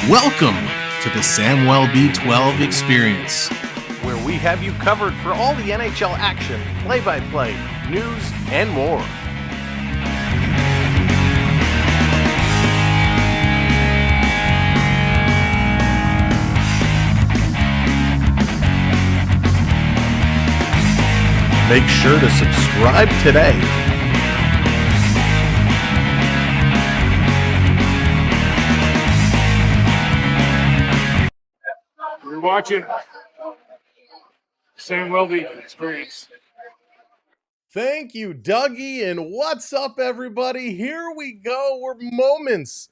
Welcome to the Samwelb B12 experience, where we have you covered for all the NHL action, play-by-play, news, and more. Make sure to subscribe today. You're watching Samwelb experience. Thank you, Dougie, and what's up, everybody? Here we go. We're moments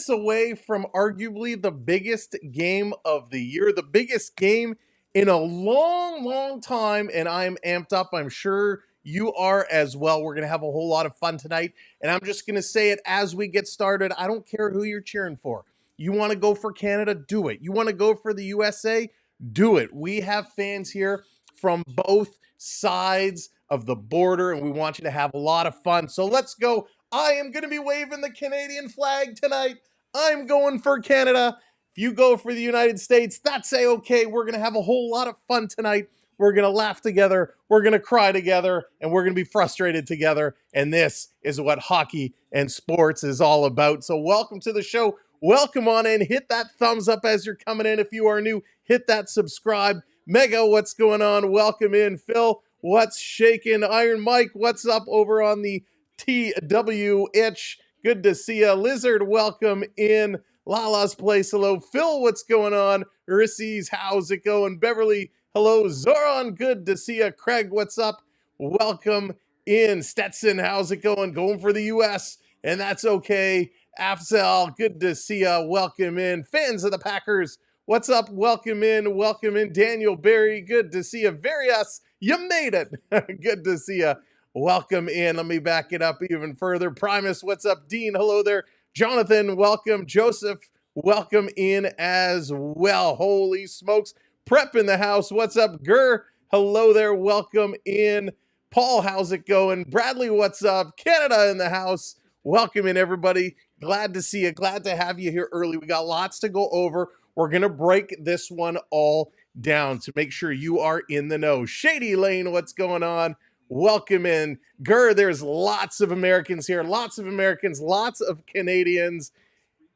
away from arguably the biggest game of the year, the biggest game in a long time, and I'm amped up. I'm sure you are as well. We're going to have a whole lot of fun tonight, and I'm just going to say it as we get started. I don't care who you're cheering for. You want to go for Canada? Do it. You want to go for the USA? Do it. We have fans here from both sides of the border, and we want you to have a lot of fun. So let's go. I am going to be waving the Canadian flag tonight. I'm going for Canada. If you go for the United States, that's a-okay. We're going to have a whole lot of fun tonight. We're going to laugh together. We're going to cry together, and we're going to be frustrated together. And this is what hockey and sports is all about. So welcome to the show. Welcome on in. Hit that thumbs up as you're coming in. If you are new, hit that subscribe. Mega, what's going on? Welcome in. Phil, what's shaking? Iron Mike, what's up over on the TWH? Good to see ya. Lizard, welcome in. Lala's Place, hello. Phil, what's going on? Rissy's, how's it going? Beverly, hello. Zoran, good to see ya. Craig, what's up? Welcome in. Stetson, how's it going? Going for the US, and that's okay. Afzal, good to see ya. Welcome in. Fans of the Packers, what's up? Welcome in. Welcome in. Daniel Berry, good to see ya. Various, you made it. Good to see ya. Welcome in. Let me back it up even further. Primus, what's up? Dean, hello there. Jonathan, welcome. Joseph, welcome in as well. Holy smokes. Prep in the house. What's up? Gur, hello there. Welcome in. Paul, how's it going? Bradley, what's up? Canada in the house. Welcome in, everybody. Glad to see you. Glad to have you here early. We got lots to go over. We're going to break this one all down to make sure you are in the know. Shady Lane, what's going on? Welcome in. Gur, there's lots of Americans here. Lots of Americans. Lots of Canadians.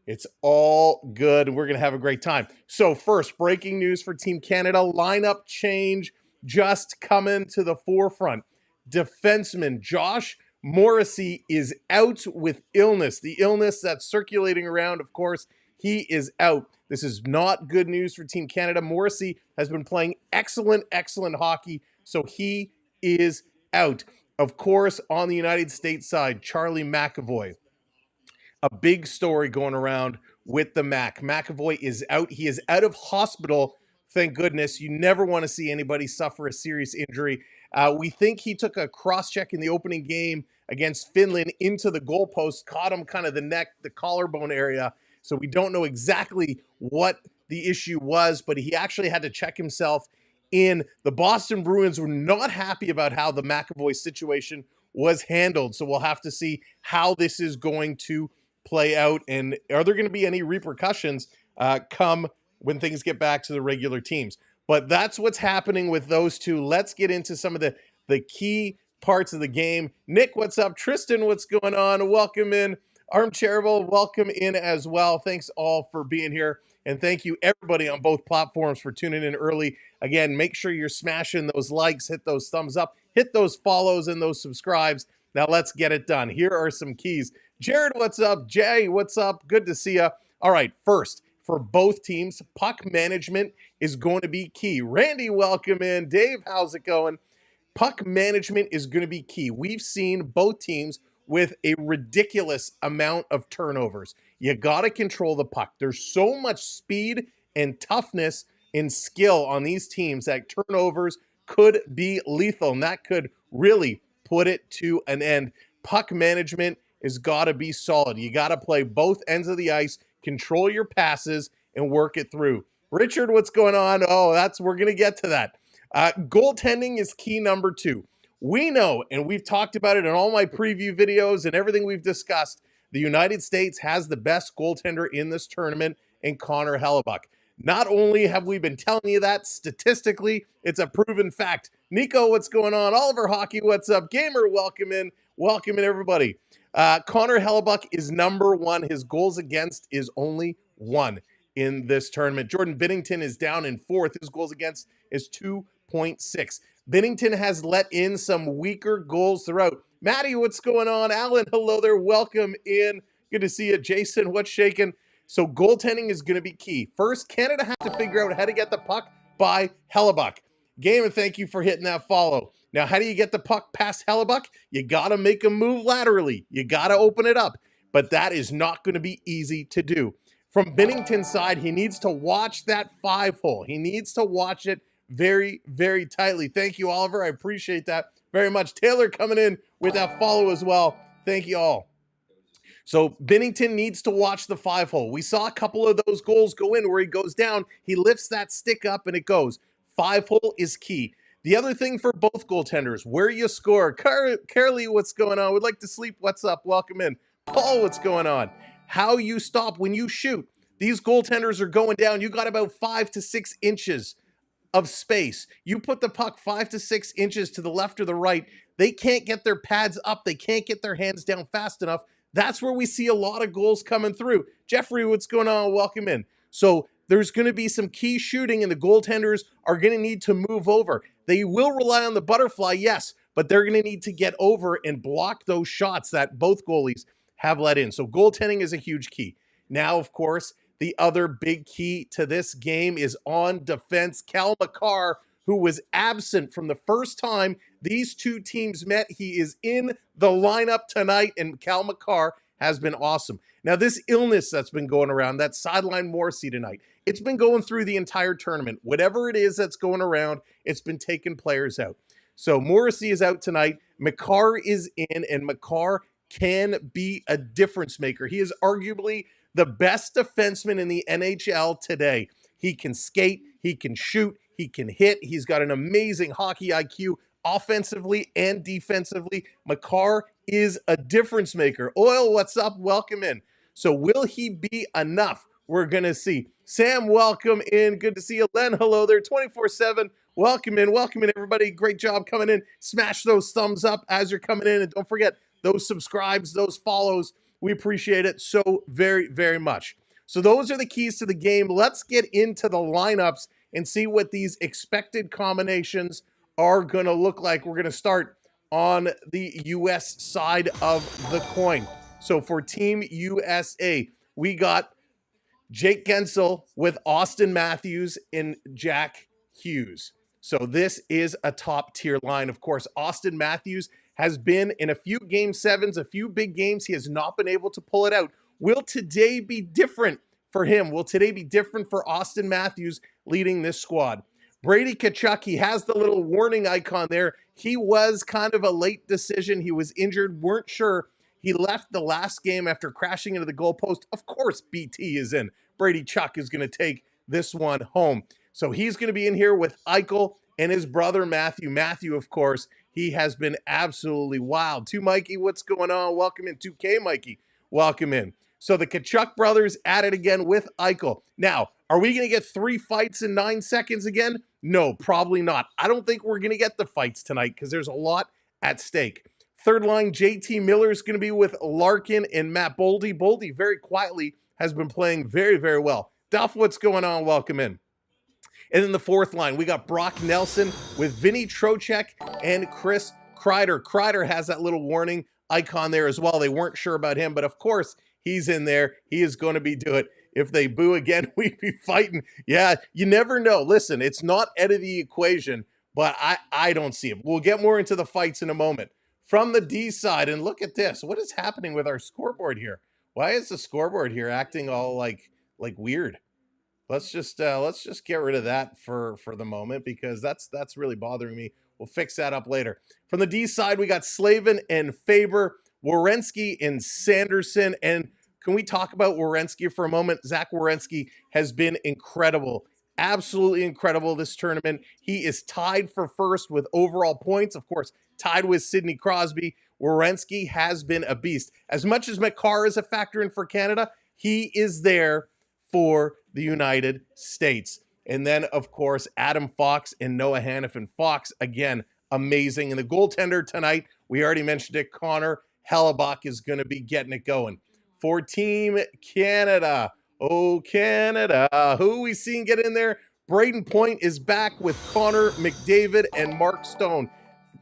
It's all good. We're going to have a great time. So first, breaking news for Team Canada. Lineup change just coming to the forefront. Defenseman Josh Morrissey is out with illness. The illness that's circulating around, of course, he is out. This is not good news for Team Canada. Morrissey has been playing excellent hockey, so he is out. Of course, on the United States side, Charlie McAvoy. A big story going around with the Mac. McAvoy is out. He is out of hospital. Thank goodness. You never want to see anybody suffer a serious injury. We think he took a cross-check in the opening game against Finland into the goalpost, caught him kind of the neck, the collarbone area. So we don't know exactly what the issue was, but he actually had to check himself in. The Boston Bruins were not happy about how the McAvoy situation was handled. So we'll have to see how this is going to play out, and are there going to be any repercussions come when things get back to the regular teams. But that's what's happening with those two. Let's get into some of the key parts of the game. Nick, what's up? Tristan, what's going on? Welcome in. Armchairable, welcome in as well. Thanks all for being here. And thank you everybody on both platforms for tuning in early. Again, make sure you're smashing those likes, hit those thumbs up, hit those follows and those subscribes. Now let's get it done. Here are some keys. Jared, what's up? Jay, what's up? Good to see you. All right, first, for both teams, puck management is going to be key. Randy, welcome in. Dave, how's it going? Puck management is going to be key. We've seen both teams with a ridiculous amount of turnovers. You got to control the puck. There's so much speed and toughness and skill on these teams that turnovers could be lethal, and that could really put it to an end. Puck management has got to be solid. You got to play both ends of the ice, control your passes, and work it through. Richard, what's going on? Oh, we're going to get to that. Goaltending is key number 2. We know, and we've talked about it in all my preview videos and everything we've discussed, the United States has the best goaltender in this tournament in Connor Hellebuyck. Not only have we been telling you that statistically, it's a proven fact. Nico, what's going on? Oliver Hockey, what's up? Gamer, welcome in. Welcome in, everybody. Connor Hellebuyck is number one. His goals against is only one in this tournament. Jordan Binnington is down in fourth. His goals against is 2.6. Binnington has let in some weaker goals throughout. Maddie, what's going on? Alan, hello there. Welcome in. Good to see you. Jason, what's shaking? So goaltending is going to be key. First, Canada has to figure out how to get the puck by Hellebuyck. Game, and thank you for hitting that follow. Now, how do you get the puck past Hellebuyck? You got to make him move laterally. You got to open it up. But that is not going to be easy to do. From Binnington's side, he needs to watch that 5-hole. He needs to watch it very, very tightly. Thank you, Oliver. I appreciate that very much. Taylor coming in with that follow as well. Thank you all. So Binnington needs to watch the 5-hole. We saw a couple of those goals go in where he goes down. He lifts that stick up and it goes. 5-hole is key. The other thing for both goaltenders, where you score. Carly, what's going on? Would like to sleep. What's up? Welcome in. Paul, what's going on? How you stop when you shoot. These goaltenders are going down. You got about 5 to 6 inches of space. You put the puck 5 to 6 inches to the left or the right. They can't get their pads up. They can't get their hands down fast enough. That's where we see a lot of goals coming through. Jeffrey, what's going on? Welcome in. So there's going to be some key shooting and the goaltenders are going to need to move over. They will rely on the butterfly, yes, but they're going to need to get over and block those shots that both goalies have let in. So goaltending is a huge key. Now, of course, the other big key to this game is on defense. Cal McCarr, who was absent from the first time these two teams met. He is in the lineup tonight, and Cal McCarr has been awesome. Now, this illness that's been going around, that sideline Morrissey tonight, it's been going through the entire tournament. Whatever it is that's going around, it's been taking players out. So Morrissey is out tonight. McCarr is in, and McCarr can be a difference maker. He is arguably the best defenseman in the NHL today. He can skate, he can shoot, he can hit. He's got an amazing hockey IQ offensively and defensively. McCarr is a difference maker. Oil, what's up? Welcome in. So will he be enough? We're going to see. Sam, welcome in. Good to see you. Len, hello there. 24/7. Welcome in. Welcome in, everybody. Great job coming in. Smash those thumbs up as you're coming in. And don't forget those subscribes, those follows. We appreciate it so very, very much. So those are the keys to the game. Let's get into the lineups and see what these expected combinations are going to look like. We're going to start on the U.S. side of the coin. So for Team USA, we got Jake Gensel with Austin Matthews and Jack Hughes. So this is a top tier line. Of course, Austin Matthews has been in a few game sevens, a few big games. He has not been able to pull it out. Will today be different for him? Will today be different for Austin Matthews leading this squad? Brady Tkachuk, he has the little warning icon there. He was kind of a late decision. He was injured, weren't sure. He left the last game after crashing into the goalpost. Of course, BT is in. Brady Tkachuk is going to take this one home. So he's going to be in here with Eichel and his brother Matthew. Matthew, of course, he has been absolutely wild. 2 Mikey, what's going on? Welcome in. 2K Mikey, welcome in. So the Tkachuk brothers at it again with Eichel. Now, are we going to get 3 fights in 9 seconds again? No, probably not. I don't think we're going to get the fights tonight because there's a lot at stake. Third line, JT Miller is going to be with Larkin and Matt Boldy. Boldy very quietly has been playing very, very well. Duff, what's going on? Welcome in. And then the fourth line, we got Brock Nelson with Vinny Trocheck and Chris Kreider. Kreider has that little warning icon there as well. They weren't sure about him, but of course, he's in there. He is going to be doing it. If they boo again, we'd be fighting. Yeah, you never know. Listen, it's not out of the equation, but I don't see it. We'll get more into the fights in a moment. From the D side, and look at this. What is happening with our scoreboard here? Why is the scoreboard here acting all like weird? Let's just get rid of that for the moment because that's really bothering me. We'll fix that up later. From the D side, we got Slavin and Faber, Werenski and Sanderson. And can we talk about Werenski for a moment? Zach Werenski has been incredible. Absolutely incredible this tournament. He is tied for first with overall points. Of course, tied with Sidney Crosby. Werenski has been a beast. As much as Makar is a factor in for Canada, he is there for the United States. And then, of course, Adam Fox and Noah Hannafin. Fox, again, amazing. And the goaltender tonight, we already mentioned it, Connor Hellebuck is going to be getting it going. For Team Canada, oh, Canada, who we seen get in there? Braden Point is back with Connor McDavid and Mark Stone.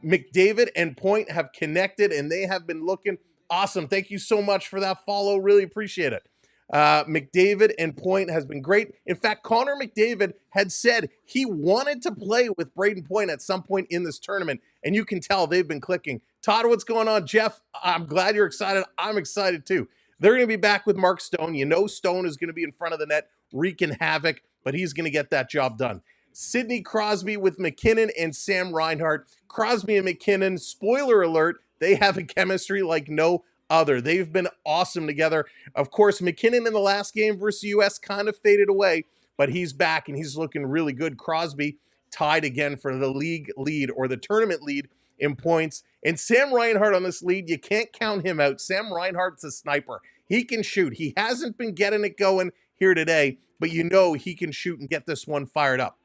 McDavid and Point have connected, and they have been looking awesome. Thank you so much for that follow. Really appreciate it. McDavid and Point has been great. In fact, Connor McDavid had said he wanted to play with Braden Point at some point in this tournament, and you can tell they've been clicking. Todd, what's going on? Jeff, I'm glad you're excited. I'm excited too. They're going to be back with Mark Stone. You know Stone is going to be in front of the net, wreaking havoc, but he's going to get that job done. Sidney Crosby with McKinnon and Sam Reinhart. Crosby and McKinnon, spoiler alert, they have a chemistry like no other. They've been awesome together. Of course, McKinnon in the last game versus US kind of faded away, but he's back and he's looking really good. Crosby tied again for the league lead or the tournament lead in points. And Sam Reinhart on this lead, you can't count him out. Sam Reinhart's a sniper. He can shoot. He hasn't been getting it going here today, but you know he can shoot and get this one fired up.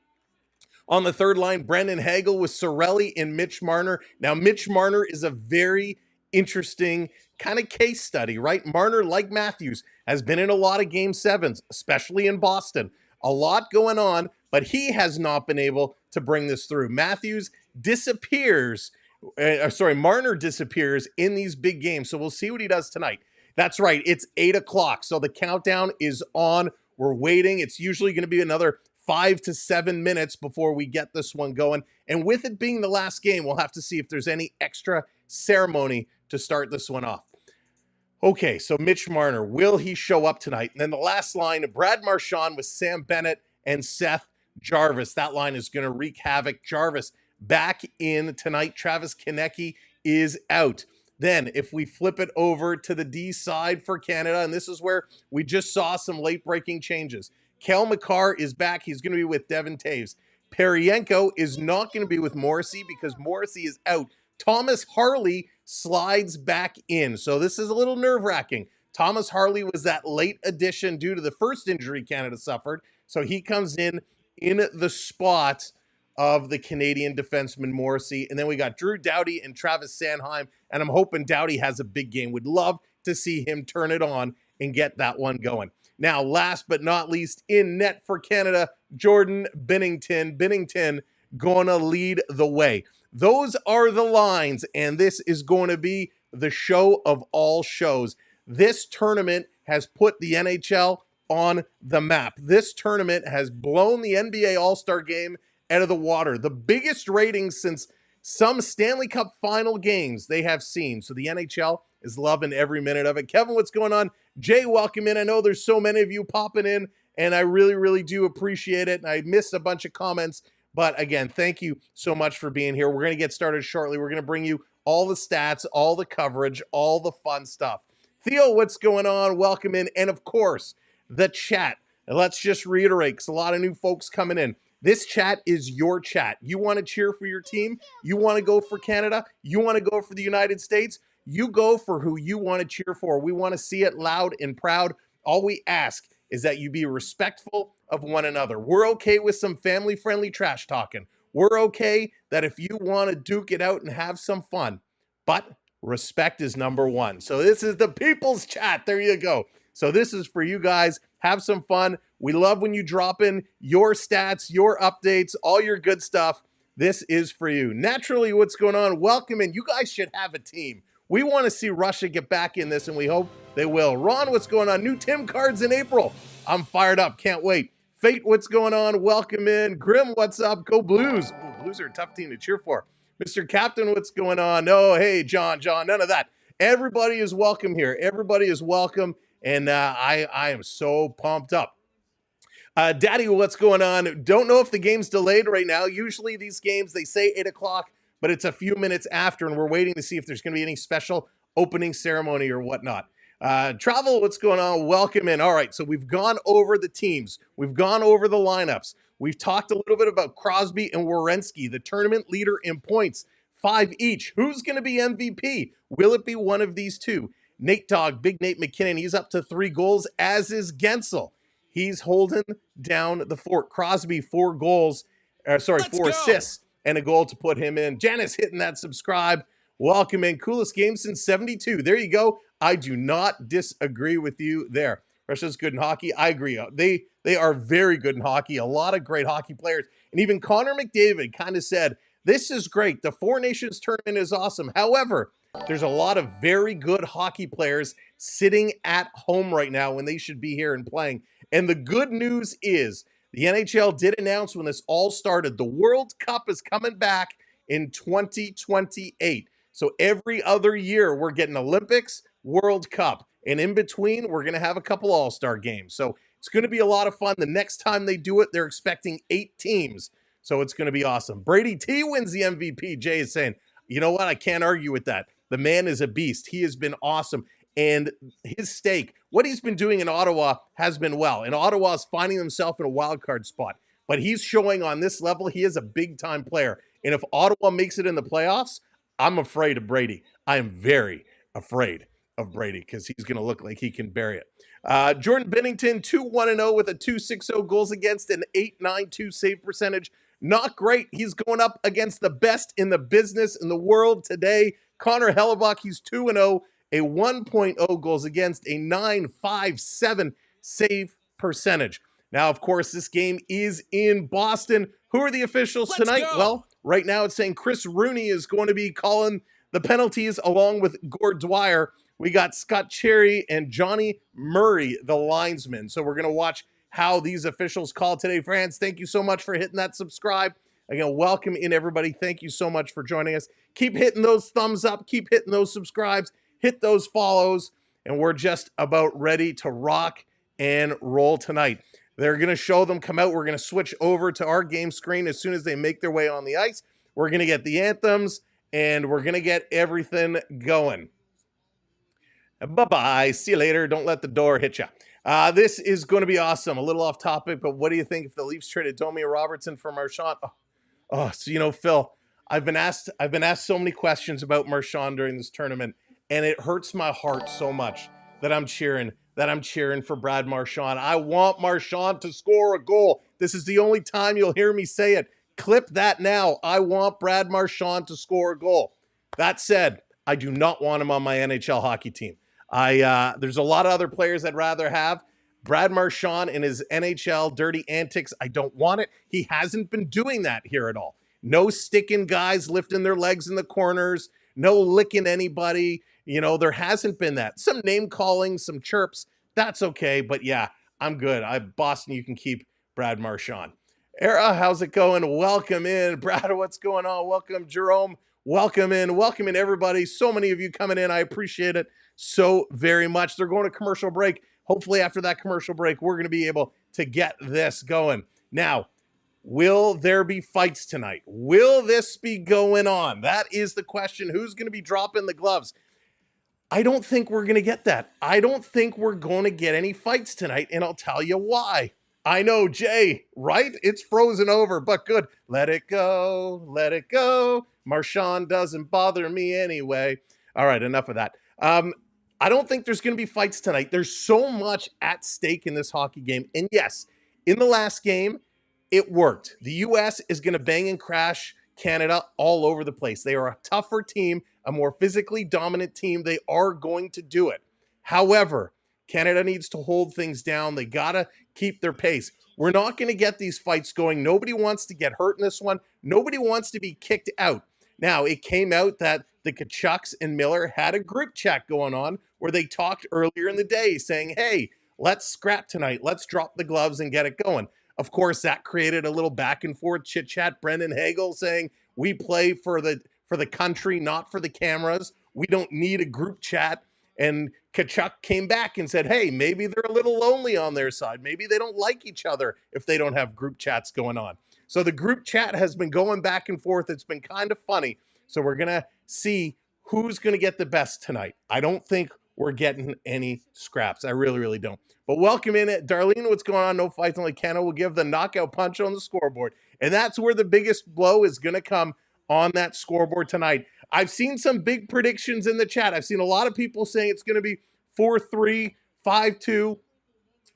On the third line, Brendan Hagel with Sorelli and Mitch Marner. Now, Mitch Marner is a very interesting kind of case study, right? Marner, like Matthews, has been in a lot of Game 7s, especially in Boston. A lot going on, but he has not been able to bring this through. Matthews disappears, Marner disappears in these big games, so we'll see what he does tonight. That's right, it's 8 o'clock, so the countdown is on. We're waiting. It's usually going to be another 5 to 7 minutes before we get this one going. And with it being the last game, we'll have to see if there's any extra ceremony to start this one off. Okay, so Mitch Marner, will he show up tonight? And then the last line, Brad Marchand with Sam Bennett and Seth Jarvis. That line is going to wreak havoc. Jarvis back in tonight. Travis Konecny is out. Then if we flip it over to the D side for Canada, and this is where we just saw some late-breaking changes. Cale Makar is back. He's going to be with Devin Taves. Peryenko is not going to be with Morrissey because Morrissey is out. Thomas Harley slides back in. So this is a little nerve-wracking. Thomas Harley was that late addition due to the first injury Canada suffered. So he comes in the spot of the Canadian defenseman Morrissey. And then we got Drew Doughty and Travis Sanheim. And I'm hoping Doughty has a big game. Would love to see him turn it on and get that one going. Now, last but not least, in net for Canada, Jordan Binnington. Binnington going to lead the way. Those are the lines, and this is going to be the show of all shows. This tournament has put the NHL on the map. This tournament has blown the NBA All-Star Game out of the water. The biggest ratings since some Stanley Cup final games they have seen. So the NHL is loving every minute of it. Kevin, what's going on? Jay, welcome in. I know there's so many of you popping in, and I really, really do appreciate it. And I missed a bunch of comments. But again, thank you so much for being here. We're going to get started shortly. We're going to bring you all the stats, all the coverage, all the fun stuff. Theo, what's going on? Welcome in. And of course, the chat. And let's just reiterate, because a lot of new folks coming in. This chat is your chat. You want to cheer for your team? You want to go for Canada? You want to go for the United States? You go for who you want to cheer for. We want to see it loud and proud. All we ask is that you be respectful of one another. We're okay with some family-friendly trash talking. We're okay that if you want to duke it out and have some fun, but respect is number one. So this is the people's chat. There you go. So this is for you guys. Have some fun. We love when you drop in your stats, your updates, all your good stuff. This is for you. Naturally, what's going on? Welcome in. You guys should have a team. We want to see Russia get back in this, and we hope they will. Ron, what's going on? New Tim cards in April. I'm fired up. Can't wait. Fate, what's going on? Welcome in. Grim, what's up? Go Blues. Ooh, Blues are a tough team to cheer for. Mr. Captain, what's going on? No, hey, John, none of that. Everybody is welcome here. Everybody is welcome, and I am so pumped up. Daddy, what's going on? Don't know if the game's delayed right now. Usually these games, they say 8 o'clock, but it's a few minutes after, and we're waiting to see if there's going to be any special opening ceremony or whatnot. Travel, what's going on? Welcome in. All right, so we've gone over the teams. We've gone over the lineups. We've talked a little bit about Crosby and Werenski, the tournament leader in points 5 each. Who's going to be MVP? Will it be one of these two? Nate Dogg, Big Nate McKinnon, he's up to 3 goals, as is Gensel. He's holding down the fort. Crosby, 4 goals, 4 assists, and a goal to put him in. Janice hitting that subscribe. Welcome in. Coolest game since 72. There you go. I do not disagree with you there. Russia's good in hockey. I agree. They are very good in hockey. A lot of great hockey players. And even Connor McDavid kind of said, this is great. The Four Nations tournament is awesome. However, there's a lot of very good hockey players sitting at home right now when they should be here and playing. And the good news is the NHL did announce when this all started, the World Cup is coming back in 2028. So every other year we're getting Olympics, World Cup, and in between we're going to have a couple All-Star games. So it's going to be a lot of fun. The next time they do it, they're expecting 8 teams. So it's going to be awesome. Brady T wins the MVP. Jay is saying, you know what? I can't argue with that. The man is a beast. He has been awesome. And his stake, what he's been doing in Ottawa has been well. And Ottawa is finding himself in a wild card spot. But he's showing on this level, he is a big-time player. And if Ottawa makes it in the playoffs, I'm afraid of Brady. I am very afraid of Brady because he's going to look like he can bury it. Jordan Binnington, 2-1-0 with a 2.60 goals against, an 8.92 save percentage. Not great. He's going up against the best in the business in the world today. Connor Hellebuck, he's 2-0, a 1.0 goals against, a 9.57 save percentage. Now, of course, this game is in Boston. Who are the officials tonight? Well, right now it's saying Chris Rooney is going to be calling the penalties along with Gord Dwyer. We got Scott Cherry and Johnny Murray, the linesman. So we're going to watch how these officials call today. France, thank you so much for hitting that subscribe. Again, welcome in, everybody. Thank you so much for joining us. Keep hitting those thumbs up. Keep hitting those subscribes. Hit those follows. And we're just about ready to rock and roll tonight. They're going to show them come out. We're going to switch over to our game screen as soon as they make their way on the ice. We're going to get the anthems, and we're going to get everything going. Bye-bye. See you later. Don't let the door hit you. This is going to be awesome. A little off topic, but what do you think if the Leafs traded Domi Robertson for Marchand? So Phil, I've been asked so many questions about Marchand during this tournament, and it hurts my heart so much that I'm cheering for Brad Marchand. I want Marchand to score a goal. This is the only time you'll hear me say it. Clip that now. I want Brad Marchand to score a goal. That said, I do not want him on my NHL hockey team. There's a lot of other players I'd rather have. Brad Marchand and his NHL dirty antics, I don't want it. He hasn't been doing that here at all. No sticking guys lifting their legs in the corners, no licking anybody. There hasn't been that. Some name calling, some chirps, that's okay. But yeah, I'm good. Boston, you can keep Brad Marchand. Era, how's it going? Welcome in. Brad, what's going on? Welcome, Jerome. Welcome in, everybody. So many of you coming in. I appreciate it so very much. They're going to commercial break. Hopefully after that commercial break, we're going to be able to get this going. Now, will there be fights tonight? Will this be going on? That is the question. Who's going to be dropping the gloves? I don't think we're going to get that. I don't think we're going to get any fights tonight, and I'll tell you why. I know, Jay, right? It's frozen over, but good. Let it go. Let it go. Marchand doesn't bother me anyway. All right, enough of that. I don't think there's going to be fights tonight. There's so much at stake in this hockey game. And yes, in the last game, it worked. The U.S. is going to bang and crash Canada all over the place. They are a tougher team, a more physically dominant team. They are going to do it. However, Canada needs to hold things down. They got to keep their pace. We're not going to get these fights going. Nobody wants to get hurt in this one. Nobody wants to be kicked out. Now, it came out that the Kachucks and Miller had a group chat going on where they talked earlier in the day saying, hey, let's scrap tonight. Let's drop the gloves and get it going. Of course, that created a little back and forth chit chat. Brendan Hagel saying, we play for the country, not for the cameras. We don't need a group chat. And Kachuk came back and said, hey, maybe they're a little lonely on their side. Maybe they don't like each other if they don't have group chats going on. So the group chat has been going back and forth. It's been kind of funny. So we're going to see who's going to get the best tonight. I don't think we're getting any scraps. I really, really don't. But welcome in it. Darlene, what's going on? No fights, only Canada will give the knockout punch on the scoreboard. And that's where the biggest blow is going to come on that scoreboard tonight. I've seen some big predictions in the chat. I've seen a lot of people saying it's going to be 4-3, 5-2.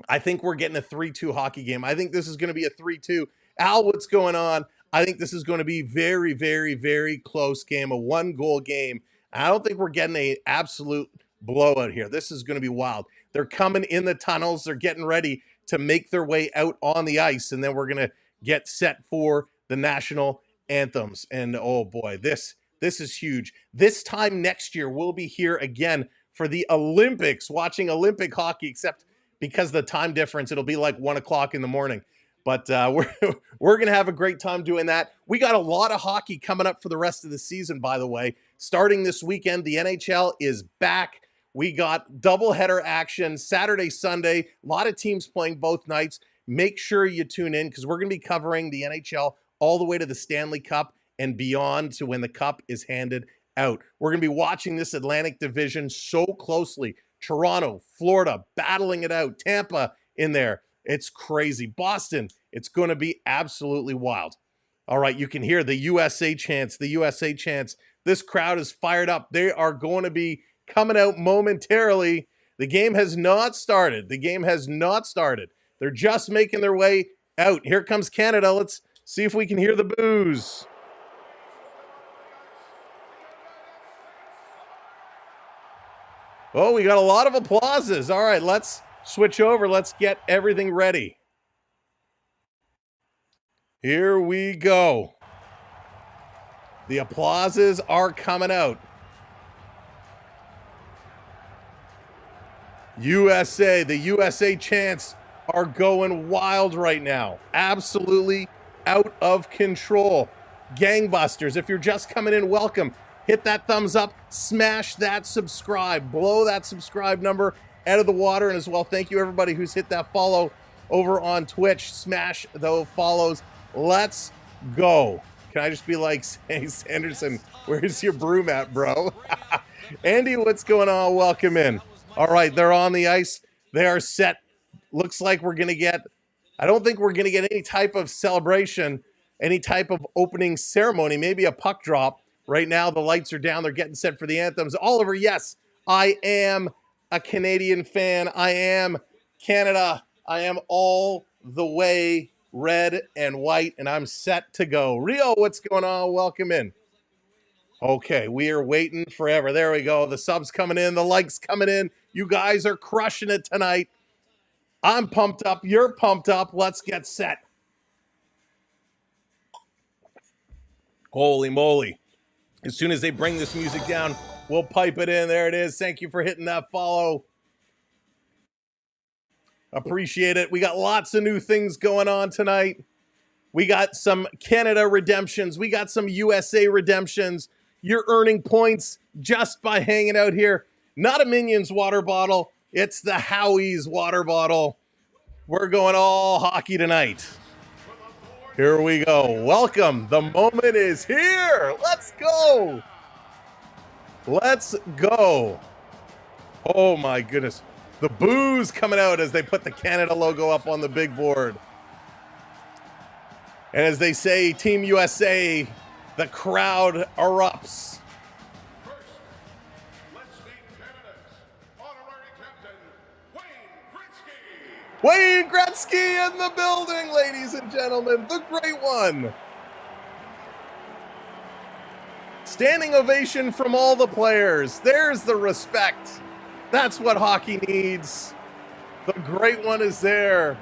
I think we're getting a 3-2 hockey game. I think this is going to be a 3-2. Al, what's going on? I think this is going to be very, very, very close game, a one-goal game. I don't think we're getting an absolute blowout here. This is going to be wild. They're coming in the tunnels. They're getting ready to make their way out on the ice, and then we're going to get set for the national anthems. And oh boy, this is huge. This time next year, we'll be here again for the Olympics, watching Olympic hockey, except because the time difference, it'll be like 1 o'clock in the morning. But we're going to have a great time doing that. We got a lot of hockey coming up for the rest of the season, by the way. Starting this weekend, the NHL is back. We got doubleheader action Saturday, Sunday. A lot of teams playing both nights. Make sure you tune in because we're going to be covering the NHL all the way to the Stanley Cup and beyond to when the cup is handed out. We're going to be watching this Atlantic Division so closely. Toronto, Florida, battling it out. Tampa in there. It's crazy. Boston, it's going to be absolutely wild. All right, you can hear the USA chants, the USA chants. This crowd is fired up. They are going to be coming out momentarily. The game has not started. The game has not started. They're just making their way out. Here comes Canada. Let's see if we can hear the boos. Oh, we got a lot of applauses. All right, let's switch over. Let's get everything ready. Here we go. The applauses are coming out. USA, the USA chants are going wild right now. Absolutely out of control. Gangbusters, if you're just coming in, welcome. Hit that thumbs up, smash that subscribe, blow that subscribe number out of the water. And as well, thank you everybody who's hit that follow over on Twitch. Smash those follows. Let's go. Can I just be like, hey, Sanderson, where's your broom at, bro? Andy, what's going on? Welcome in. All right, they're on the ice. They are set. Looks like we're going to get, I don't think we're going to get any type of celebration, any type of opening ceremony, maybe a puck drop. Right now, the lights are down. They're getting set for the anthems. Oliver, yes, I am a Canadian fan. I am Canada. I am all the way red and white, and I'm set to go. Rio, what's going on? Welcome in. Okay, we are waiting forever. There we go. The subs coming in. The likes coming in. You guys are crushing it tonight. I'm pumped up. You're pumped up. Let's get set. Holy moly. As soon as they bring this music down, we'll pipe it in. There it is. Thank you for hitting that follow. Appreciate it. We got lots of new things going on tonight. We got some Canada redemptions. We got some USA redemptions. You're earning points just by hanging out here. Not a Minions water bottle. It's the Howie's water bottle. We're going all hockey tonight. Here we go. Welcome. The moment is here. Let's go. Let's go. Oh my goodness. The boos coming out as they put the Canada logo up on the big board. And as they say, Team USA, the crowd erupts. First, let's meet Canada's honorary captain, Wayne Gretzky. Wayne Gretzky in the building, ladies and gentlemen, the great one. Standing ovation from all the players. There's the respect. That's what hockey needs. The great one is there.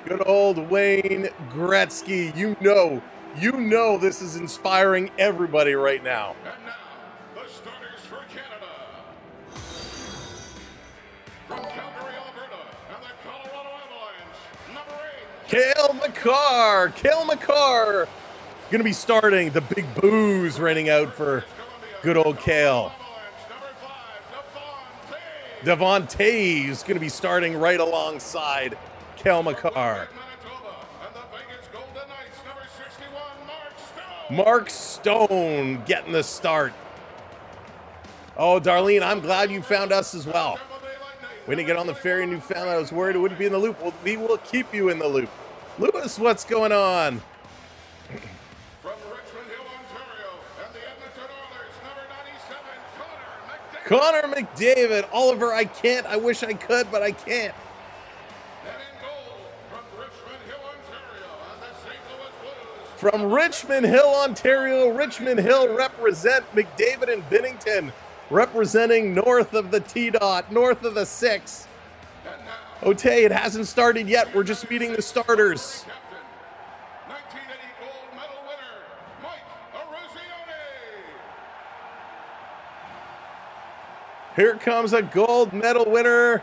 Good old Wayne Gretzky. You know this is inspiring everybody right now. And now, the starters for Canada. From Calgary, Alberta, and the Colorado Avalanche, number 8. Cale Makar. Going to be starting. The big boos raining out for good old Cale. Number 5, Devontae is going to be starting right alongside Cale Makar. Manitoba, and the Vegas Golden Knights, number 61, Mark Stone getting the start. Oh, Darlene, I'm glad you found us as well. When you get on the ferry in Newfoundland, I was worried it wouldn't be in the loop. Well, we will keep you in the loop. Lewis, what's going on? Connor McDavid. Oliver, I can't. I wish I could, but I can't. And in goal from Richmond Hill, Ontario, and the St. Louis Blues. From Richmond Hill, Ontario, Richmond Hill represent McDavid and Binnington, representing north of the T-dot, north of the 6. And now, Otay, it hasn't started yet. We're just meeting the starters. captain, 1980 gold medal winner, Mike Eruzione. Here comes a gold medal winner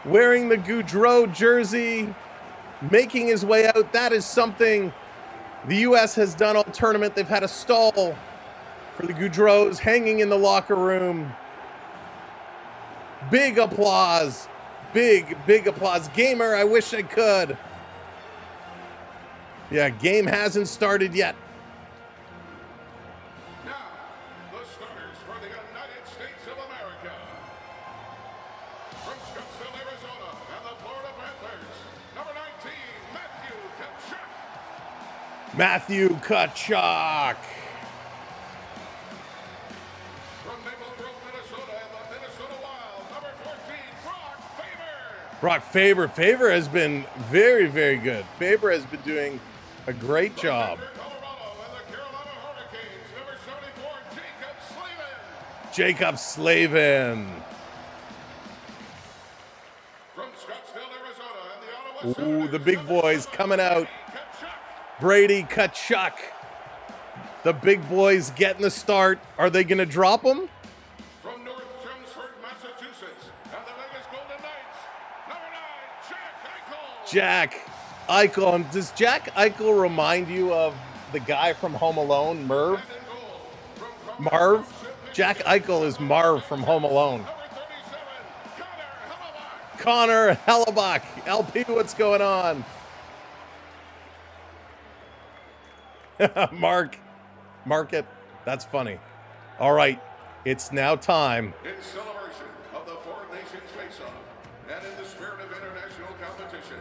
wearing the Gaudreau jersey, making his way out. That is something the U.S. has done all tournament. They've had a stall for the Gaudreaus hanging in the locker room. Big applause. Big applause. Gamer, I wish I could. Yeah, game hasn't started yet. Now, the starters for the United States of America. From Scottsdale, Arizona, and the Florida Panthers, number 19, Matthew Tkachuk. Matthew Tkachuk. From Maple Grove, Minnesota, and the Minnesota Wild, number 14, Brock Faber. Brock Faber. Faber has been very good. Faber has been doing a great job. Denver, Colorado, and the Carolina Hurricanes, number 74, Jacob Slavin. Jacob Slavin. From Scottsdale, Arizona, and the Ottawa Ooh, Senators, the big number boys 7, coming out. Tkachuk. Brady Tkachuk. The big boys getting the start. Are they going to drop him? From North Chelmsford, Massachusetts, and the Vegas Golden Knights, number 9, Jack Eichel. Jack Eichel. And does Jack Eichel remind you of the guy from Home Alone, Merv? And in goal, from Marv? Jack Eichel is Marv from Home Alone. number 37, Connor Hellebuyck. Connor Hellebuyck. LP, what's going on? Mark it. That's funny. All right, it's now time. In celebration of the Four Nations face-off, and in the spirit of international competition,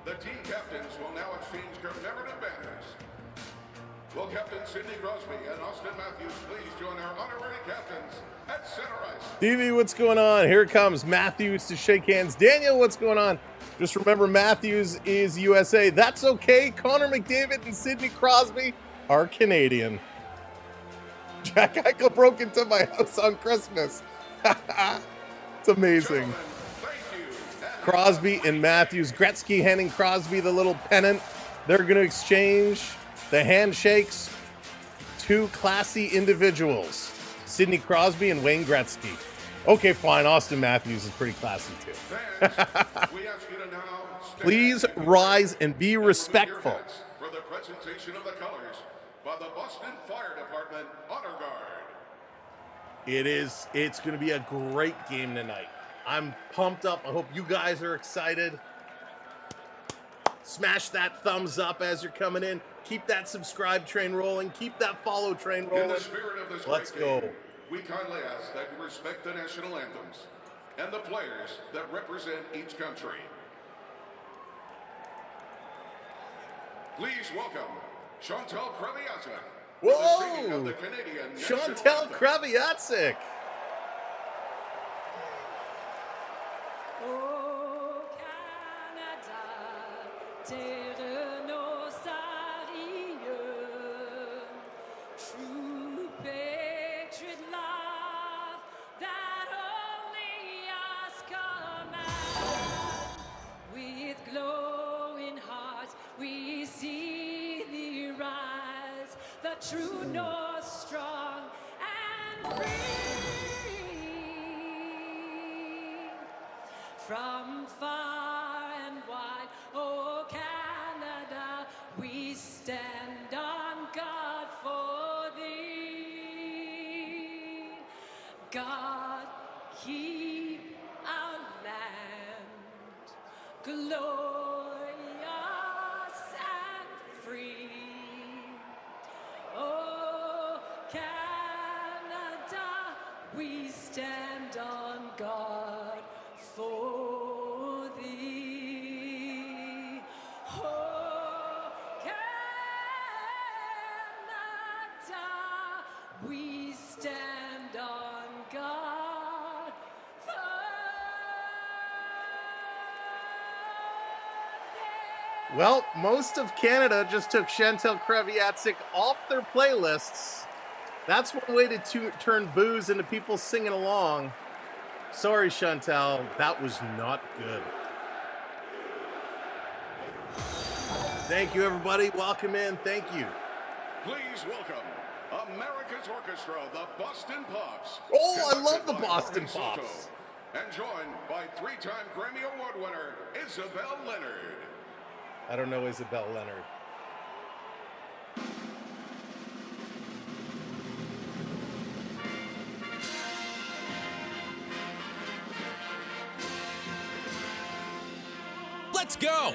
the team captains will now exchange commemorative banners. Will Captain Sidney Crosby and Austin Matthews please join our honorary captains at center ice? Stevie, what's going on? Here comes Matthews to shake hands. Daniel, what's going on? Just remember, Matthews is USA. That's okay. Connor McDavid and Sidney Crosby are Canadian. Jack Eichel broke into my house on Christmas. It's amazing. Gentlemen, thank you. And Crosby and Matthews. Gretzky handing Crosby the little pennant. They're going to exchange the handshakes. Two classy individuals, Sidney Crosby and Wayne Gretzky. Okay, fine. Austin Matthews is pretty classy too. fans, we ask you to now stand Please and rise and be salute your respectful. hats for the presentation of the colors by the Boston Fire Department Honor Guard. It's going to be a great game tonight. I'm pumped up. I hope you guys are excited. Smash that thumbs up as you're coming in. Keep that subscribe train rolling. Keep that follow train In rolling. the spirit of this Let's great go. game, we kindly ask that you respect the national anthems and the players that represent each country. Please welcome Chantal Kreviazuk for the singing of Whoa! the Canadian national Chantal anthem. Kreviazuk. Au Canada, terre de nos arieux, true patriot love that only us command. With glowing hearts we see thee rise, the true north strong and free. From far and wide, oh Canada, we stand on guard for thee. God, keep our land glorious and free. Oh Canada, we stand on guard for thee. Oh Canada, we Well, most of Canada just took Chantal Kreviatsik off their playlists. That's one way to turn booze into people singing along. Sorry, Chantal, that was not good. Thank you, everybody. Welcome in. Thank you. Please welcome America's Orchestra, the Boston Pops. Oh, I love the conducted by Boston Jorge Soto, Pops. And joined by three-time Grammy Award winner, Isabel Leonard. I don't know Isabel Leonard. Let's go!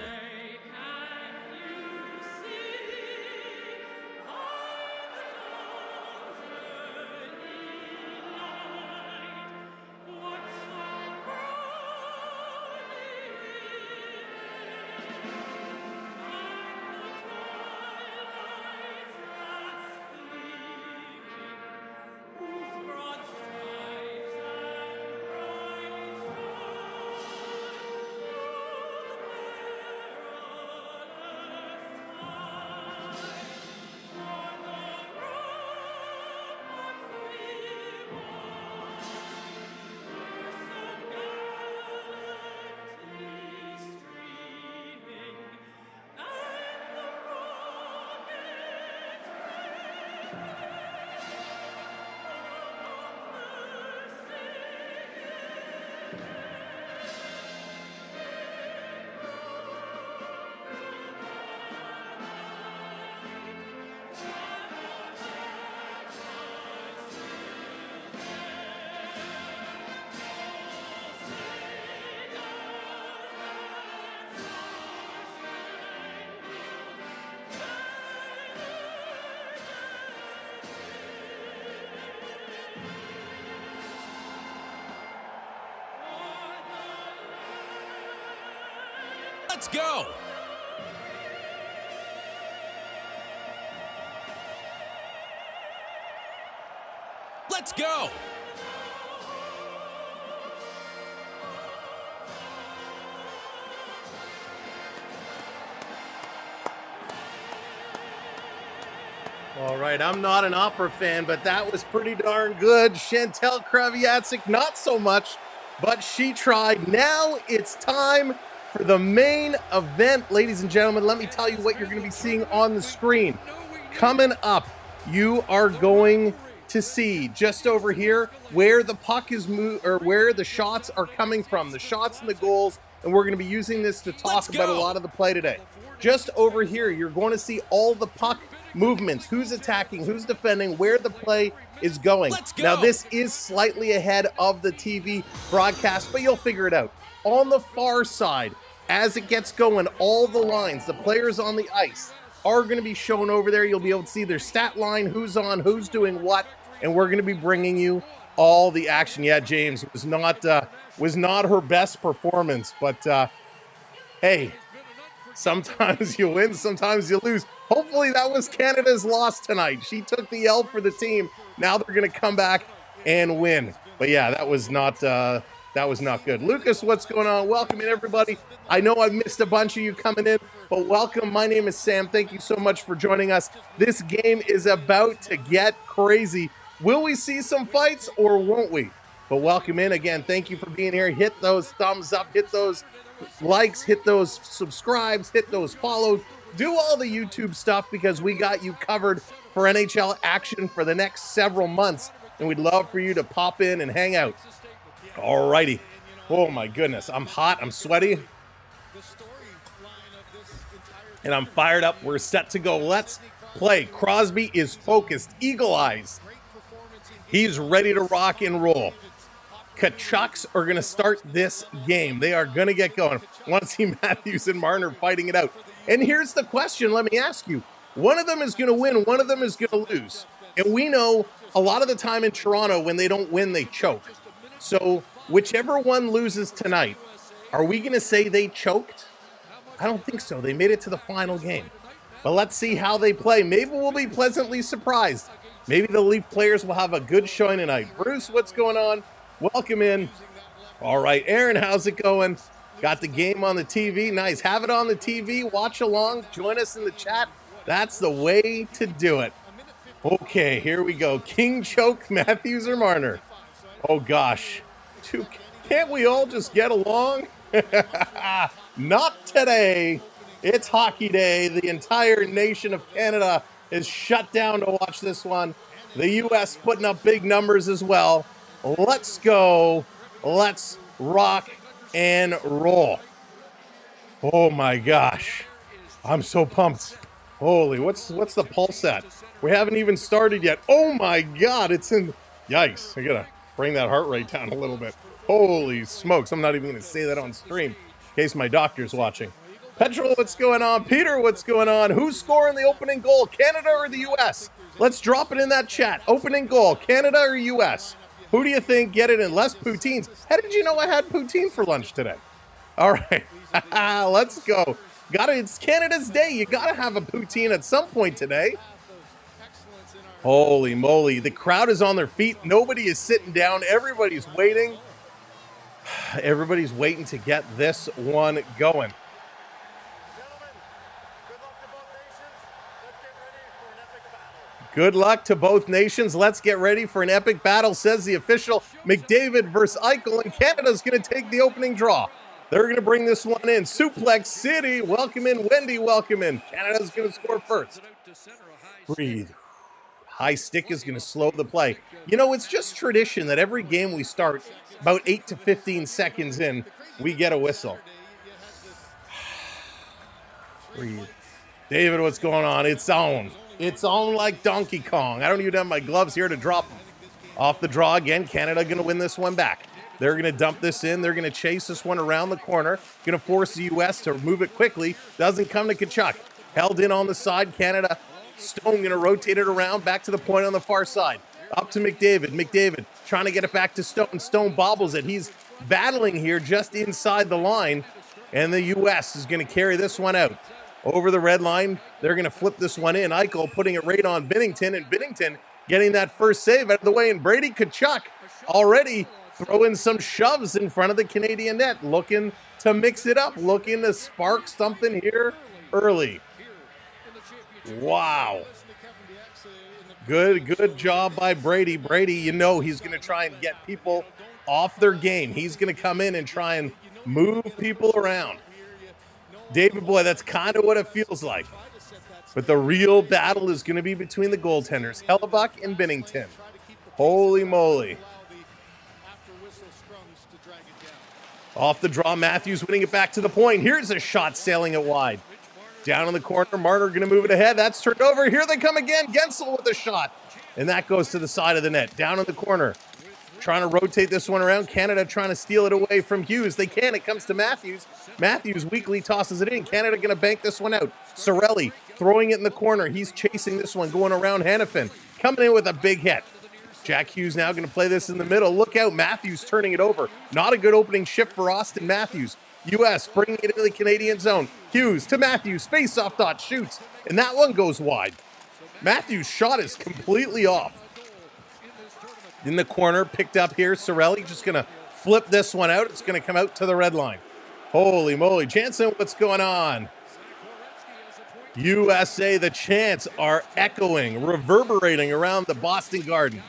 Let's go! Let's go! All right, I'm not an opera fan, but that was pretty darn good. Chantal Kreviatsik, not so much, but she tried. Now it's time for the main event. Ladies and gentlemen, let me tell you what you're going to be seeing on the screen. Coming up, you are going to see just over here where the puck is or where the shots are coming from, the shots and the goals, and we're going to be using this to talk about a lot of the play today. Just over here, you're going to see all the puck movements, who's attacking, who's defending, where the play is going. Now, this is slightly ahead of the TV broadcast, but you'll figure it out. On the far side, as it gets going, all the lines, the players on the ice are going to be shown over there. You'll be able to see their stat line, who's on, who's doing what, and we're going to be bringing you all the action. Yeah, James was not her best performance, but hey, sometimes you win, sometimes you lose. Hopefully that was Canada's loss tonight. She took the L for the team. Now they're going to come back and win. But yeah, that was not good. Lucas, what's going on? Welcome in, everybody. I know I've missed a bunch of you coming in, but welcome. My name is Sam. Thank you so much for joining us. This game is about to get crazy. Will we see some fights or won't we? But welcome in again. Thank you for being here. Hit those thumbs up, hit those likes, hit those subscribes, hit those follows. Do all the YouTube stuff because we got you covered for NHL action for the next several months, and we'd love for you to pop in and hang out. All righty. Oh my goodness. I'm hot. I'm sweaty. And I'm fired up. We're set to go. Let's play. Crosby is focused. Eagle eyes. He's ready to rock and roll. Kachucks are going to start this game. They are going to get going. I want to see Matthews and Marner fighting it out. And here's the question. Let me ask you. One of them is going to win. One of them is going to lose. And we know a lot of the time in Toronto, when they don't win, they choke. So whichever one loses tonight, are we going to say they choked? I don't think so. They made it to the final game. But let's see how they play. Maybe we'll be pleasantly surprised. Maybe the Leaf players will have a good showing tonight. Bruce, what's going on? Welcome in. All right, Aaron, how's it going? Got the game on the TV. Nice. Have it on the TV. Watch along. Join us in the chat. That's the way to do it. Okay, here we go. King choke, Matthews or Marner? Oh, gosh. Can't we all just get along? Not today. It's hockey day. The entire nation of Canada is shut down to watch this one. The U.S. putting up big numbers as well. Let's go. Let's rock and roll. Oh my gosh. I'm so pumped. Holy, what's the pulse at? We haven't even started yet. Oh my God, it's in. Yikes. I gotta bring that heart rate down a little bit. Holy smokes. I'm not even gonna say that on stream in case my doctor's watching. Petrol, what's going on? Peter, what's going on? Who's scoring the opening goal, Canada or the U.S.? Let's drop it in that chat. Opening goal, Canada or U.S.? Who do you think get it in? Less poutines. How did you know I had poutine for lunch today? All right, let's go. It's Canada's day. You gotta have a poutine at some point today. Holy moly, the crowd is on their feet. Nobody is sitting down. Everybody's waiting. Everybody's waiting to get this one going. Good luck to both nations. Let's get ready for an epic battle, says the official. McDavid versus Eichel, and Canada's going to take the opening draw. They're going to bring this one in. Suplex City, welcome in. Wendy, welcome in. Canada's going to score first. Breathe. High stick is going to slow the play. You know, it's just tradition that every game we start, about 8 to 15 seconds in, we get a whistle. Breathe. David, what's going on? It's on. It's on like Donkey Kong. I don't even have my gloves here to drop them. Off the draw again. Canada going to win this one back. They're going to dump this in. They're going to chase this one around the corner. Going to force the U.S. to move it quickly. Doesn't come to Tkachuk. Held in on the side. Canada. Stone going to rotate it around. Back to the point on the far side. Up to McDavid. McDavid trying to get it back to Stone. Stone bobbles it. He's battling here just inside the line. And the U.S. is going to carry this one out. Over the red line, they're going to flip this one in. Eichel putting it right on Binnington, and Binnington getting that first save out of the way. And Brady Tkachuk already throwing some shoves in front of the Canadian net, looking to mix it up, looking to spark something here early. Wow. Good job by Brady. Brady, you know he's going to try and get people off their game. He's going to come in and try and move people around. David Boy, that's kind of what it feels like. But the real battle is going to be between the goaltenders, Hellebuck and Binnington. Holy moly. Off the draw, Matthews winning it back to the point. Here's a shot sailing it wide. Down in the corner, Marner going to move it ahead. That's turned over. Here they come again. Gensel with a shot. And that goes to the side of the net. Down in the corner. Trying to rotate this one around. Canada trying to steal it away from Hughes. They can. It comes to Matthews. Matthews weakly tosses it in. Canada going to bank this one out. Sorelli throwing it in the corner. He's chasing this one, going around Hannafin. Coming in with a big hit. Jack Hughes now going to play this in the middle. Look out. Matthews turning it over. Not a good opening shift for Austin Matthews. U.S. bringing it into the Canadian zone. Hughes to Matthews. Face-off dot shoots. And that one goes wide. Matthews' shot is completely off. In the corner, picked up here. Sorelli just going to flip this one out. It's going to come out to the red line. Holy moly. Jansen, what's going on? USA, the chants are echoing, reverberating around the Boston Garden.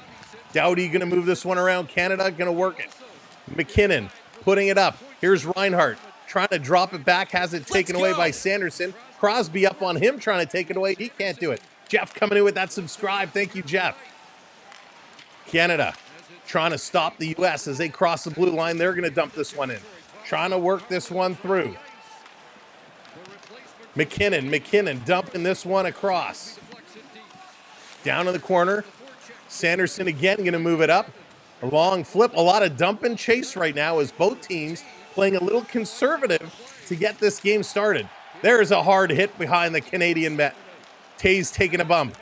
Doughty going to move this one around. Canada going to work it. McKinnon putting it up. Here's Reinhart trying to drop it back. Has it taken away by Sanderson. Crosby up on him trying to take it away. He can't do it. Jeff coming in with that subscribe. Thank you, Jeff. Canada trying to stop the U.S. as they cross the blue line. They're going to dump this one in. Trying to work this one through. McKinnon dumping this one across. Down in the corner. Sanderson again going to move it up. A long flip. A lot of dump and chase right now as both teams playing a little conservative to get this game started. There's a hard hit behind the Canadian net. Tays taking a bump.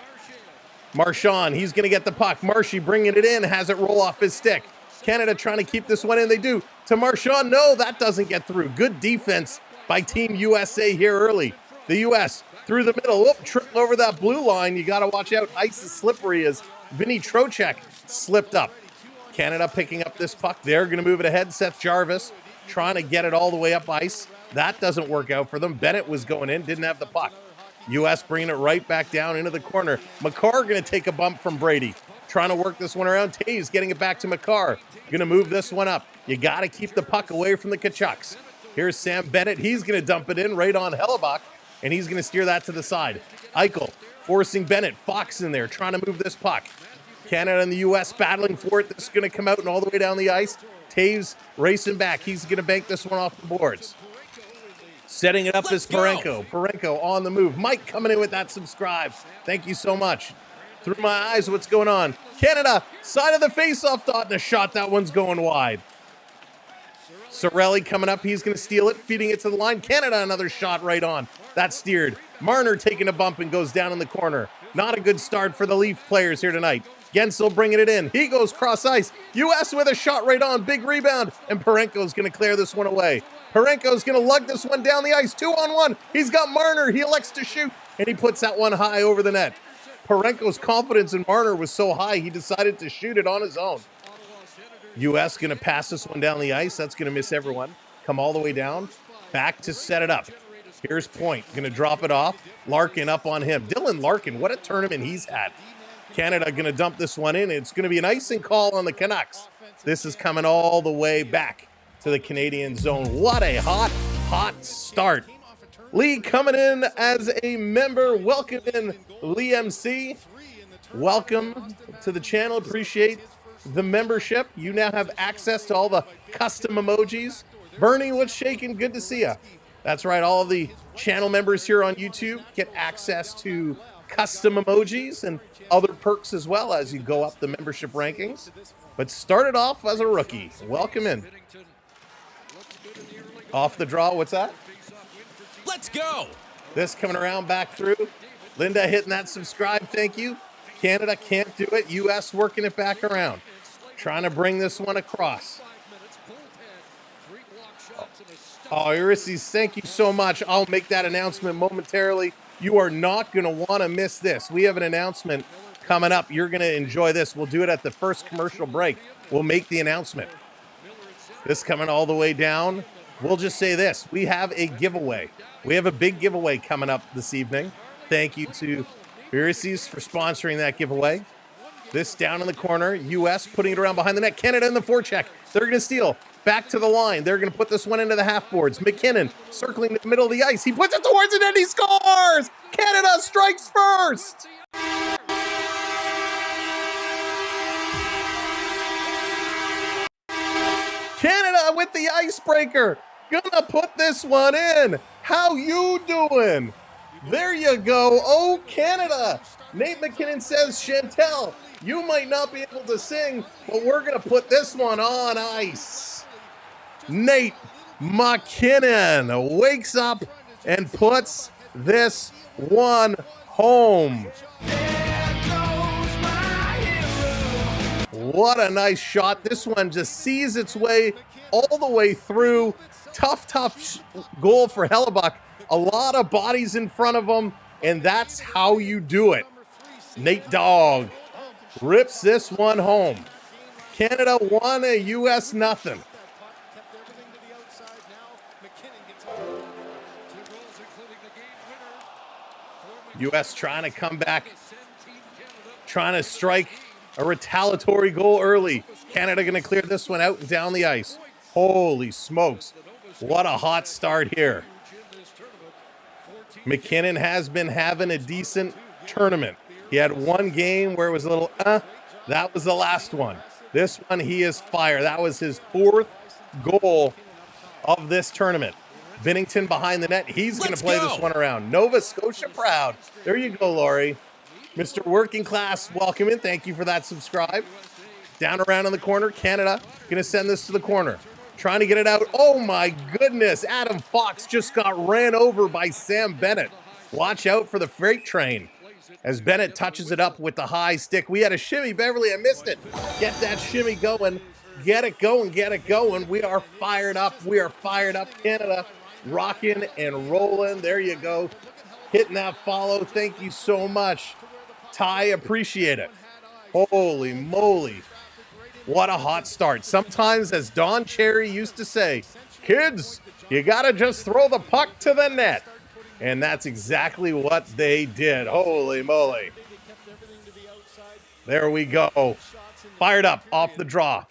Marchand, he's going to get the puck. Marshy bringing it in, has it roll off his stick. Canada trying to keep this one in. They do. To Marchand, no, that doesn't get through. Good defense by Team USA here early. The U.S. through the middle. Whoop, tripping over that blue line. You got to watch out. Ice is slippery as Vinny Trocheck slipped up. Canada picking up this puck. They're going to move it ahead. Seth Jarvis trying to get it all the way up ice. That doesn't work out for them. Bennett was going in, didn't have the puck. U.S. bringing it right back down into the corner. McCarr going to take a bump from Brady. Trying to work this one around. Taves getting it back to McCarr. Going to move this one up. You got to keep the puck away from the Kachucks. Here's Sam Bennett. He's going to dump it in right on Hellebuck, and he's going to steer that to the side. Eichel forcing Bennett. Fox in there trying to move this puck. Canada and the U.S. battling for it. This is going to come out and all the way down the ice. Taves racing back. He's going to bank this one off the boards. Setting it up is Parenko. Parenko on the move. Mike coming in with that subscribe. Thank you so much. Through my eyes, what's going on? Canada, side of the face-off dot, and a shot. That one's going wide. Sorelli coming up. He's going to steal it, feeding it to the line. Canada, another shot right on. That's steered. Marner taking a bump and goes down in the corner. Not a good start for the Leaf players here tonight. Gensel bringing it in. He goes cross ice. U.S. with a shot right on. Big rebound. And Parenko's going to clear this one away. Parenko's going to lug this one down the ice. 2-on-1. He's got Marner. He elects to shoot. And he puts that one high over the net. Parenko's confidence in Marner was so high, he decided to shoot it on his own. U.S. going to pass this one down the ice. That's going to miss everyone. Come all the way down. Back to set it up. Here's Point. Going to drop it off. Larkin up on him. Dylan Larkin, what a tournament he's had. Canada going to dump this one in. It's going to be an icing call on the Canucks. This is coming all the way back to the Canadian zone. What a hot start. Lee coming in as a member. Welcome in, Lee MC. Welcome to the channel. Appreciate the membership. You now have access to all the custom emojis. Bernie, what's shaking? Good to see you. That's right. All of the channel members here on YouTube get access to custom emojis and other perks as well as you go up the membership rankings. But started off as a rookie. Welcome in. Off the draw. What's that? Let's go. This coming around back through. Linda hitting that subscribe. Thank you. Canada can't do it. U.S. working it back around. Trying to bring this one across. Oh, Ulysses, thank you so much. I'll make that announcement momentarily. You are not going to want to miss this. We have an announcement coming up. You're going to enjoy this. We'll do it at the first commercial break. We'll make the announcement. This coming all the way down. We'll just say this. We have a giveaway. We have a big giveaway coming up this evening. Thank you to Ulysses for sponsoring that giveaway. This down in the corner. U.S. putting it around behind the net. Canada in the forecheck. They're going to steal. Back to the line. They're going to put this one into the half boards. McKinnon circling the middle of the ice. He puts it towards it and he scores! Canada strikes first! Canada with the icebreaker. Gonna put this one in. How you doing? There you go. Oh, Canada. Nate McKinnon says, Chantel, you might not be able to sing, but we're going to put this one on ice. Nate McKinnon wakes up and puts this one home. What a nice shot. This one just sees its way all the way through. Tough goal for Hellebuck. A lot of bodies in front of him, and that's how you do it. Nate Dogg rips this one home. Canada won, a U.S. nothing. U.S. trying to come back, trying to strike a retaliatory goal early. Canada going to clear this one out and down the ice. Holy smokes. What a hot start here. McKinnon has been having a decent tournament. He had one game where it was a little, that was the last one. This one, he is fire. That was his fourth goal of this tournament. Binnington behind the net. He's going to play this one around. Nova Scotia proud. There you go, Laurie. Mr. Working Class, welcome in. Thank you for that subscribe. Down around in the corner. Canada going to send this to the corner. Trying to get it out. Oh, my goodness. Adam Fox just got ran over by Sam Bennett. Watch out for the freight train as Bennett touches it up with the high stick. We had a shimmy, Beverly. I missed it. Get that shimmy going. Get it going. Get it going. We are fired up. We are fired up. Canada rocking and rolling. There you go. Hitting that follow. Thank you so much. Ty, appreciate it. Holy moly. What a hot start. Sometimes, as Don Cherry used to say, Kids, you got to just throw the puck to the net. And that's exactly what they did. Holy moly. There we go. Fired up off the draw.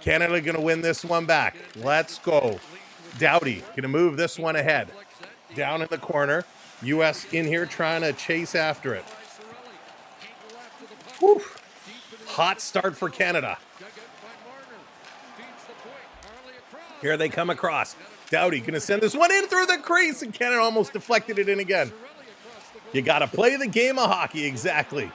Canada going to win this one back. Let's go. Doughty going to move this one ahead. Down in the corner. U.S. in here trying to chase after it. Whew. Hot start for Canada. Here they come across. Doughty going to send this one in through the crease, and Canada almost deflected it in again. You got to play the game of hockey, exactly.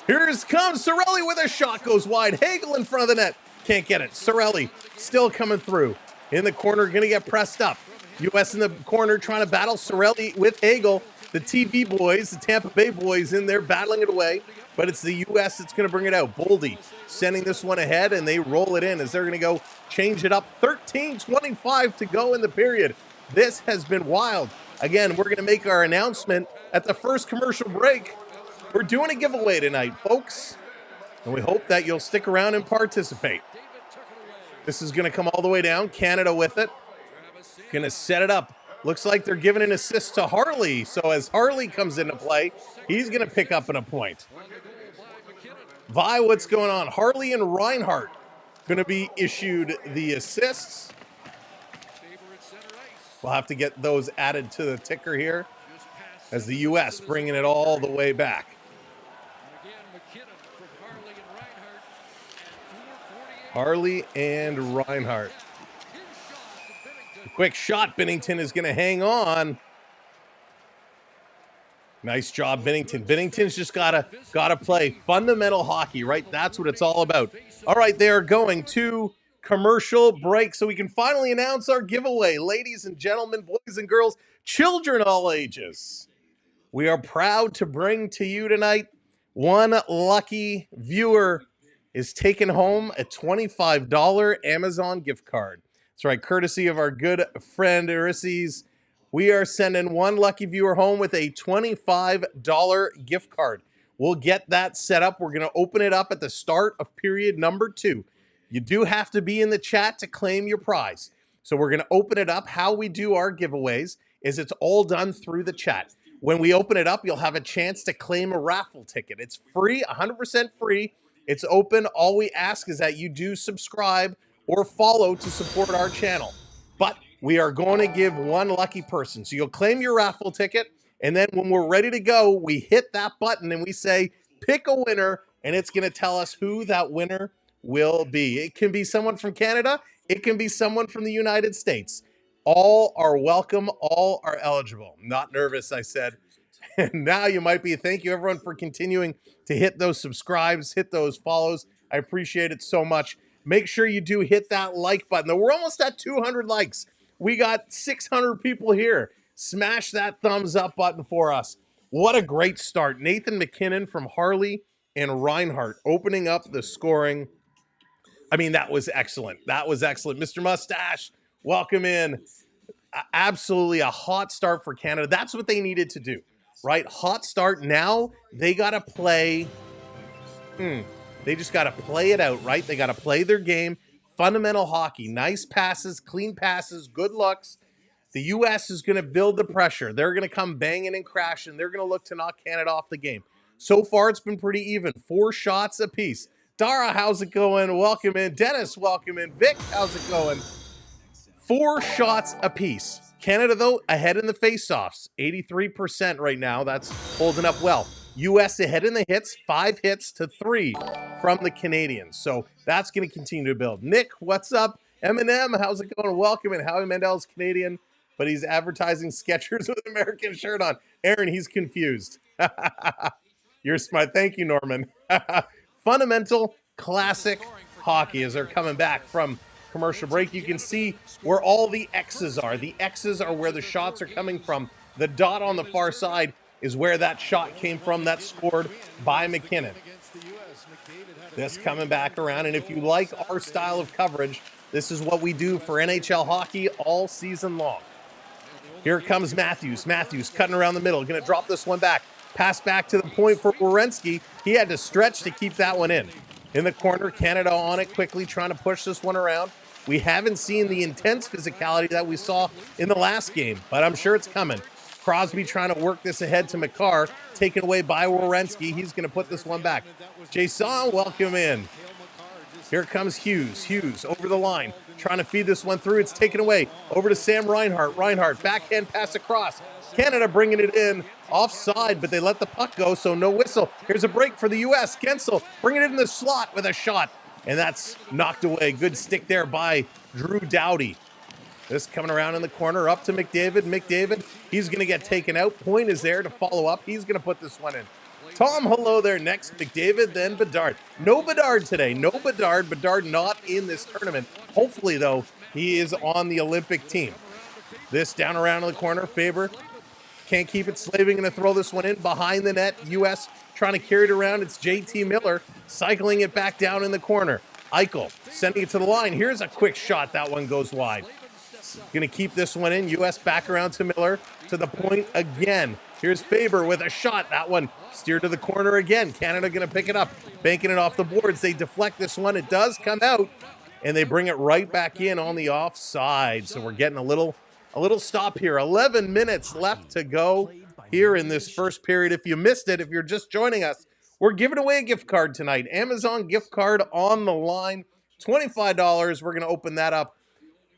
Here comes Cirelli with a shot, goes wide. Hagel in front of the net. Can't get it. Cirelli still coming through. In the corner, going to get pressed up. U.S. in the corner trying to battle Cirelli with Hagel. The TV boys, the Tampa Bay boys in there battling it away. But it's the U.S. that's going to bring it out. Boldy sending this one ahead, and they roll it in as they're going to go change it up. 13:25 to go in the period. This has been wild. Again, we're going to make our announcement at the first commercial break. We're doing a giveaway tonight, folks. And we hope that you'll stick around and participate. This is going to come all the way down. Canada with it. Going to set it up. Looks like they're giving an assist to Harley. So as Harley comes into play, he's going to pick up a point. Vi, what's going on? Harley and Reinhart going to be issued the assists. We'll have to get those added to the ticker here as the U.S. bringing it all the way back. Harley and Reinhart. A quick shot. Binnington is going to hang on. Nice job, Binnington. Binnington's just gotta play fundamental hockey, right? That's what it's all about. All right, they are going to commercial break so we can finally announce our giveaway. Ladies and gentlemen, boys and girls, children all ages. We are proud to bring to you tonight one lucky viewer is taking home a $25 Amazon gift card. That's right, courtesy of our good friend Ulysses. We are sending one lucky viewer home with a $25 gift card. We'll get that set up. We're going to open it up at the start of period number 2. You do have to be in the chat to claim your prize. So we're going to open it up. How we do our giveaways is it's all done through the chat. When we open it up, you'll have a chance to claim a raffle ticket. It's free, 100% free. It's open. All we ask is that you do subscribe or follow to support our channel. But we are going to give one lucky person. So you'll claim your raffle ticket, and then when we're ready to go, we hit that button and we say, pick a winner, and it's going to tell us who that winner will be. It can be someone from Canada. It can be someone from the United States. All are welcome. All are eligible. Not nervous, I said. And now you might be. Thank you, everyone, for continuing to hit those subscribes, hit those follows. I appreciate it so much. Make sure you do hit that like button. Though we're almost at 200 likes. We got 600 people here. Smash that thumbs up button for us. What a great start. Nathan McKinnon from Harley and Reinhart opening up the scoring. I mean, that was excellent. That was excellent. Mr. Mustache, welcome in. Absolutely a hot start for Canada. That's what they needed to do, right? Hot start. Now they got to play. They just got to play it out, right? They got to play their game. Fundamental hockey. Nice passes, clean passes, good looks. The U.S. is going to build the pressure. They're going to come banging and crashing. They're going to look to knock Canada off the game. So far, it's been pretty even. 4 shots apiece. Dara, how's it going? Welcome in. Dennis, welcome in. Vic, how's it going? 4 shots apiece. Canada, though, ahead in the faceoffs. 83% right now. That's holding up well. U.S. ahead in the hits. 5 hits to 3 from the Canadians. So that's going to continue to build. Nick, what's up? Eminem, how's it going? Welcome in. Howie Mandel's Canadian, but he's advertising Skechers with an American shirt on. Aaron, he's confused. You're smart. Thank you, Norman. Fundamental, classic hockey as they're coming back from commercial break. You can see where all the X's are. The X's are where the shots are coming from. The dot on the far side is where that shot came from that's scored by McKinnon. This coming back around, and if you like our style of coverage, this is what we do for NHL hockey all season long. Here comes Matthews. Matthews cutting around the middle. Going to drop this one back. Pass back to the point for Werenski. He had to stretch to keep that one in. In the corner, Canada on it quickly, trying to push this one around. We haven't seen the intense physicality that we saw in the last game, but I'm sure it's coming. Crosby trying to work this ahead to McCarr, taken away by Werenski. He's going to put this one back. Jason, welcome in. Here comes Hughes. Hughes over the line, trying to feed this one through. It's taken away. Over to Sam Reinhart. Reinhart, backhand pass across. Canada bringing it in. Offside, but they let the puck go, so no whistle. Here's a break for the U.S. Gensel bringing it in the slot with a shot. And that's knocked away. Good stick there by Drew Doughty. This coming around in the corner, up to McDavid. McDavid, he's going to get taken out. Point is there to follow up. He's going to put this one in. Tom, hello there. Next, McDavid, then Bedard. No Bedard today. No Bedard. Bedard not in this tournament. Hopefully, though, he is on the Olympic team. This down around in the corner. Faber can't keep it. Slaving going to throw this one in behind the net. U.S. trying to carry it around. It's J.T. Miller cycling it back down in the corner. Eichel sending it to the line. Here's a quick shot. That one goes wide. Going to keep this one in. U.S. back around to Miller. To the point again. Here's Faber with a shot. That one steered to the corner again. Canada going to pick it up. Banking it off the boards. They deflect this one. It does come out. And they bring it right back in on the offside. So we're getting a little stop here. 11 minutes left to go here in this first period. If you missed it, if you're just joining us, we're giving away a gift card tonight. Amazon gift card on the line. $25. We're going to open that up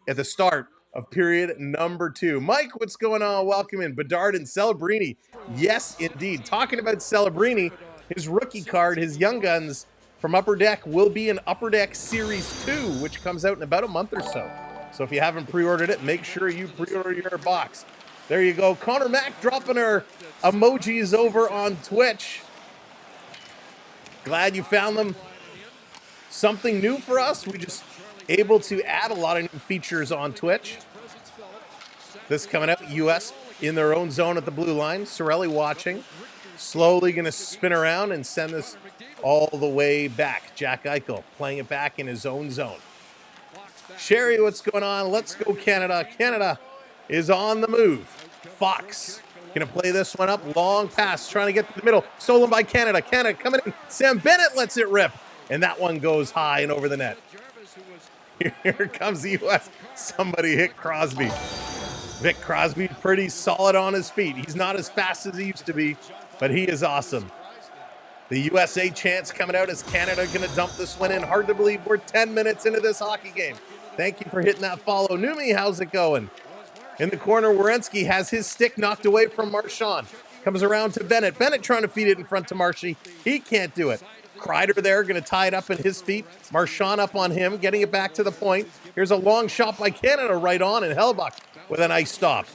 at the start of period number 2. Mike, what's going on? Welcome in. Bedard and Celebrini. Yes, indeed. Talking about Celebrini, his rookie card, his Young Guns from Upper Deck will be in Upper Deck Series 2, which comes out in about a month or so. So if you haven't pre-ordered it, make sure you pre-order your box. There you go. Connor Mack dropping her emojis over on Twitch. Glad you found them. Something new for us. We just able to add a lot of new features on Twitch. This coming out, U.S. in their own zone at the blue line. Sorelli watching. Slowly going to spin around and send this all the way back. Jack Eichel playing it back in his own zone. Sherry, what's going on? Let's go Canada. Canada is on the move. Fox going to play this one up. Long pass, trying to get to the middle. Stolen by Canada. Canada coming in. Sam Bennett lets it rip. And that one goes high and over the net. Here comes the U.S. Somebody hit Crosby. Vic Crosby pretty solid on his feet. He's not as fast as he used to be, but he is awesome. The USA chance coming out as Canada going to dump this one in. Hard to believe we're 10 minutes into this hockey game. Thank you for hitting that follow. Numi, how's it going? In the corner, Werenski has his stick knocked away from Marchand. Comes around to Bennett. Bennett trying to feed it in front to Marshy. He can't do it. Kreider there, going to tie it up in his feet. Marchand up on him, getting it back to the point. Here's a long shot by Canada right on, and Hellbuck with a nice stop.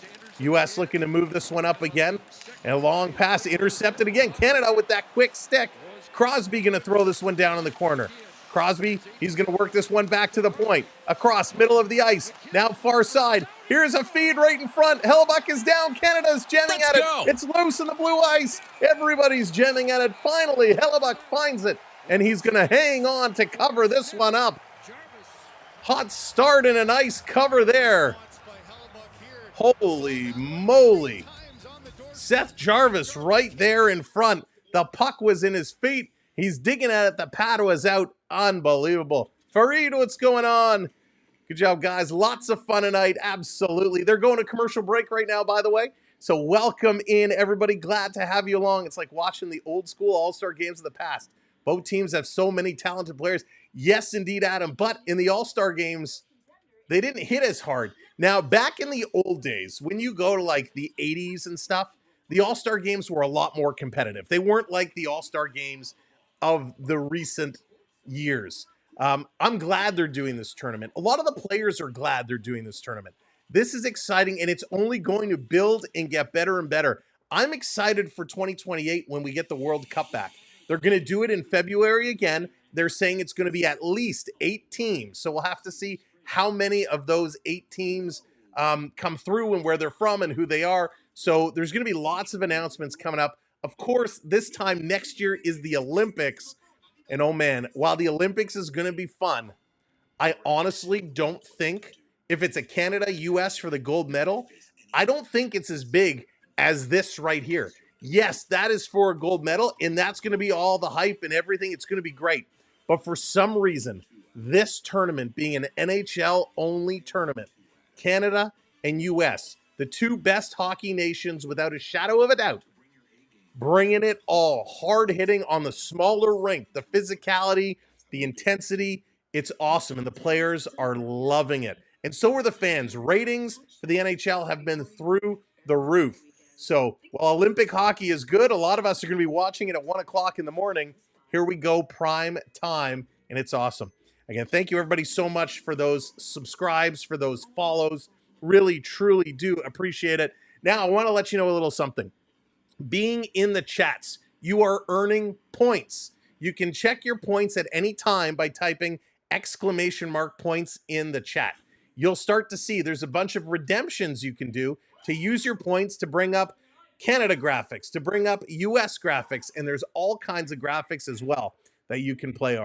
U.S. looking to move this one up again. And a long pass intercepted again. Canada with that quick stick. Crosby going to throw this one down in the corner. Crosby, he's going to work this one back to the point. Across, middle of the ice. Now far side. Here's a feed right in front. Hellbuck is down. Canada's jamming at it. It's loose in the blue ice. Everybody's jamming at it. Finally, Hellbuck finds it. And he's going to hang on to cover this one up. Hot start and a nice cover there. Holy moly. Seth Jarvis right there in front. The puck was in his feet. He's digging at it. The pad was out. Unbelievable. Farid, what's going on? Good job, guys. Lots of fun tonight. Absolutely. They're going to commercial break right now, by the way. So welcome in, everybody. Glad to have you along. It's like watching the old school All-Star games of the past. Both teams have so many talented players. Yes, indeed, Adam. But in the All-Star games, they didn't hit as hard. Now, back in the old days, when you go to like the 80s and stuff, the All-Star games were a lot more competitive. They weren't like the All-Star games of the recent years. I'm glad they're doing this tournament. A lot of the players are glad they're doing this tournament. This is exciting, and it's only going to build and get better and better. I'm excited for 2028 when we get the World Cup back. They're going to do it in February again. They're saying it's going to be at least 8 teams. So we'll have to see how many of those 8 teams come through and where they're from and who they are. So there's going to be lots of announcements coming up. Of course, this time next year is the Olympics. And oh man, while the Olympics is going to be fun, I honestly don't think if it's a Canada-US for the gold medal, I don't think it's as big as this right here. Yes, that is for a gold medal, and that's going to be all the hype and everything. It's going to be great. But for some reason, this tournament being an NHL-only tournament. Canada and U.S., the two best hockey nations without a shadow of a doubt, bringing it all, hard hitting on the smaller rink, the physicality, the intensity. It's awesome, and the players are loving it. And so are the fans. Ratings for the NHL have been through the roof. So while Olympic hockey is good, a lot of us are going to be watching it at 1 o'clock in the morning. Here we go, prime time, and it's awesome. Again, thank you everybody so much for those subscribes, for those follows. Really, truly do appreciate it. Now, I want to let you know a little something. Being in the chats, you are earning points. You can check your points at any time by typing !points in the chat. You'll start to see there's a bunch of redemptions you can do to use your points to bring up Canada graphics, to bring up US graphics, and there's all kinds of graphics as well that you can play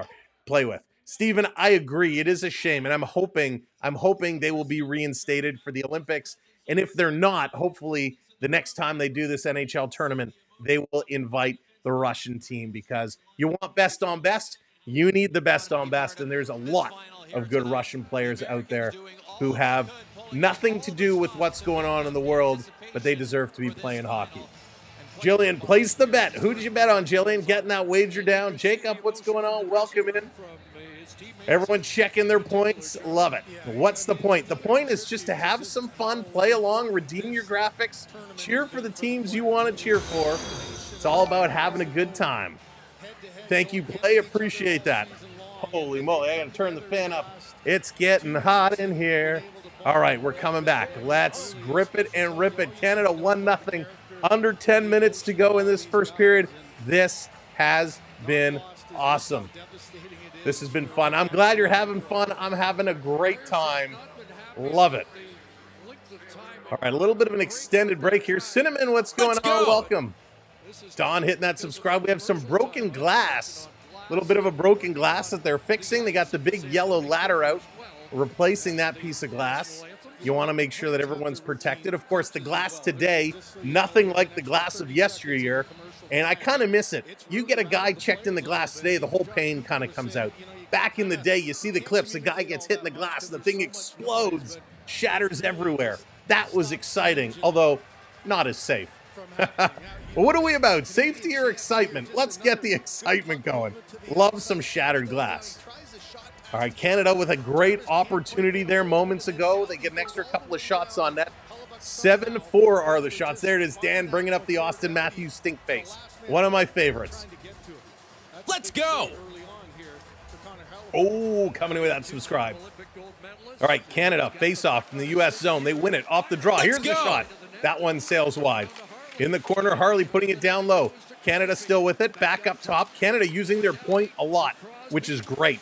with. Stephen, I agree. It is a shame, and I'm hoping they will be reinstated for the Olympics. And if they're not, hopefully the next time they do this NHL tournament, they will invite the Russian team, because you want best on best, you need the best on best, and there's a lot of good Russian players out there who have nothing to do with what's going on in the world, but they deserve to be playing hockey. Jillian, place the bet. Who did you bet on, Jillian? Getting that wager down. Jacob, what's going on? Welcome in. Everyone checking their points. Love it. What's the point? The point is just to have some fun, play along, redeem your graphics, cheer for the teams you want to cheer for. It's all about having a good time. Thank you, Play. Appreciate that. Holy moly, I gotta turn the fan up. It's getting hot in here. All right, we're coming back. Let's grip it and rip it. Canada 1-0. Under 10 minutes to go in this first period. This has been awesome. This has been fun. I'm glad you're having fun. I'm having a great time. Love it. All right, a little bit of an extended break here. Cinnamon, what's going on? Welcome. Don hitting that subscribe. We have some broken glass. A little bit of a broken glass that they're fixing. They got the big yellow ladder out, replacing that piece of glass. You want to make sure that everyone's protected. Of course, the glass today, nothing like the glass of yesteryear. And I kind of miss it. You get a guy checked in the glass today, the whole pane kind of comes out. Back in the day, you see the clips, the guy gets hit in the glass, the thing explodes, shatters everywhere. That was exciting, although not as safe. What are we about? Safety or excitement? Let's get the excitement going. Love some shattered glass. All right, Canada with a great opportunity there moments ago. They get an extra couple of shots on net. 7-4 are the shots. There it is, Dan bringing up the Austin Matthews stink face. One of my favorites. Let's go. Oh, coming in with that subscribe. All right, Canada face-off from the U.S. zone. They win it off the draw. Here's the shot. That one sails wide. In the corner, Harley putting it down low. Canada still with it. Back up top. Canada using their point a lot, which is great.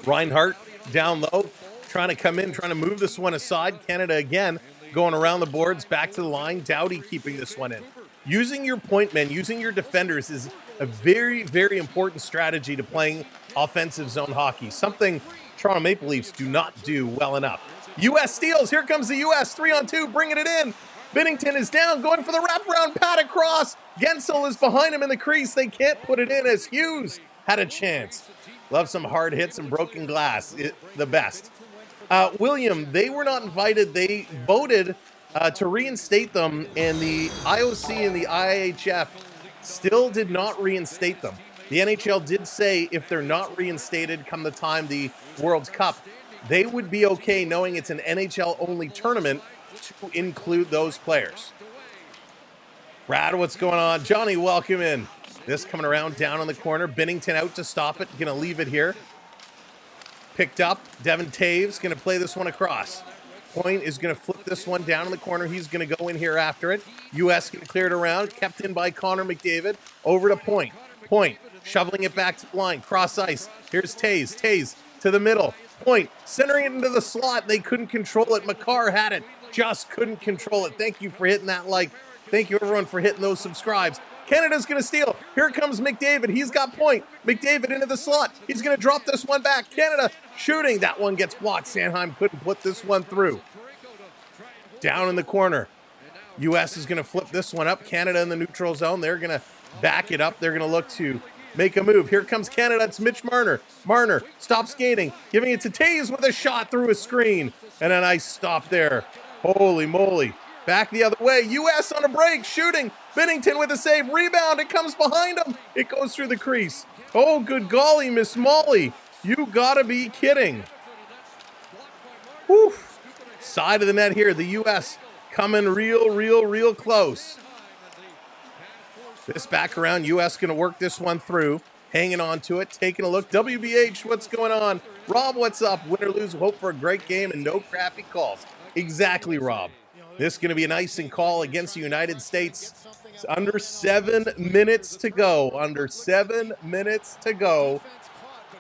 Reinhart down low, trying to come in, trying to move this one aside. Canada again going around the boards, back to the line. Doughty keeping this one in. Using your point men, using your defenders is a very, very important strategy to playing offensive zone hockey. Something Toronto Maple Leafs do not do well enough. U.S. steals. Here comes the U.S. 3-on-2, bringing it in. Binnington is down, going for the wraparound pad across. Gensel is behind him in the crease. They can't put it in as Hughes had a chance. Love some hard hits and broken glass. The best. William, they were not invited. They voted to reinstate them, and the IOC and the IHF still did not reinstate them. The NHL did say if they're not reinstated come the time the World Cup, they would be okay knowing it's an NHL-only tournament to include those players. Brad, what's going on? Johnny, welcome in. This coming around down on the corner. Binnington out to stop it. Going to leave it here. Picked up. Devin Taves going to play this one across. Point is going to flip this one down in the corner. He's going to go in here after it. U.S. going to clear it around. Kept in by Connor McDavid. Over to Point. Point shoveling it back to the line. Cross ice. Here's Taves. Taves to the middle. Point centering it into the slot. They couldn't control it. Makar had it. Just couldn't control it. Thank you for hitting that like. Thank you, everyone, for hitting those subscribes. Canada's going to steal. Here comes McDavid. He's got Point. McDavid into the slot. He's going to drop this one back. Canada shooting. That one gets blocked. Sanheim couldn't put this one through. Down in the corner. U.S. is going to flip this one up. Canada in the neutral zone. They're going to back it up. They're going to look to make a move. Here comes Canada. It's Mitch Marner. Marner stops skating, giving it to Taves with a shot through a screen. And a nice stop there. Holy moly. Back the other way. U.S. on a break, shooting. Binnington with a save. Rebound. It comes behind him. It goes through the crease. Oh, good golly, Miss Molly. You gotta be kidding. Whew. Side of the net here. The U.S. coming real close. This back around, U.S. going to work this one through, hanging on to it, taking a look. WBH, what's going on? Rob, what's up? Win or lose, hope for a great game and no crappy calls. Exactly, Rob. This is going to be an icing call against the United States. It's under 7 minutes to go. Under 7 minutes to go.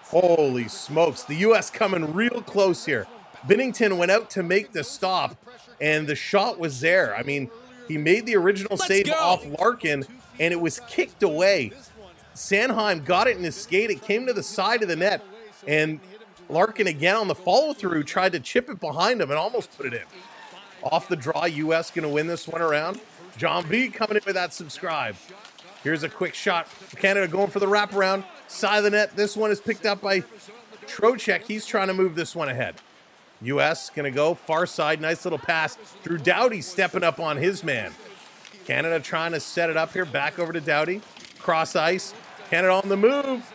Holy smokes. The U.S. coming real close here. Binnington went out to make the stop, and the shot was there. I mean, he made the original save off Larkin, and it was kicked away. Sanheim got it in his skate. It came to the side of the net, and Larkin again on the follow-through tried to chip it behind him and almost put it in. Off the draw, U.S. going to win this one around. John V coming in with that subscribe. Here's a quick shot. Canada going for the wraparound. Side of the net. This one is picked up by Trocheck. He's trying to move this one ahead. U.S. going to go far side. Nice little pass. Drew Doughty stepping up on his man. Canada trying to set it up here. Back over to Doughty. Cross ice. Canada on the move.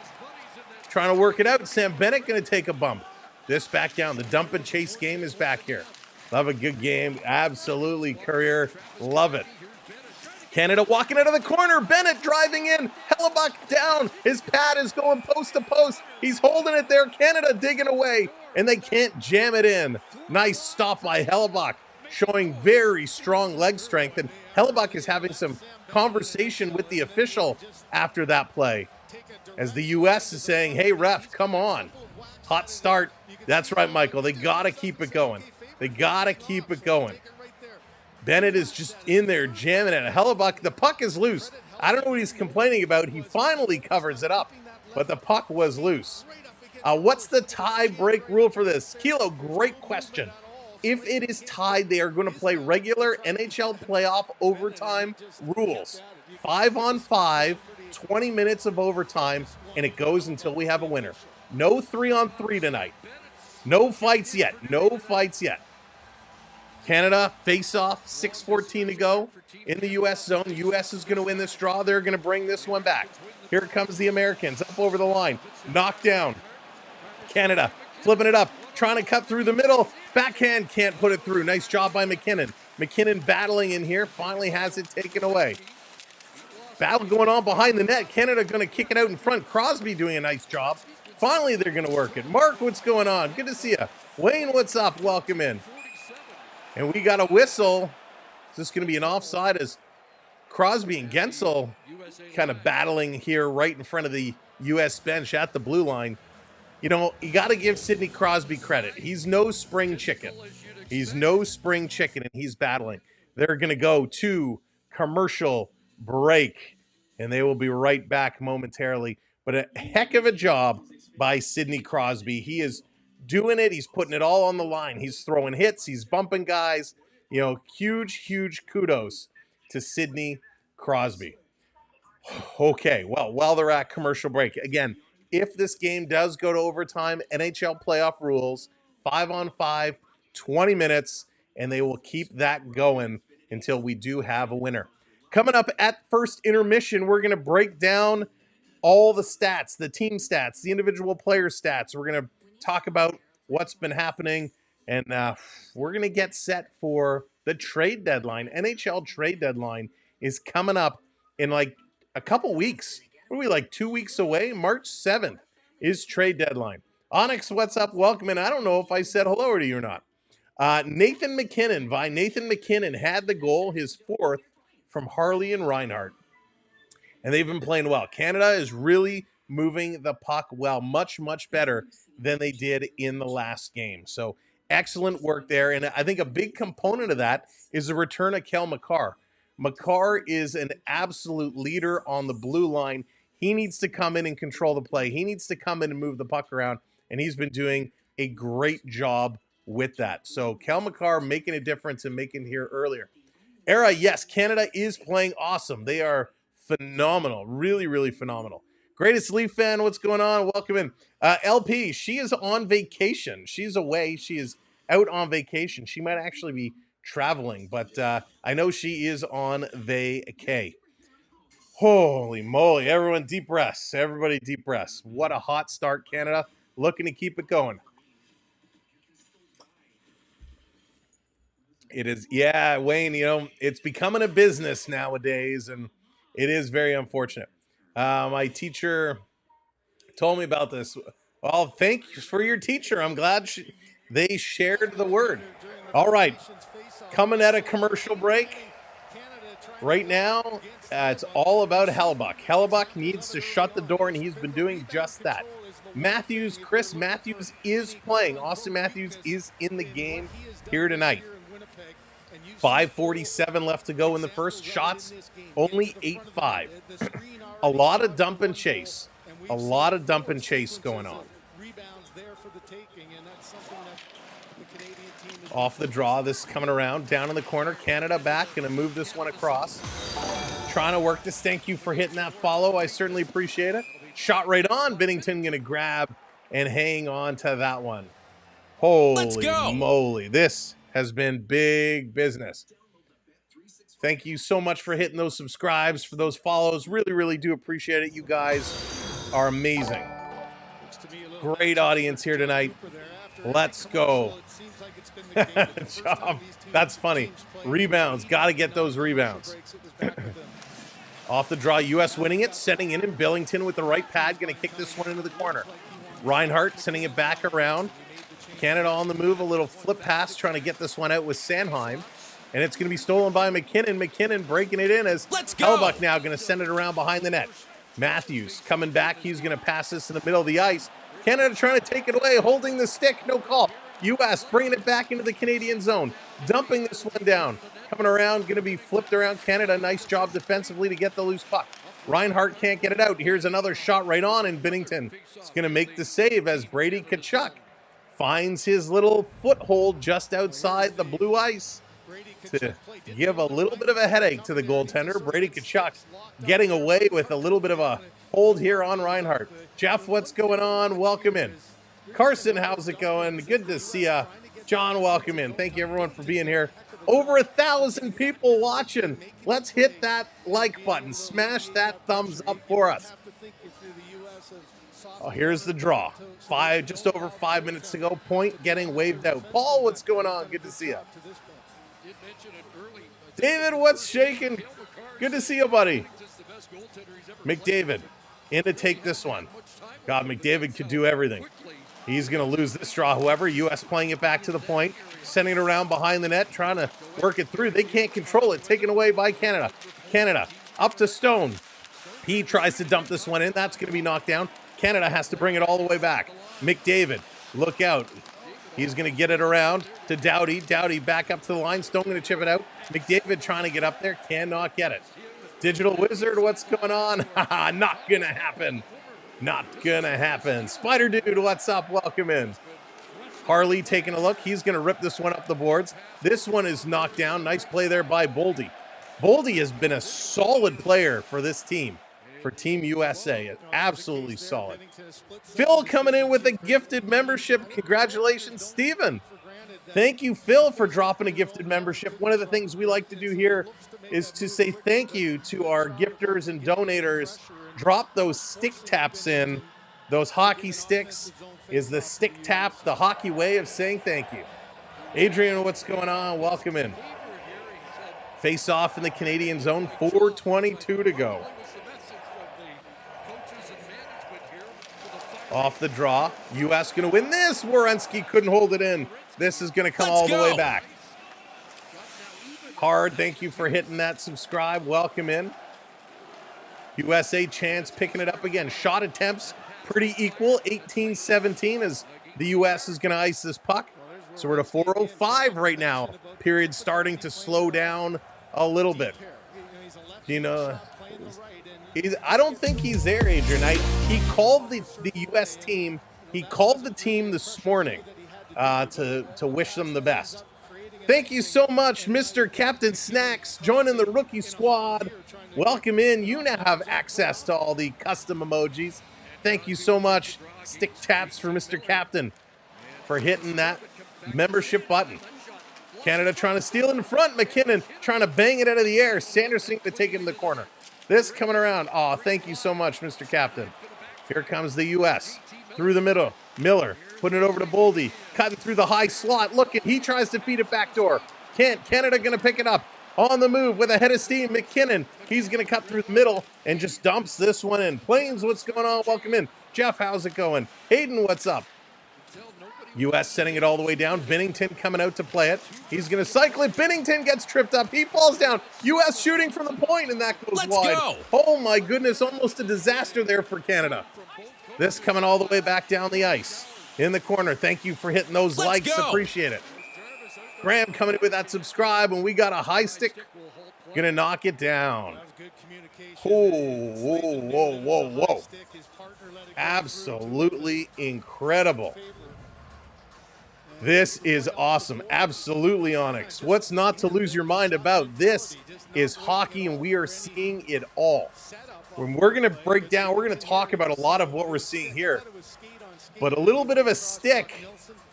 Trying to work it out. Sam Bennett going to take a bump. This back down. The dump and chase game is back here. Love a good game. Absolutely, Courier. Love it. Canada walking out of the corner. Bennett driving in. Hellebuck down. His pad is going post to post. He's holding it there. Canada digging away, and they can't jam it in. Nice stop by Hellebuck, showing very strong leg strength. And Hellebuck is having some conversation with the official after that play, as the U.S. is saying, hey, ref, come on. Hot start. That's right, Michael. They got to keep it going. They got to keep it going. Bennett is just in there jamming it. Hellebuck, the puck is loose. I don't know what he's complaining about. He finally covers it up, but the puck was loose. What's the tie break rule for this? Kilo, great question. If it is tied, they are going to play regular NHL playoff overtime rules. 5-on-5, 20 minutes of overtime, and it goes until we have a winner. No 3-on-3 tonight. No fights yet. No fights yet. Canada face-off, 6:14 to go in the U.S. zone. U.S. is going to win this draw. They're going to bring this one back. Here comes the Americans up over the line. Knocked down. Canada flipping it up, trying to cut through the middle. Backhand can't put it through. Nice job by McKinnon. McKinnon battling in here, finally has it taken away. Battle going on behind the net. Canada going to kick it out in front. Crosby doing a nice job. Finally, they're going to work it. Mark, what's going on? Good to see you. Wayne, what's up? Welcome in. And we got a whistle. Is this going to be an offside as Crosby and Gensel kind of battling here right in front of the U.S. bench at the blue line? You know, you got to give Sidney Crosby credit. He's no spring chicken. He's no spring chicken, and he's battling. They're going to go to commercial break, and they will be right back momentarily. But a heck of a job by Sidney Crosby. He is doing it. He's putting it all on the line. He's throwing hits. He's bumping guys. You know, huge kudos to Sidney Crosby. Okay, well, while they're at commercial break, again, if this game does go to overtime, NHL playoff rules, 5-on-5, 20 minutes, and they will keep that going until we do have a winner. Coming up at first intermission, we're going to break down all the stats, the team stats, the individual player stats. We're going to talk about what's been happening, and we're going to get set for the trade deadline. NHL trade deadline is coming up in like a couple weeks. What are we, like 2 weeks away? March 7th is trade deadline. Onyx, what's up? Welcome in. I don't know if I said hello to you or not. Nathan McKinnon had the goal, his fourth, from Harley and Reinhart. And they've been playing well. Canada is really moving the puck well, much better than they did in the last game. So excellent work there. And I think a big component of that is the return of Kel McCarr. McCarr is an absolute leader on the blue line. He needs to come in and control the play. He needs to come in and move the puck around. And he's been doing a great job with that. So Kel McCarr making a difference and making it here earlier. Era, yes, Canada is playing awesome. They are phenomenal. Really phenomenal. Greatest Leaf fan, what's going on? Welcome in. LP, she is on vacation. She's away. She is out on vacation. She might actually be traveling, but I know she is on vacay. Holy moly. Everyone deep breaths. Everybody deep breaths. What a hot start, Canada. Looking to keep it going. It is, yeah, Wayne, it's becoming a business nowadays, and it is very unfortunate. My teacher told me about this. Well, thanks for your teacher. I'm glad they shared the word. All right, coming at a commercial break. Right now, it's all about Hellebuyck. Hellebuyck needs to shut the door, and he's been doing just that. Chris Matthews is playing. Austin Matthews is in the game here tonight. 5:47 left to go in the first. Shots only 8-5. A lot of dump and chase. A lot of dump and chase going on. Off the draw, this coming around, down in the corner. Canada back, gonna move this one across. Trying to work this. Thank you for hitting that follow. I certainly appreciate it. Shot right on. Binnington gonna grab and hang on to that one. Holy moly. This has been big business. Thank you so much for hitting those subscribes, for those follows. Really, really do appreciate it. You guys are amazing. Great audience here tonight. Let's go. Job. That's funny. Rebounds. Got to get those rebounds. Off the draw, U.S. winning it. Setting in Billington with the right pad. Going to kick this one into the corner. Reinhart sending it back around. Canada on the move. A little flip pass trying to get this one out with Sanheim. And it's going to be stolen by McKinnon. McKinnon breaking it in as Hellebuyck now going to send it around behind the net. Matthews coming back. He's going to pass this in the middle of the ice. Canada trying to take it away, holding the stick. No call. U.S. bringing it back into the Canadian zone. Dumping this one down. Coming around, going to be flipped around. Canada, nice job defensively to get the loose puck. Reinhart can't get it out. Here's another shot right on, and Binnington is going to make the save as Brady Tkachuk finds his little foothold just outside the blue ice to give a little bit of a headache to the goaltender. Brady Tkachuk getting away with a little bit of a hold here on Reinhart. Jeff, what's going on? Welcome in. Carson, how's it going? Good to see ya. John, welcome in. Thank you, everyone, for being here. Over 1,000 people watching. Let's hit that like button. Smash that thumbs up for us. Oh, here's the draw. Just over 5 minutes to go. Point getting waved out. Paul, what's going on? Good to see you. David, what's shaking? Good to see you, buddy. McDavid in to take this one. God, McDavid could do everything. He's going to lose this draw, however. U.S. playing it back to the point, sending it around behind the net, trying to work it through. They can't control it. Taken away by Canada. Canada up to Stone. He tries to dump this one in. That's going to be knocked down. Canada has to bring it all the way back. McDavid, look out. He's going to get it around to Doughty. Doughty back up to the line. Stone going to chip it out. McDavid trying to get up there. Cannot get it. Digital Wizard, what's going on? Not going to happen. Not going to happen. Spider Dude, what's up? Welcome in. Harley taking a look. He's going to rip this one up the boards. This one is knocked down. Nice play there by Boldy. Boldy has been a solid player for this team. For Team USA. Absolutely solid. Phil coming in with a gifted membership. Congratulations, Steven. Thank you, Phil, for dropping a gifted membership. One of the things we like to do here is to say thank you to our gifters and donators. Drop those stick taps in. Those hockey sticks is the stick tap, the hockey way of saying thank you. Adrian, what's going on? Welcome in. Face off in the Canadian zone. 4:22 to go. Off the draw. U.S. going to win this. Werenski couldn't hold it in. This is going to come all the way back. Hard, thank you for hitting that subscribe. Welcome in. USA chance picking it up again. Shot attempts pretty equal. 18-17 as the U.S. is going to ice this puck. So we're to 4:05 right now. Period starting to slow down a little bit. I don't think he's there, Adrian. He called the U.S. team. He called the team this morning to wish them the best. Thank you so much, Mr. Captain Snacks, joining the rookie squad. Welcome in. You now have access to all the custom emojis. Thank you so much. Stick taps for Mr. Captain for hitting that membership button. Canada trying to steal in front. McKinnon trying to bang it out of the air. Sanderson to take it in the corner. This coming around. Oh, thank you so much, Mr. Captain. Here comes the U.S. through the middle. Miller putting it over to Boldy. Cutting through the high slot. Look, he tries to feed it backdoor. Can't. Canada going to pick it up. On the move with a head of steam. McKinnon. He's going to cut through the middle and just dumps this one in. Plains, what's going on? Welcome in. Jeff, how's it going? Hayden, what's up? U.S. sending it all the way down. Binnington coming out to play it. He's going to cycle it. Binnington gets tripped up. He falls down. U.S. shooting from the point, and that goes Let's wide. go. Oh, my goodness. Almost a disaster there for Canada. This coming all the way back down the ice. In the corner. Thank you for hitting those likes. Go. Appreciate it. Graham coming in with that subscribe, and we got a high stick. Going to knock it down. Whoa, whoa, whoa, whoa, whoa. Absolutely incredible. This is awesome. Absolutely, Onyx. What's not to lose your mind about? This is hockey, and we are seeing it all. When we're going to break down, we're going to talk about a lot of what we're seeing here. But a little bit of a stick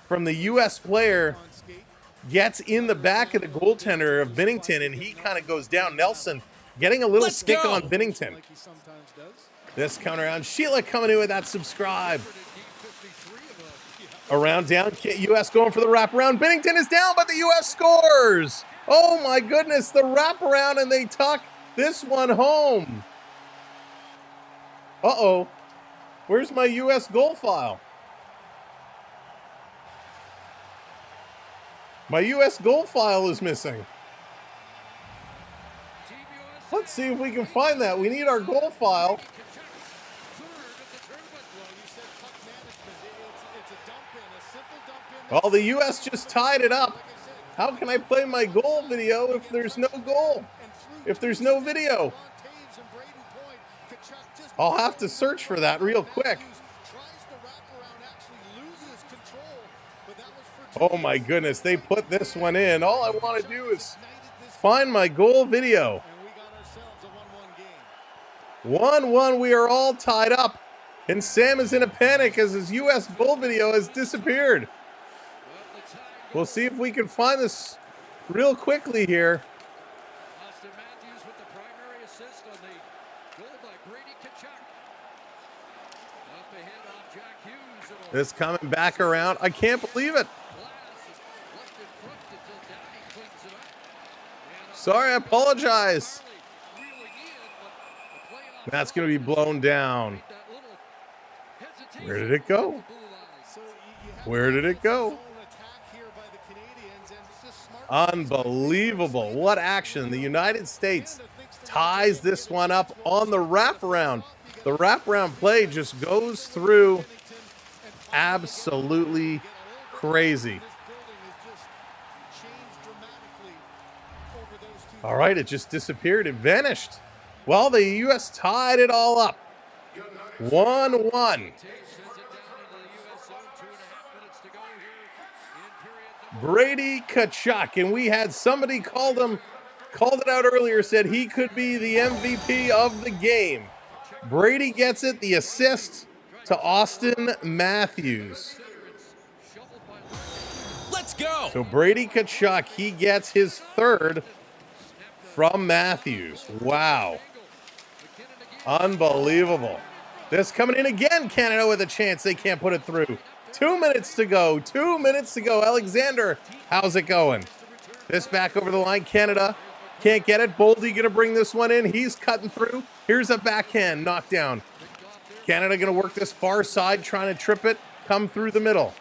from the U.S. player gets in the back of the goaltender of Binnington, and he kind of goes down. Nelson getting a little stick on Binnington. This coming around. Sheila coming in with that subscribe. Around down, U.S. going for the wraparound. Binnington is down, but the U.S. scores. Oh, my goodness, the wraparound, and they tuck this one home. Uh-oh. Where's my U.S. goal file? My U.S. goal file is missing. Let's see if we can find that. We need our goal file. Well, the U.S. just tied it up. How can I play my goal video if there's no goal? If there's no video? I'll have to search for that real quick. Oh my goodness, they put this one in. All I want to do is find my goal video. 1-1, we are all tied up. And Sam is in a panic as his U.S. goal video has disappeared. We'll see if we can find this real quickly here. This coming back around. I can't believe it. Sorry, I apologize. That's going to be blown down. Where did it go? Where did it go? Unbelievable. What action. The United States ties this one up on the wraparound. The wraparound play just goes through. Absolutely crazy. All right, it just disappeared. It vanished. Well, the U.S. tied it all up. 1-1. Brady Tkachuk, and we had somebody called it out earlier, said he could be the MVP of the game. Brady gets it, the assist to Austin Matthews. Let's go. So Brady Tkachuk, he gets his third from Matthews. Wow. Unbelievable. This coming in again, Canada with a chance. They can't put it through. 2 minutes to go. 2 minutes to go. Alexander, how's it going? This back over the line. Canada can't get it. Boldy going to bring this one in. He's cutting through. Here's a backhand knockdown. Canada going to work this far side, trying to trip it. Come through the middle.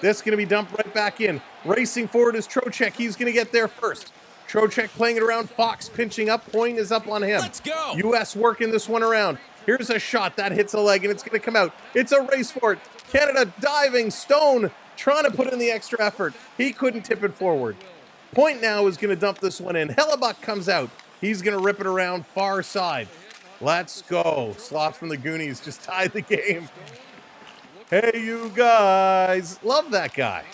This going to be dumped right back in. Racing forward is Trocheck. He's going to get there first. Trocheck playing it around. Fox pinching up. Point is up on him. Let's go. U.S. working this one around. Here's a shot that hits a leg, and it's going to come out. It's a race for it. Canada diving. Stone trying to put in the extra effort. He couldn't tip it forward. Point now is going to dump this one in. Hellebuck comes out. He's going to rip it around far side. Let's go. Sloth from the Goonies just tied the game. Hey, you guys. Love that guy.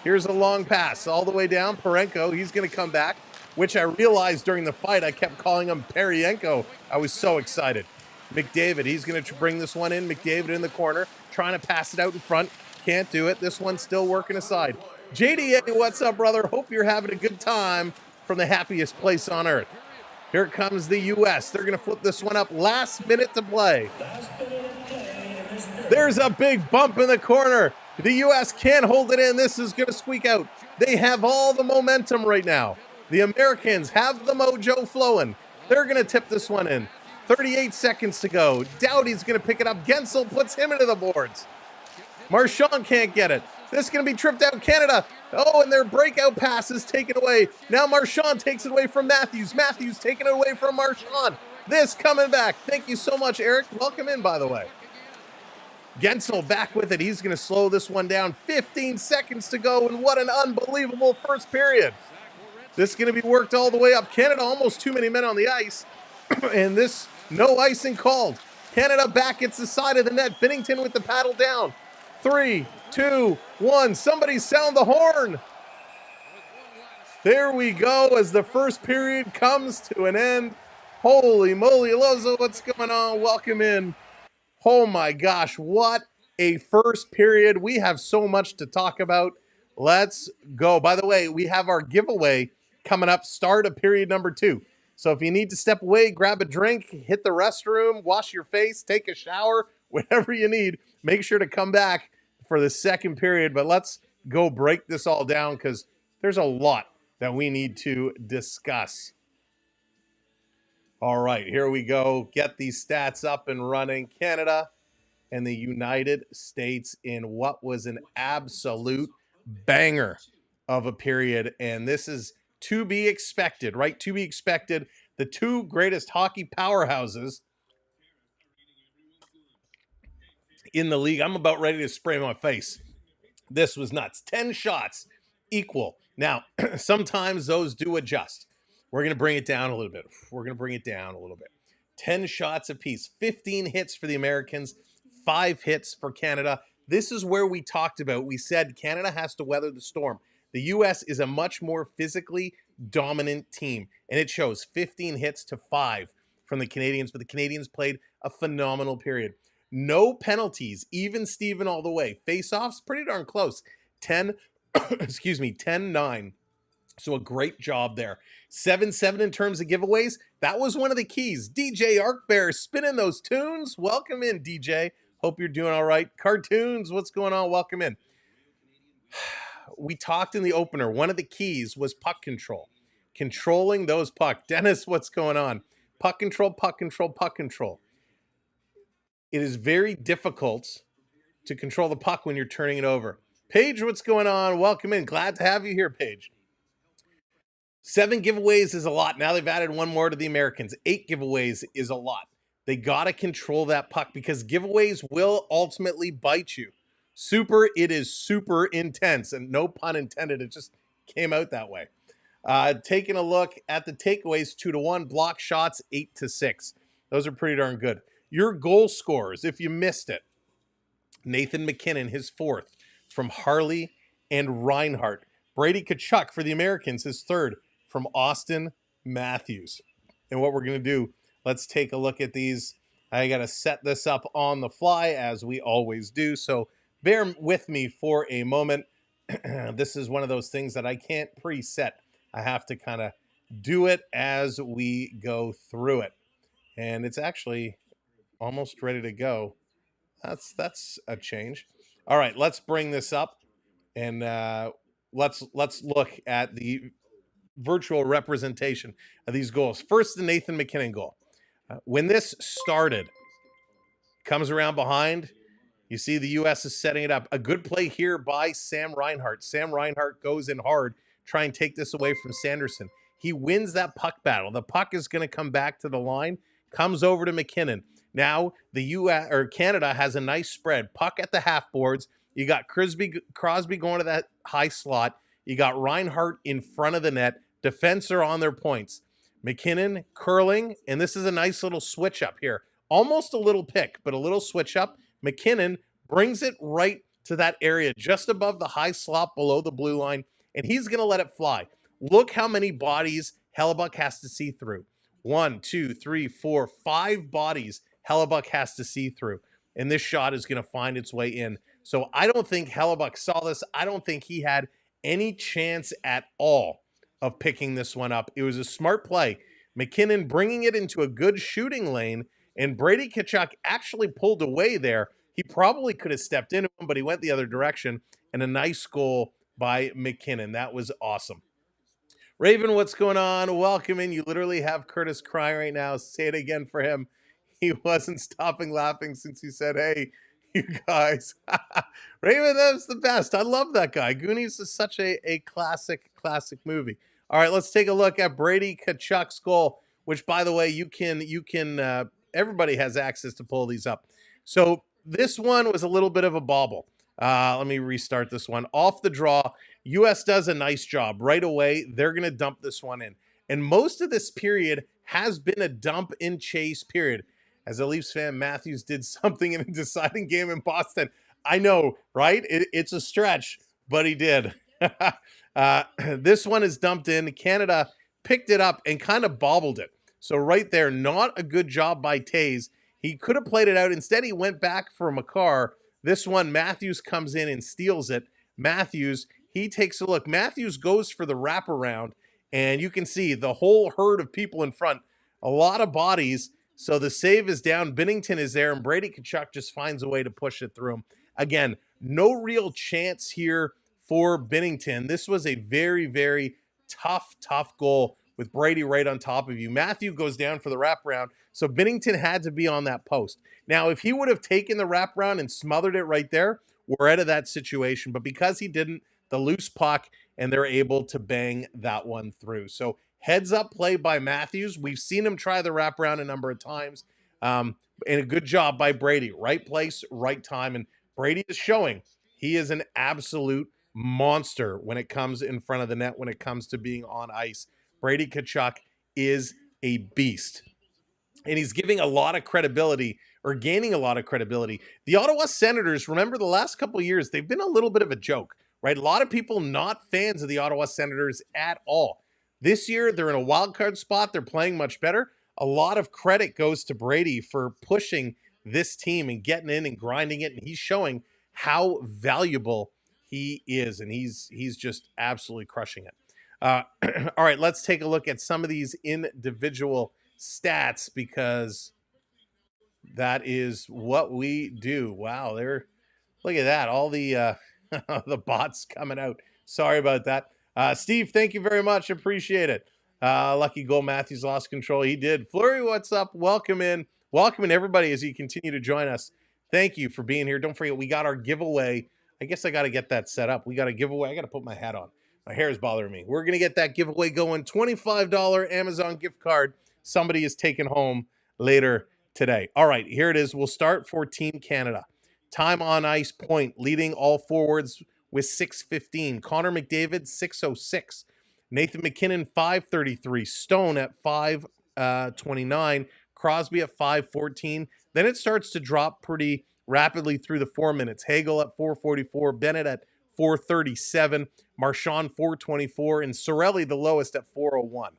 Here's a long pass all the way down. Parenko, he's going to come back, which I realized during the fight. I kept calling him Perienko. I was so excited. McDavid, he's going to bring this one in. McDavid in the corner, trying to pass it out in front. Can't do it. This one's still working aside. JDA, what's up, brother? Hope you're having a good time from the happiest place on earth. Here comes the U.S. They're going to flip this one up. Last minute to play. There's a big bump in the corner. The U.S. can't hold it in. This is going to squeak out. They have all the momentum right now. The Americans have the mojo flowing. They're going to tip this one in. 38 seconds to go. Doughty's going to pick it up. Gensel puts him into the boards. Marchand can't get it. This is going to be tripped out. Canada. Oh, and their breakout pass is taken away. Now Marchand takes it away from Matthews. Matthews taking it away from Marchand. This coming back. Thank you so much, Eric. Welcome in, by the way. Gensel back with it. He's going to slow this one down. 15 seconds to go, and what an unbelievable first period. This is going to be worked all the way up. Canada, almost too many men on the ice. And this, no icing called. Canada back at the side of the net. Binnington with the paddle down. 3, 2, 1. Somebody sound the horn. There we go as the first period comes to an end. Holy moly, Lozo, what's going on? Welcome in. Oh my gosh, what a first period. We have so much to talk about. Let's go. By the way, we have our giveaway coming up, start of period number 2. So if you need to step away, grab a drink, hit the restroom, wash your face, take a shower, whatever you need, make sure to come back for the second period. But let's go break this all down because there's a lot that we need to discuss. All right, here we go. Get these stats up and running. Canada and the United States in what was an absolute banger of a period. And this is to be expected, right? To be expected. The two greatest hockey powerhouses in the league. I'm about ready to spray my face. This was nuts. 10 shots equal. Now, sometimes those do adjust. We're going to bring it down a little bit. 10 shots apiece. 15 hits for the Americans. 5 hits for Canada. This is where we talked about. We said Canada has to weather the storm. The U.S. is a much more physically dominant team, and it shows 15 hits to 5 from the Canadians, but the Canadians played a phenomenal period. No penalties, even Steven all the way. Face-offs, pretty darn close. 10-9. So a great job there. 7-7 in terms of giveaways. That was one of the keys. DJ Arkbear spinning those tunes. Welcome in, DJ. Hope you're doing all right. Cartoons, what's going on? Welcome in. We talked in the opener. One of the keys was puck control. Controlling those pucks. Dennis, what's going on? Puck control, puck control, puck control. It is very difficult to control the puck when you're turning it over. Paige, what's going on? Welcome in. Glad to have you here, Paige. 7 giveaways is a lot. Now they've added one more to the Americans. 8 giveaways is a lot. They got to control that puck because giveaways will ultimately bite you. It is super intense, and no pun intended. It just came out that way. Taking a look at the takeaways, 2-1. Block shots, 8-6. Those are pretty darn good. Your goal scorers, if you missed it. Nathan MacKinnon, his 4th from Harley and Reinhart. Brady Tkachuk for the Americans, his 3rd from Austin Matthews. And what we're going to do, let's take a look at these. I got to set this up on the fly as we always do. So bear with me for a moment. This is one of those things that I can't preset. I have to kind of do it as we go through it. And it's actually almost ready to go. That's a change. All right, let's bring this up and let's look at the virtual representation of these goals. First, the Nathan MacKinnon goal. When this started, comes around behind, you see the U.S. is setting it up. A good play here by Sam Reinhart. Sam Reinhart goes in hard, try and take this away from Sanderson. He wins that puck battle. The puck is going to come back to the line, comes over to MacKinnon. Now the U.S. or Canada has a nice spread. Puck at the half boards. You got Crosby going to that high slot. You got Reinhart in front of the net. Defense are on their points. MacKinnon curling, and this is a nice little switch up here. Almost a little pick, but a little switch up. MacKinnon brings it right to that area just above the high slot below the blue line, and he's going to let it fly. Look how many bodies Hellebuck has to see through. 1, 2, 3, 4, 5 bodies Hellebuck has to see through. And this shot is going to find its way in. So I don't think Hellebuck saw this. I don't think he had any chance at all of picking this one up. It was a smart play. McKinnon bringing it into a good shooting lane, and Brady Tkachuk actually pulled away there. He probably could have stepped into him, but he went the other direction, and a nice goal by McKinnon. That was awesome. Raven, what's going on? Welcome in. You literally have Curtis crying right now. Say it again for him. He wasn't stopping laughing since he said, hey, you guys. Raven, that was the best. I love that guy. Goonies is such a classic movie. All right, let's take a look at Brady Tkachuk's goal, which, by the way, you can everybody has access to pull these up. So this one was a little bit of a bobble. Let me restart this one. Off the draw, U.S. does a nice job. Right away, they're going to dump this one in. And most of this period has been a dump in chase period. As a Leafs fan, Matthews did something in a deciding game in Boston. I know, right? It's a stretch, but he did. This one is dumped in. Canada picked it up and kind of bobbled it. So right there, not a good job by Taze. He could have played it out. Instead, he went back for Makar. This one, Matthews comes in and steals it. Matthews, he takes a look. Matthews goes for the wraparound, and you can see the whole herd of people in front. A lot of bodies. So the save is down. Binnington is there, and Brady Tkachuk just finds a way to push it through him. Again, no real chance here for Binnington. This was a very, very tough goal with Brady right on top of you. Matthew goes down for the wraparound, so Binnington had to be on that post. Now, if he would have taken the wraparound and smothered it right there, we're out of that situation. But because he didn't, the loose puck, and they're able to bang that one through. So heads up play by Matthews. We've seen him try the wraparound a number of times. And a good job by Brady. Right place, right time. And Brady is showing he is an absolute monster when it comes in front of the net, when it comes to being on ice. Brady Tkachuk is a beast. And he's giving a lot of credibility, or gaining a lot of credibility. The Ottawa Senators, remember the last couple of years, they've been a little bit of a joke, right? A lot of people not fans of the Ottawa Senators at all. This year, they're in a wild card spot. They're playing much better. A lot of credit goes to Brady for pushing this team and getting in and grinding it. And he's showing how valuable he is. And he's just absolutely crushing it. All right, let's take a look at some of these individual stats, because that is what we do. Wow, look at that. All the the bots coming out. Sorry about that. Steve, thank you very much. Appreciate it. Lucky goal. Matthews lost control. He did. Flurry, what's up? Welcome in. Welcome in, everybody, as you continue to join us. Thank you for being here. Don't forget, we got our giveaway. I guess I got to get that set up. We got a giveaway. I got to put my hat on. My hair is bothering me. We're going to get that giveaway going. $25 Amazon gift card. Somebody is taking home later today. All right, here it is. We'll start for Team Canada. Time on ice point, leading all forwards with 6:15. Connor McDavid, 6:06. Nathan McKinnon, 5:33. Stone at 5:29. Crosby at 5:14. Then it starts to drop pretty rapidly through the 4 minutes. Hagel at 4:44. Bennett at 4:37. Marchand, 4:24. And Cirelli, the lowest, at 4:01.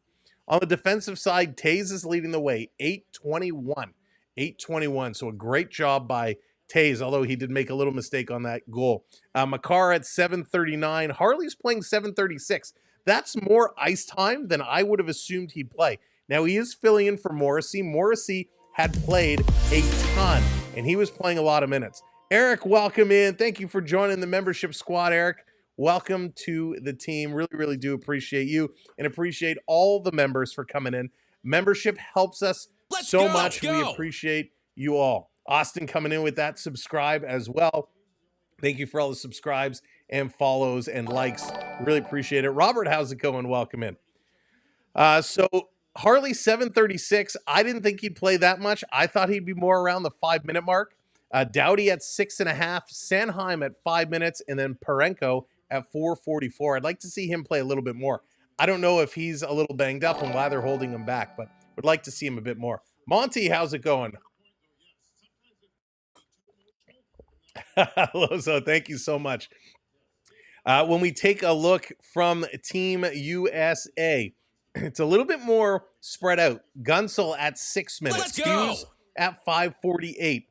On the defensive side, Taze is leading the way, 8:21. 8:21. So a great job by Taze, although he did make a little mistake on that goal. Makar at 7:39. Harley's playing 7:36. That's more ice time than I would have assumed he'd play. Now, he is filling in for Morrissey. Morrissey had played a ton, and he was playing a lot of minutes. Eric, welcome in. Thank you for joining the membership squad, Eric. Welcome to the team. Really, really do appreciate you, and appreciate all the members for coming in. Membership helps us so much. We appreciate you all. Austin coming in with that subscribe as well. Thank you for all the subscribes and follows and likes. Really appreciate it. Robert, how's it going? Welcome in. So Harley, 7:36. I didn't think he'd play that much. I thought he'd be more around the 5-minute mark. Doughty at 6.5. Sanheim at 5 minutes. And then Parenko at 4:44. I'd like to see him play a little bit more. I don't know if he's a little banged up and why they're holding him back, but would like to see him a bit more. Monty, how's it going? Lozo, thank you so much. When we take a look from Team USA, it's a little bit more spread out. Gunsel at 6 minutes. Let's go. Hughes at 5:48.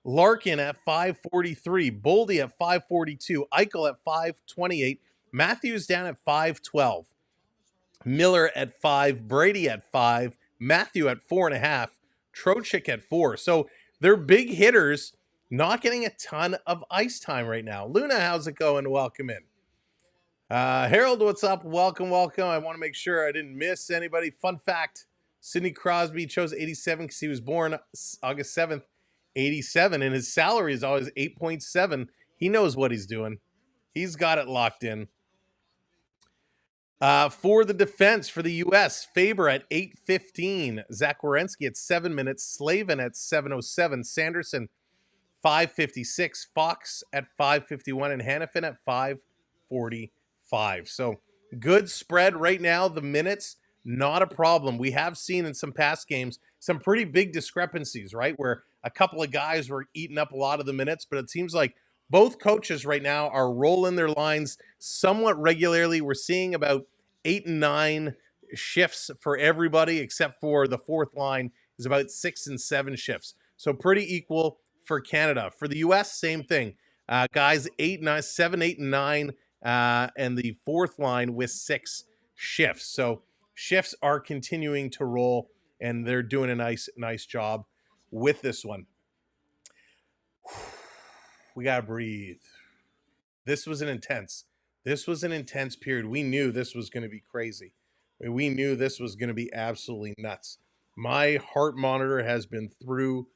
Larkin at 5:43. Boldy at 5:42. Eichel at 5:28. Matthews down at 5:12. Miller at 5. Brady at 5. Matthew at 4.5. Trocheck at 4. So they're big hitters, not getting a ton of ice time right now. Luna, how's it going? Welcome in. Harold, what's up? Welcome. I want to make sure I didn't miss anybody. Fun fact, Sidney Crosby chose 87 because he was born August 7th, 87, and his salary is always 8.7. He knows what he's doing. He's got it locked in. For the defense for the U.S., Faber at 8:15, Zach Werenski at 7 minutes, Slavin at 7:07, Sanderson 5:56, Fox at 5:51, and Hannafin at 5:45. So good spread right now. The minutes, not a problem. We have seen in some past games some pretty big discrepancies, right? Where a couple of guys were eating up a lot of the minutes, but it seems like both coaches right now are rolling their lines somewhat regularly. We're seeing about 8 and 9 shifts for everybody, except for the fourth line is about 6 and 7 shifts. So pretty equal for Canada. For the U.S., same thing. Guys, 8, 9, 7, 8, and 9, and the fourth line with 6 shifts. So shifts are continuing to roll, and they're doing a nice job with this one. We got to breathe. This was an intense period. We knew this was going to be crazy. We knew this was going to be absolutely nuts. My heart monitor has been through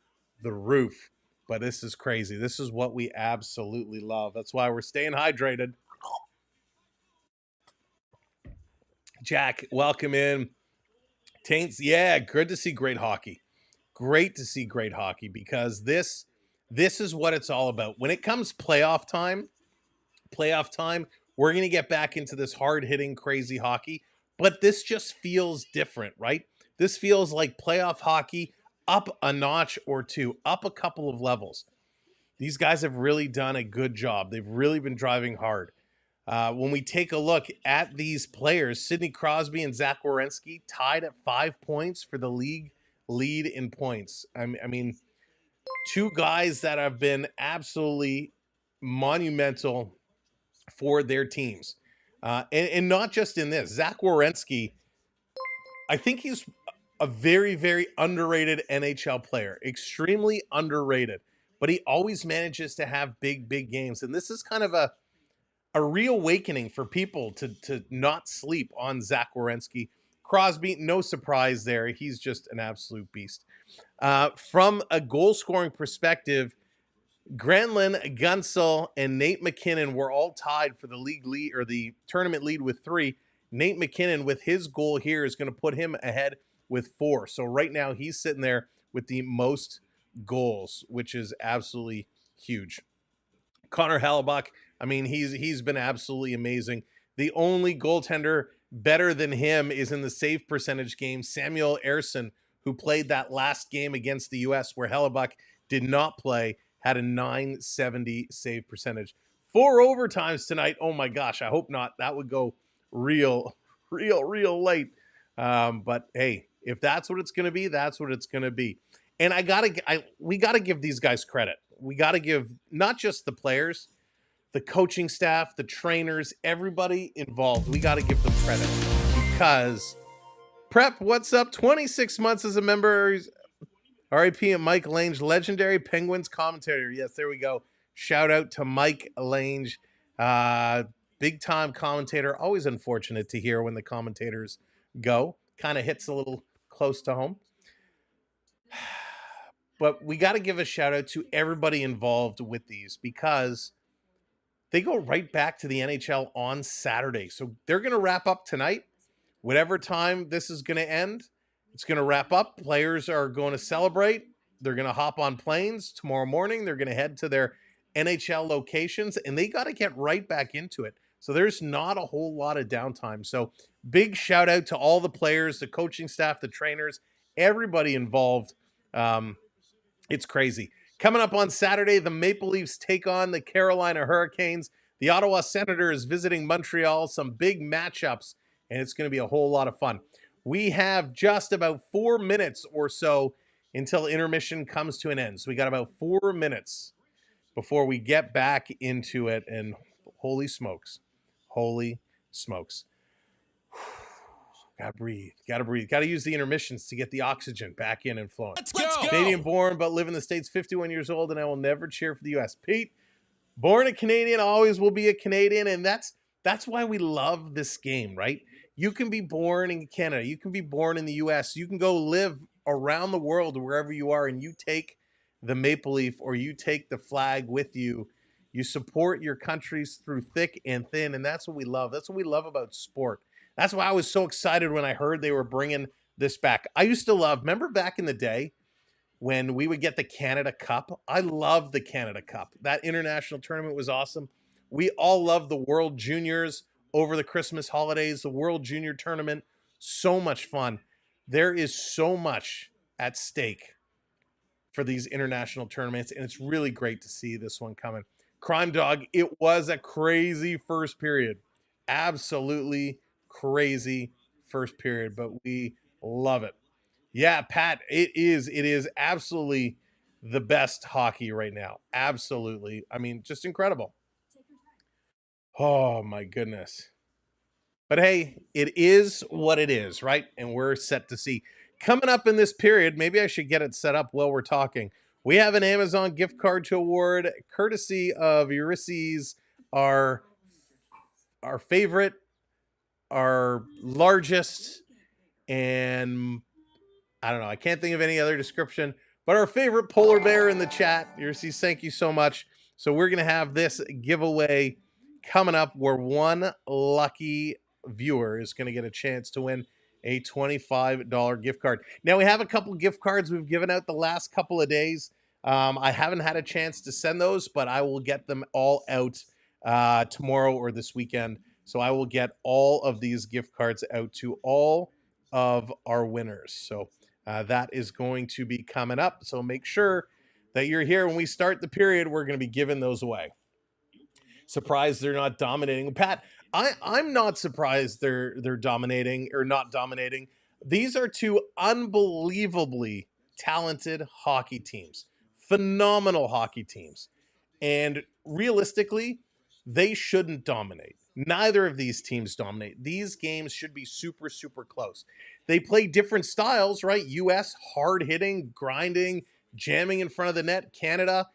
the roof, but this is crazy. This is what we absolutely love. That's why we're staying hydrated. Jack, welcome in. Taints, yeah, good to see great hockey. Great to see great hockey, because this is what it's all about. When it comes playoff time, we're going to get back into this hard-hitting, crazy hockey, but this just feels different, right? This feels like playoff hockey up a notch or two, up a couple of levels. These guys have really done a good job. They've really been driving hard. When we take a look at these players, Sidney Crosby and Zach Werenski tied at 5 points for the league lead in points. I mean, two guys that have been absolutely monumental for their teams. And not just in this. Zach Werenski, I think he's a very, very underrated NHL player. Extremely underrated. But he always manages to have big games. And this is kind of a reawakening for people to not sleep on Zach Werenski. Crosby, no surprise there. He's just an absolute beast. From a goal-scoring perspective, Granlund, Gunsel, and Nate McKinnon were all tied for the league lead, or the tournament lead, with 3. Nate McKinnon, with his goal here, is going to put him ahead with 4. So right now he's sitting there with the most goals, which is absolutely huge. Connor Hellebuck, I mean, he's been absolutely amazing. The only goaltender better than him is in the save percentage game, Samuel Ersson, who played that last game against the U.S. where Hellebuck did not play, had a .970 save percentage. 4 overtimes tonight. Oh my gosh, I hope not. That would go real late. But hey, if that's what it's going to be, that's what it's going to be. And we got to give these guys credit. We got to give not just the players, the coaching staff, the trainers, everybody involved. We got to give them credit, because Prep, what's up? 26 months as a member. RIP and Mike Lange, legendary Penguins commentator. Yes, there we go. Shout out to Mike Lange, big time commentator. Always unfortunate to hear when the commentators go. Kind of hits a little close to home. But we got to give a shout out to everybody involved with these, because they go right back to the NHL on Saturday. So they're going to wrap up tonight. Whatever time this is going to end, it's going to wrap up. Players are going to celebrate. They're going to hop on planes tomorrow morning. They're going to head to their NHL locations, and they got to get right back into it. So there's not a whole lot of downtime. So big shout out to all the players, the coaching staff, the trainers, everybody involved. It's crazy. Coming up on Saturday, the Maple Leafs take on the Carolina Hurricanes. The Ottawa Senators visiting Montreal. Some big matchups, and it's going to be a whole lot of fun. We have just about 4 minutes or so until intermission comes to an end. So we got about 4 minutes before we get back into it, and holy smokes. Gotta breathe. Gotta use the intermissions to get the oxygen back in and flowing. Let's go. Canadian born, but live in the States, 51 years old, and I will never cheer for the U.S. Pete, born a Canadian, always will be a Canadian, and that's why we love this game, right? You can be born in Canada. You can be born in the U.S. You can go live around the world wherever you are, and you take the Maple Leaf or you take the flag with you. You support your countries through thick and thin, and that's what we love. That's what we love about sport. That's why I was so excited when I heard they were bringing this back. I used to love, remember back in the day when we would get the Canada Cup? I loved the Canada Cup. That international tournament was awesome. We all loved the World Juniors over the Christmas holidays, the World Junior Tournament. So much fun. There is so much at stake for these international tournaments, and it's really great to see this one coming. Crime Dog, it was a crazy first period. Absolutely crazy first period, but we love it. Yeah, Pat, it is absolutely the best hockey right now. Absolutely. I mean, just incredible. Oh my goodness. But hey, it is what it is, right? And we're set to see. Coming up in this period, maybe I should get it set up while we're talking. We have an Amazon gift card to award, courtesy of Ulysses, our favorite, our largest, and I don't know, I can't think of any other description, but our favorite polar bear in the chat. Ulysses, thank you so much. So we're going to have this giveaway coming up where one lucky viewer is going to get a chance to win a $25 gift card. Now, we have a couple gift cards we've given out the last couple of days. I haven't had a chance to send those, but I will get them all out tomorrow or this weekend. So I will get all of these gift cards out to all of our winners. So that is going to be coming up. So make sure that you're here when we start the period. We're going to be giving those away. Surprised they're not dominating. Pat, I'm not surprised they're dominating or not dominating. These are two unbelievably talented hockey teams. Phenomenal hockey teams. And realistically, they shouldn't dominate. Neither of these teams dominate. These games should be super, super close. They play different styles, right? US, hard-hitting, grinding, jamming in front of the net. Canada,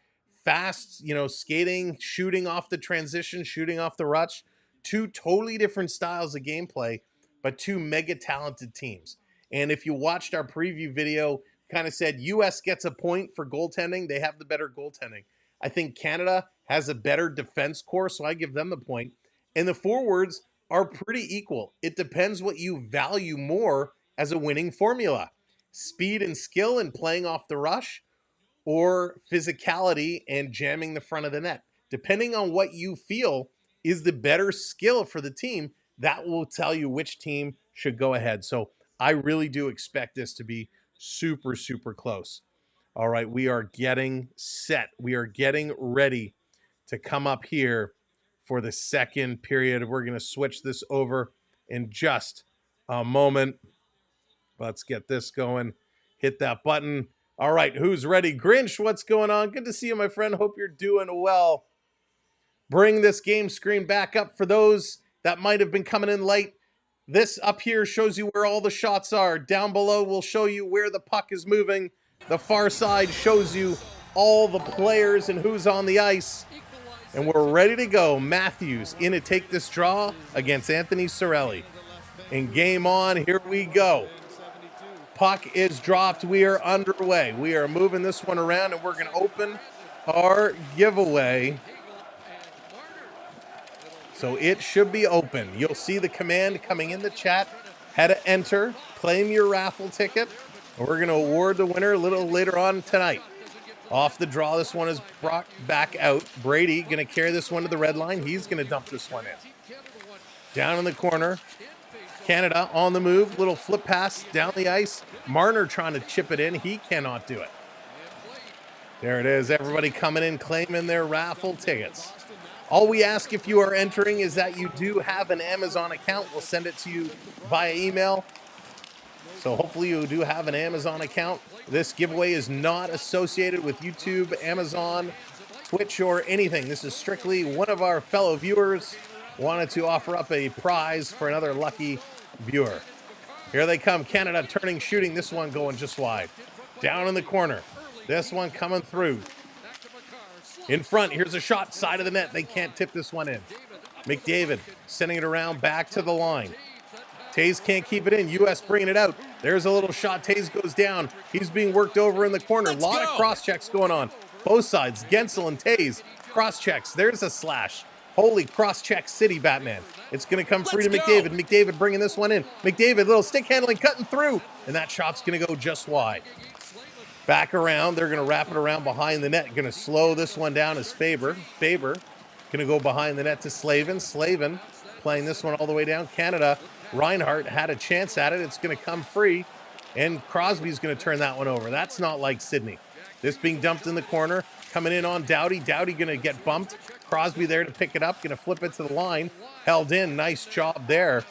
fast, skating, shooting off the transition, shooting off the rush. Two totally different styles of gameplay, but two mega talented teams. And if you watched our preview video, kind of said US gets a point for goaltending. They have the better goaltending. I think Canada has a better defense core, so I give them the point. And the forwards are pretty equal. It depends what you value more as a winning formula. Speed and skill and playing off the rush, or physicality and jamming the front of the net. Depending on what you feel is the better skill for the team, that will tell you which team should go ahead. So I really do expect this to be super, super close. All right, we are getting set. We are getting ready to come up here for the second period. We're going to switch this over in just a moment. Let's get this going. Hit that button. All right, who's ready? Grinch, what's going on? Good to see you, my friend. Hope you're doing well. Bring this game screen back up for those that might have been coming in late. This up here shows you where all the shots are. Down below will show you where the puck is moving. The far side shows you all the players and who's on the ice. And we're ready to go. Matthews in to take this draw against Anthony Cirelli. And game on, here we go. Puck is dropped. We are underway. We are moving this one around, and we're going to open our giveaway. So it should be open. You'll see the command coming in the chat. How to enter, claim your raffle ticket, and we're going to award the winner a little later on tonight. Off the draw, this one is brought back out. Brady going to carry this one to the red line. He's going to dump this one in. Down in the corner. Canada on the move. Little flip pass down the ice. Marner trying to chip it in. He cannot do it. There it is. Everybody coming in, claiming their raffle tickets. All we ask if you are entering is that you do have an Amazon account. We'll send it to you via email. So hopefully you do have an Amazon account. This giveaway is not associated with YouTube, Amazon, Twitch, or anything. This is strictly one of our fellow viewers wanted to offer up a prize for another lucky viewer. Here they come. Canada turning, shooting. This one going just wide. Down in the corner. This one coming through. In front, here's a shot, side of the net. They can't tip this one in. McDavid sending it around back to the line. Taze can't keep it in. U.S. bringing it out. There's a little shot. Taze goes down. He's being worked over in the corner. A lot of cross-checks going on. Both sides, Gensel and Taze. Cross-checks. There's a slash. Holy cross-check city, Batman. It's going to come free to McDavid. McDavid bringing this one in. McDavid, little stick handling, cutting through. And that shot's going to go just wide. Back around. They're going to wrap it around behind the net. Going to slow this one down as Faber. Faber going to go behind the net to Slavin. Slavin playing this one all the way down. Canada. Reinhart had a chance at it. It's going to come free. And Crosby's going to turn that one over. That's not like Sydney. This being dumped in the corner. Coming in on Doughty. Doughty going to get bumped. Crosby there to pick it up. Going to flip it to the line. Held in. Nice job there.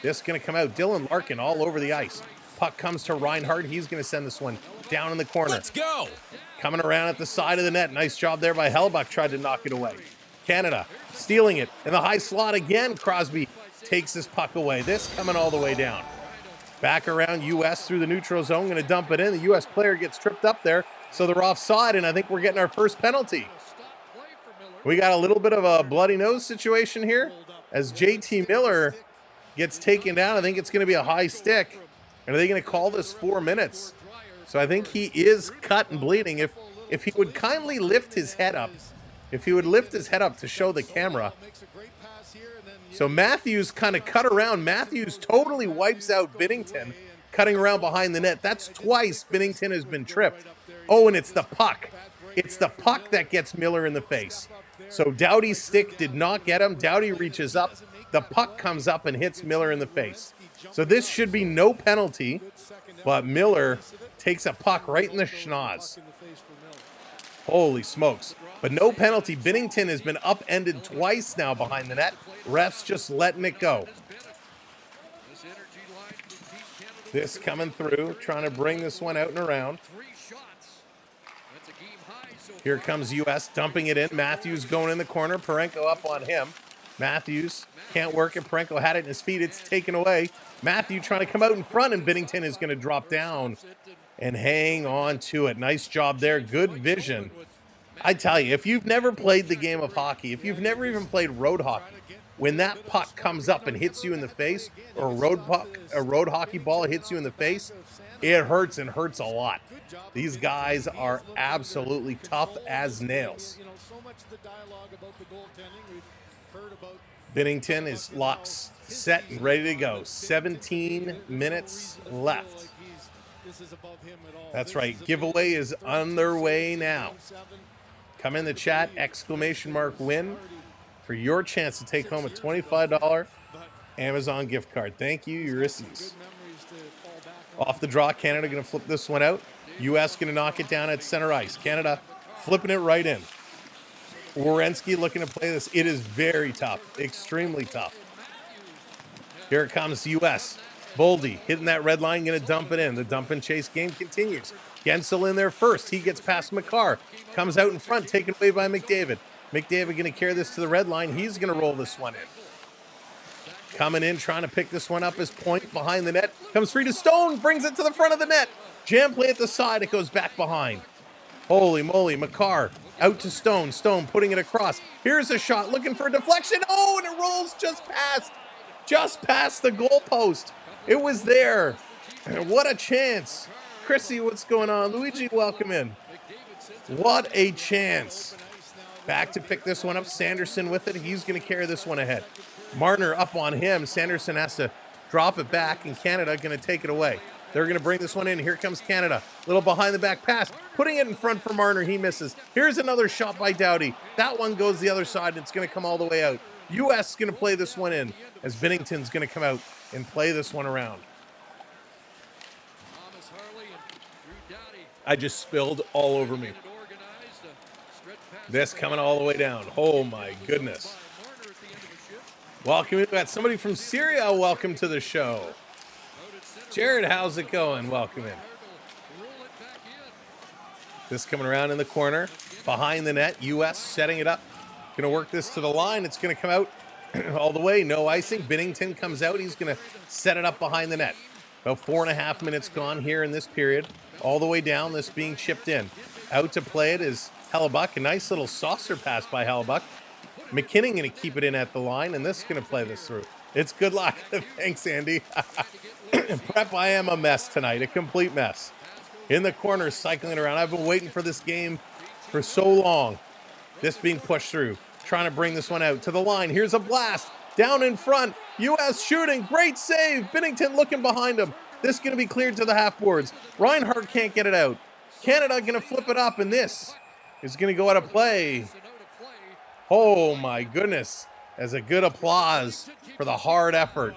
This going to come out. Dylan Larkin all over the ice. Puck comes to Reinhart. He's going to send this one down in the corner. Let's go. Coming around at the side of the net. Nice job there by Hellbuck. Tried to knock it away. Canada stealing it. In the high slot again. Crosby takes this puck away. This coming all the way down. Back around U.S. through the neutral zone. Going to dump it in. The U.S. player gets tripped up there. So they're offside, and I think we're getting our first penalty. We got a little bit of a bloody nose situation here. As J.T. Miller gets taken down, I think it's going to be a high stick. And are they going to call this 4 minutes? So I think he is cut and bleeding. If he would kindly lift his head up. If he would lift his head up to show the camera. So Matthews kind of cut around. Matthews totally wipes out Binnington, cutting around behind the net. That's twice Binnington has been tripped. Oh, and it's the puck. It's the puck that gets Miller in the face. So Doughty's stick did not get him. Doughty reaches up. The puck comes up and hits Miller in the face. So this should be no penalty, but Miller takes a puck right in the schnoz. Holy smokes. But no penalty. Binnington has been upended twice now behind the net. Refs just letting it go. This coming through, trying to bring this one out and around. Here comes U.S. dumping it in. Matthews going in the corner. Parenko up on him. Matthews can't work it. Parenko had it in his feet. It's taken away. Matthew trying to come out in front, and Binnington is going to drop down and hang on to it. Nice job there. Good vision. I tell you, if you've never played the game of hockey, if you've never even played road hockey, when that puck comes up and hits you in the face, or a road hockey ball hits you in the face, it hurts and hurts a lot. These guys are absolutely tough as nails. Binnington is locked, set, and ready to go. 17 minutes left. That's right. Giveaway is underway now. Come in the chat, !win for your chance to take home a $25 Amazon gift card. Thank you, Ulysses. Off the draw, Canada going to flip this one out. U.S. going to knock it down at center ice. Canada flipping it right in. Werenski looking to play this. It is very tough, extremely tough. Here it comes, U.S. Boldy hitting that red line, going to dump it in. The dump and chase game continues. Gensel in there first. He gets past McCarr. Comes out in front, taken away by McDavid. McDavid going to carry this to the red line. He's going to roll this one in. Coming in, trying to pick this one up as point behind the net. Comes free to Stone, brings it to the front of the net. Jam play at the side, it goes back behind. Holy moly, McCarr out to Stone. Stone putting it across. Here's a shot, looking for a deflection. Oh, and it rolls just past the goalpost. It was there. And what a chance. Chrissy, what's going on? Luigi, welcome in. What a chance. Back to pick this one up. Sanderson with it. He's going to carry this one ahead. Marner up on him. Sanderson has to drop it back, and Canada going to take it away. They're going to bring this one in. Here comes Canada. Little behind the back pass. Putting it in front for Marner. He misses. Here's another shot by Doughty. That one goes the other side, and it's going to come all the way out. U.S. is going to play this one in as Binnington's going to come out and play this one around. I just spilled all over me. This coming all the way down. Oh my goodness. Welcome. We've got somebody from Syria. Welcome to the show. Jared, how's it going? Welcome in. This coming around in the corner. Behind the net. U.S. setting it up. Going to work this to the line. It's going to come out all the way. No icing. Binnington comes out. He's going to set it up behind the net. About 4.5 minutes gone here in this period. All the way down. This being chipped in. Out to play it is Hellebuck. A nice little saucer pass by Hellebuck. McKinnon going to keep it in at the line, and this is going to play this through. It's good luck. Thanks, Andy. Prep, I am a mess tonight. A complete mess. In the corner, cycling around. I've been waiting for this game for so long. This being pushed through. Trying to bring this one out to the line. Here's a blast. Down in front. U.S. shooting. Great save. Binnington looking behind him. This going to be cleared to the half boards. Reinhart can't get it out. Canada going to flip it up, and this is going to go out of play. Oh, my goodness. As a good applause for the hard effort.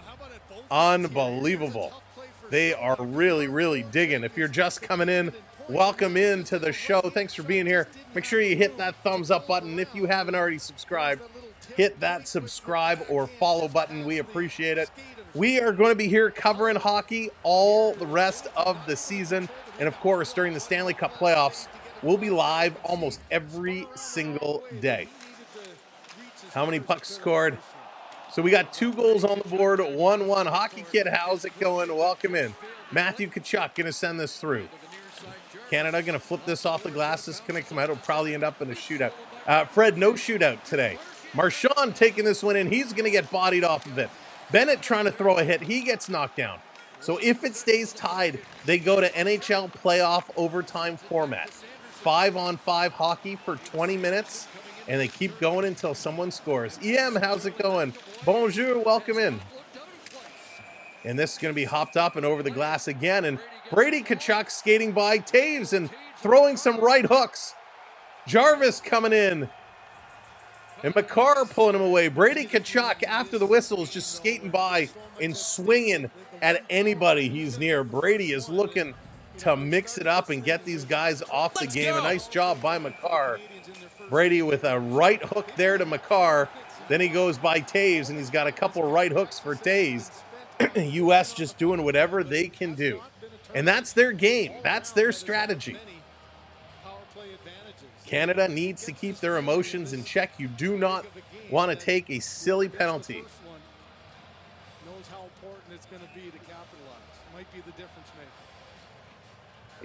Unbelievable. They are really, really digging. If you're just coming in, welcome into the show. Thanks for being here. Make sure you hit that thumbs up button. If you haven't already subscribed, hit that subscribe or follow button. We appreciate it. We are going to be here covering hockey all the rest of the season. And of course, during the Stanley Cup playoffs, we'll be live almost every single day. How many pucks scored? So we got 2 goals on the board, 1-1. Hockey Kid, how's it going? Welcome in. Matthew Tkachuk going to send this through. Canada going to flip this off the glass. This is going to come out. It'll probably end up in a shootout. Fred, no shootout today. Marchand taking this one in. He's going to get bodied off of it. Bennett trying to throw a hit. He gets knocked down. So if it stays tied, they go to NHL playoff overtime format. 5-on-5 hockey for 20 minutes. And they keep going until someone scores. EM, how's it going? Bonjour, welcome in. And this is going to be hopped up and over the glass again. And Brady Tkachuk skating by Taves and throwing some right hooks. Jarvis coming in. And Makar pulling him away. Brady Tkachuk, after the whistle, is just skating by and swinging at anybody he's near. Brady is looking to mix it up and get these guys off the game. A nice job by Makar. Brady with a right hook there to Makar. Then he goes by Taves, and he's got a couple right hooks for Taves. U.S. just doing whatever they can do. And that's their game. That's their strategy. Canada needs to keep their emotions in check. You do not want to take a silly penalty. Knows how important it's going to be to capitalize. Might be the difference maker.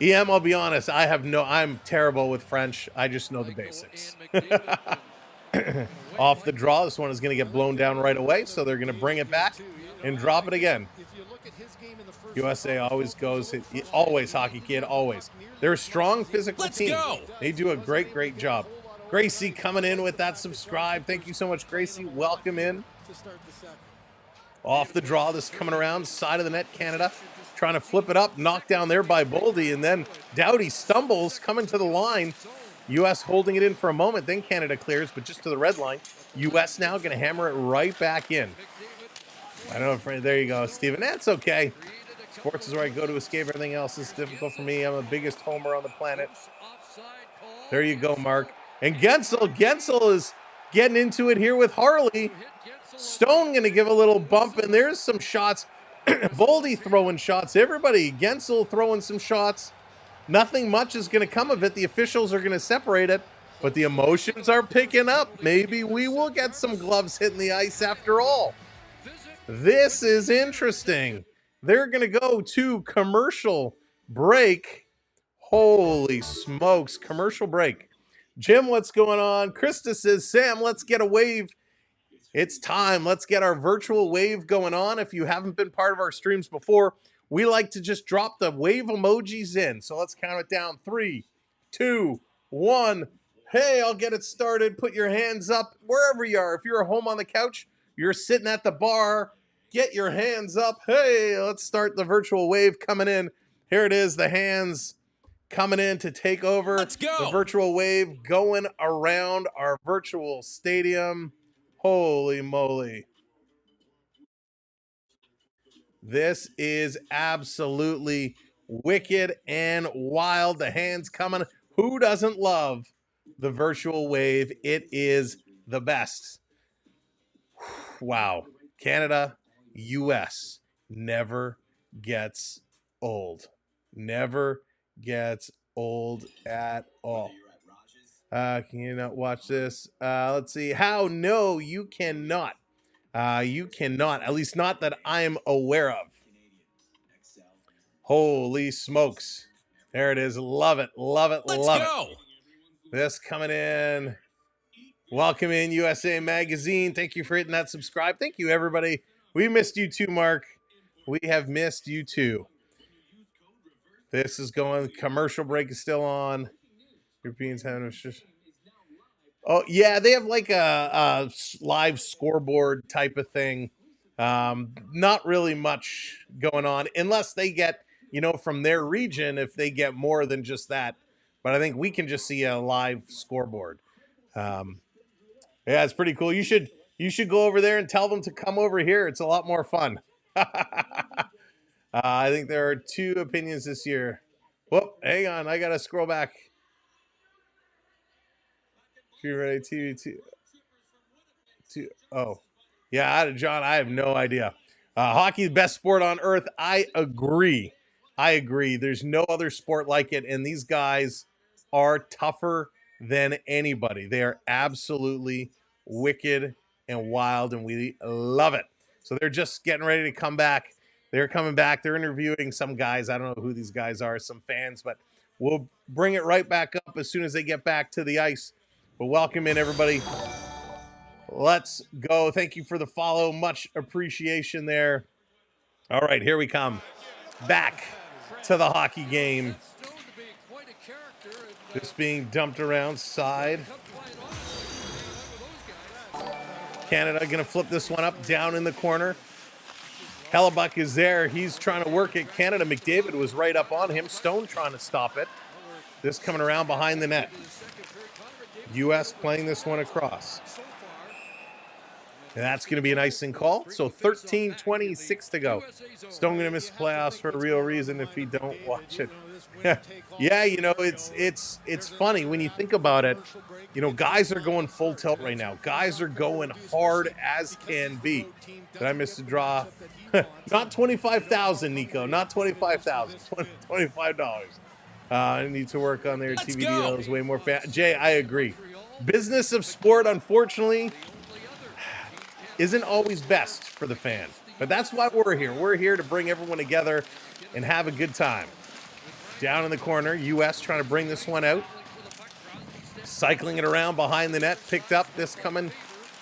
EM, I'll be honest, I'm terrible with French. I just know the basics. Off the draw, this one is going to get blown down right away, so they're going to bring it back and drop it again. USA always goes, always, Hockey Kid, always. They're a strong physical team. They do a great, great job. Gracie coming in with that subscribe. Thank you so much, Gracie. Welcome in. Off the draw, this coming around, side of the net, Canada. Trying to flip it up, knocked down there by Boldy, and then Doughty stumbles, coming to the line. U.S. holding it in for a moment, then Canada clears, but just to the red line. U.S. now going to hammer it right back in. I know, there you go, Steven. That's okay. Sports is where I go to escape. Everything else is difficult for me. I'm the biggest homer on the planet. There you go, Mark. And Gensel is getting into it here with Harley. Stone going to give a little bump, and there's some shots. Boldy throwing shots. Everybody, Gensel throwing some shots. Nothing much is going to come of it. The officials are going to separate it, but the emotions are picking up. Maybe we will get some gloves hitting the ice after all. This is interesting. They're going to go to commercial break. Holy smokes, commercial break. Jim, what's going on? Krista says, Sam, let's get a wave. It's time. Let's get our virtual wave going on. If you haven't been part of our streams before, we like to just drop the wave emojis in. So let's count it down. 3, 2, 1. Hey, I'll get it started. Put your hands up wherever you are. If you're home on the couch, you're sitting at the bar, get your hands up. Hey, let's start the virtual wave coming in. Here it is, the hands coming in to take over. Let's go. The virtual wave going around our virtual stadium. Holy moly. This is absolutely wicked and wild. The hands coming. Who doesn't love the virtual wave. It is the best. Wow. Canada, US never gets old. Never gets old at all. Can you not watch this? Let's see. How? No, you cannot. You cannot. At least not that I'm aware of. Holy smokes. There it is. Love it. Love it. Let's Love go. it. This coming in. Welcome in USA Magazine. Thank you for hitting that subscribe. Thank you, everybody. We missed you too, Mark. We have missed you too. This is going. Commercial break is still on. Europeans having just. Oh yeah, they have like a live scoreboard type of thing. Not really much going on unless they get, from their region, if they get more than just that. But I think we can just see a live scoreboard. Yeah, it's pretty cool. You should go over there and tell them to come over here. It's a lot more fun. I think there are 2 opinions this year. Whoop, hang on. I got to scroll back. TV2. Oh, yeah, John, I have no idea. Hockey, the best sport on earth. I agree. There's no other sport like it, and these guys are tougher than anybody. They are absolutely wicked and wild, and we love it. So they're just getting ready to come back. They're coming back. They're interviewing some guys. I don't know who these guys are, some fans, but we'll bring it right back up as soon as they get back to the ice. But welcome in, everybody. Let's go. Thank you for the follow. Much appreciation there. All right, here we come. Back to the hockey game. This being dumped around side. Canada going to flip this one up, down in the corner. Hellebuck is there. He's trying to work it. Canada, McDavid was right up on him. Stone trying to stop it. This coming around behind the net. U.S. playing this one across. And that's going to be an icing call. So 13:26 to go. Stone going to miss playoffs for a real reason if he don't watch it. Yeah, it's funny when you think about it. Guys are going full tilt right now. Guys are going hard as can be. Did I miss a draw? Not 25,000, Nico. Not 25,000. $25. I need to work on their TV deals. Way more Jay, I agree. Business of sport, unfortunately, isn't always best for the fan. But that's why we're here. We're here to bring everyone together and have a good time. Down in the corner, U.S. trying to bring this one out. Cycling it around behind the net. Picked up. This coming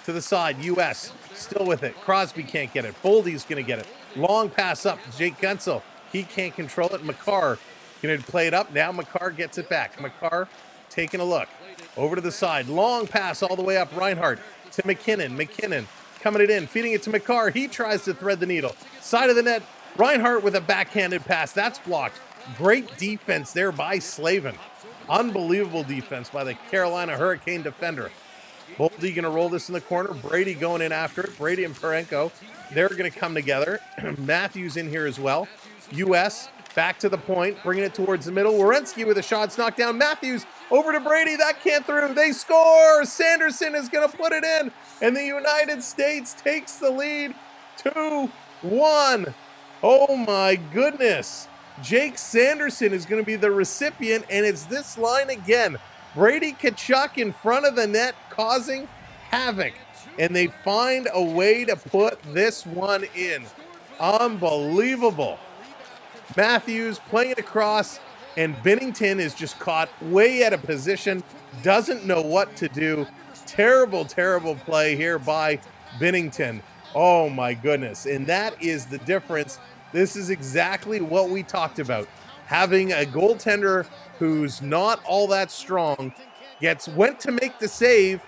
to the side. U.S. still with it. Crosby can't get it. Boldy's going to get it. Long pass up. Jake Guentzel. He can't control it. McCarr going to play it up. Now McCarr gets it back. McCarr taking a look. Over to the side. Long pass all the way up. Reinhardt to McKinnon. McKinnon coming it in. Feeding it to McCarr. He tries to thread the needle. Side of the net. Reinhardt with a backhanded pass. That's blocked. Great defense there by Slavin. Unbelievable defense by the Carolina Hurricane defender. Boldy going to roll this in the corner. Brady going in after it. Brady and Parenko, they're going to come together. Matthews in here as well. U.S. back to the point, bringing it towards the middle. Werenski with a shot. It's knocked down. Matthews over to Brady. That can't through. They score. Sanderson is going to put it in. And the United States takes the lead 2-1. Oh, my goodness. Jake Sanderson is going to be the recipient, and it's this line again. Brady Tkachuk in front of the net causing havoc, and they find a way to put this one in. Unbelievable. Matthews playing it across, and Binnington is just caught way out of position, doesn't know what to do. Terrible, terrible play here by Binnington. Oh, my goodness, and that is the difference. This is exactly what we talked about. Having a goaltender who's not all that strong, went to make the save.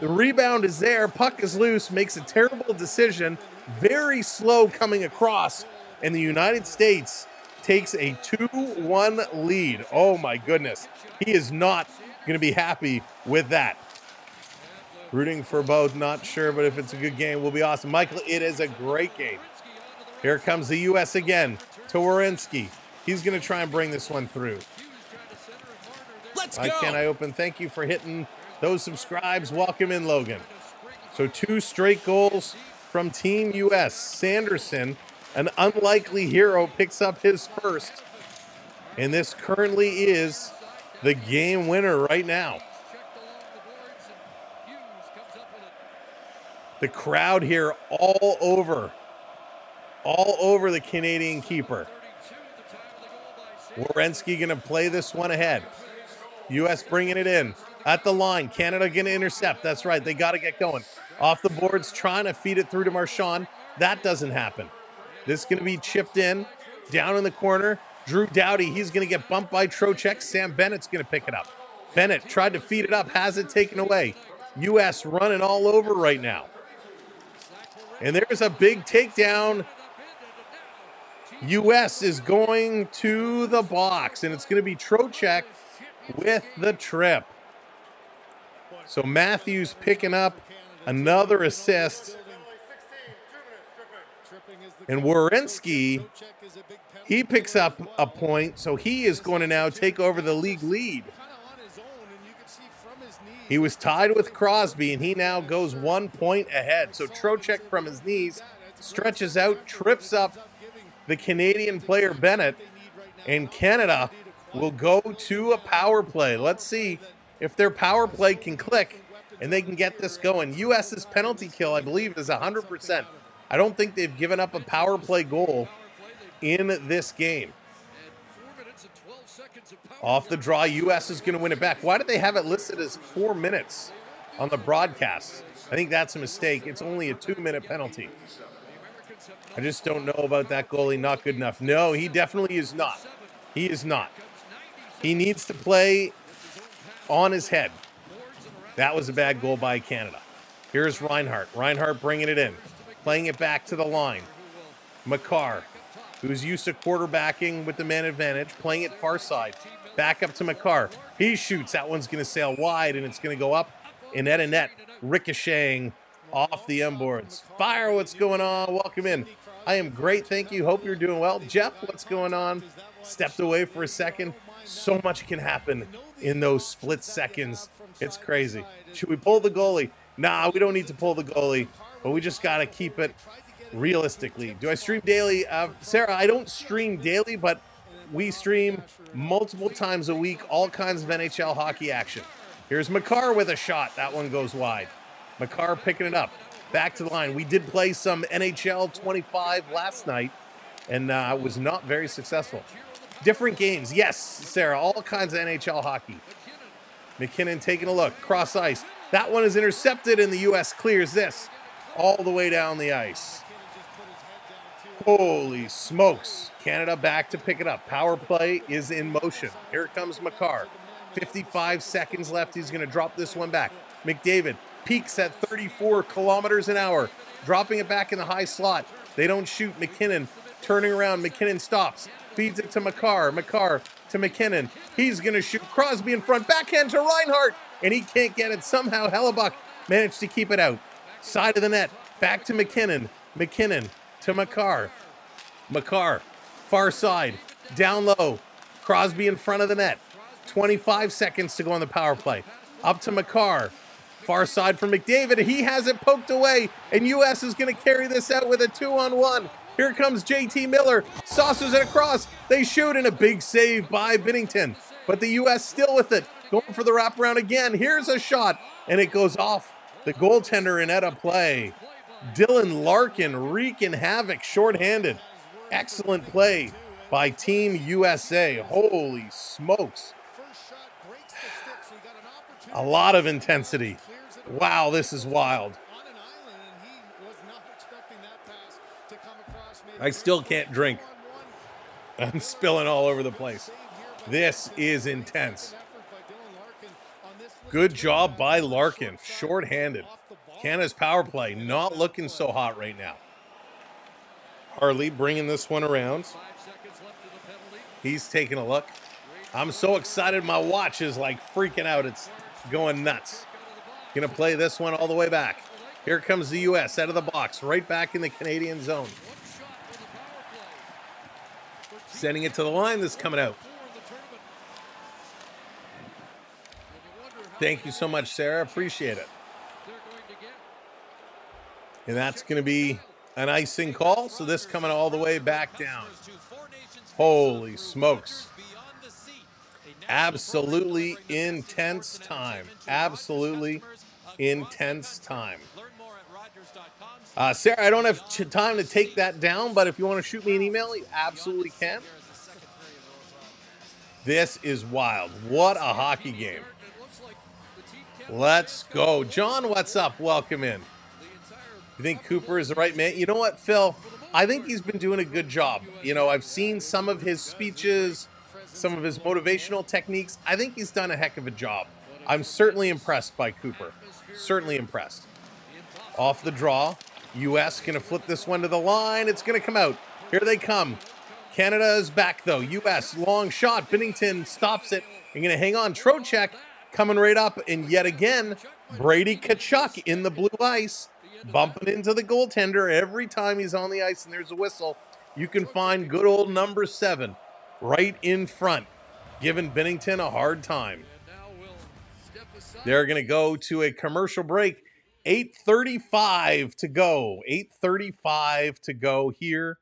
The rebound is there. Puck is loose. Makes a terrible decision. Very slow coming across. And the United States takes a 2-1 lead. Oh, my goodness. He is not going to be happy with that. Rooting for both. Not sure, but if it's a good game, will be awesome. Michael, it is a great game. Here comes the U.S. again to Werenski. He's going to try and bring this one through. Let's Why can't I go. open? Thank you for hitting those subscribes. Welcome in, Logan. So 2 straight goals from Team US. Sanderson, an unlikely hero, picks up his first. And this currently is the game winner right now. The crowd here all over the Canadian keeper. Werenski going to play this one ahead. U.S. bringing it in at the line. Canada going to intercept. That's right. They got to get going. Off the boards, trying to feed it through to Marchand. That doesn't happen. This is going to be chipped in. Down in the corner. Drew Doughty, he's going to get bumped by Trocheck. Sam Bennett's going to pick it up. Bennett tried to feed it up, has it taken away. U.S. running all over right now. And there's a big takedown. U.S. is going to the box, and it's going to be Trocheck with the trip. So Matthews picking up another assist. And Werenski, he picks up a point, so he is going to now take over the league lead. He was tied with Crosby, and he now goes 1 point ahead. So Trocheck from his knees stretches out, trips up the Canadian player Bennett, and Canada will go to a power play. Let's see if their power play can click and they can get this going. U.S.'s penalty kill, I believe, is 100%. I don't think they've given up a power play goal in this game. Off the draw, U.S. is going to win it back. Why did they have it listed as 4 minutes on the broadcast? I think that's a mistake. It's only a 2-minute penalty. I just don't know about that goalie. Not good enough. No, he definitely is not. He is not. He needs to play on his head. That was a bad goal by Canada. Here's Reinhart. Reinhart bringing it in. Playing it back to the line. Makar, who's used to quarterbacking with the man advantage, playing it far side. Back up to Makar. He shoots. That one's going to sail wide, and it's going to go up and at a net, ricocheting off the end boards. Fire, what's going on? Welcome in. I am great, thank you. Hope you're doing well. Jeff, what's going on? Stepped away for a second. So much can happen in those split seconds. It's crazy. Should we pull the goalie? Nah, we don't need to pull the goalie, but we just got to keep it realistically. Do I stream daily? Sarah, I don't stream daily, but we stream multiple times a week, all kinds of NHL hockey action. Here's Makar with a shot. That one goes wide. Makar picking it up. Back to the line. We did play some NHL 25 last night, and was not very successful. Different games. Yes, Sarah, all kinds of NHL hockey. McKinnon taking a look. Cross ice. That one is intercepted, and the U.S. clears this all the way down the ice. Holy smokes. Canada back to pick it up. Power play is in motion. Here comes Makar. 55 seconds left. He's going to drop this one back. McDavid peaks at 34 kilometers an hour, dropping it back in the high slot. They don't shoot. McKinnon turning around. McKinnon stops. Feeds it to Makar. Makar to McKinnon. He's going to shoot. Crosby in front. Backhand to Reinhart. And he can't get it. Somehow Hellebuck managed to keep it out. Side of the net. Back to McKinnon. McKinnon to Makar. Makar. Far side. Down low. Crosby in front of the net. 25 seconds to go on the power play. Up to Makar. Far side for McDavid. He has it poked away. And U.S. is going to carry this out with a 2-on-1. Here comes JT Miller. Saucers it across. They shoot, and a big save by Binnington. But the U.S. still with it. Going for the wraparound again. Here's a shot. And it goes off the goaltender and at a play. Dylan Larkin wreaking havoc shorthanded. Excellent play by Team USA. Holy smokes. A lot of intensity. Wow, this is wild. I still can't drink. I'm spilling all over the place. This is intense. Good job by Larkin. Short-handed. Canada's power play not looking so hot right now. Harley bringing this one around. He's taking a look. I'm so excited. My watch is like freaking out. It's going nuts. Gonna play this one all the way back. Here comes the U.S. out of the box, right back in the Canadian zone. Sending it to the line. This is coming out. Thank you so much, Sarah. Appreciate it. And that's going to be an icing call. So this coming all the way back down. Holy smokes. Absolutely intense time. Absolutely intense time. Sarah, I don't have time to take that down, but if you want to shoot me an email, you absolutely can. This is wild. What a hockey game. Let's go. John, what's up? Welcome in. You think Cooper is the right man? You know what, Phil? I think he's been doing a good job. You know, I've seen some of his speeches, some of his motivational techniques. I think he's done a heck of a job. I'm certainly impressed by Cooper. Certainly impressed. Off the draw. U.S. going to flip this one to the line. It's going to come out. Here they come. Canada is back, though. U.S. long shot. Binnington stops it. You're going to hang on. Trocheck coming right up. And yet again, Brady Tkachuk in the blue ice, bumping into the goaltender every time he's on the ice and there's a whistle. You can find good old number 7 right in front, giving Binnington a hard time. They're going to go to a commercial break. 8:35 to go. 8:35 to go here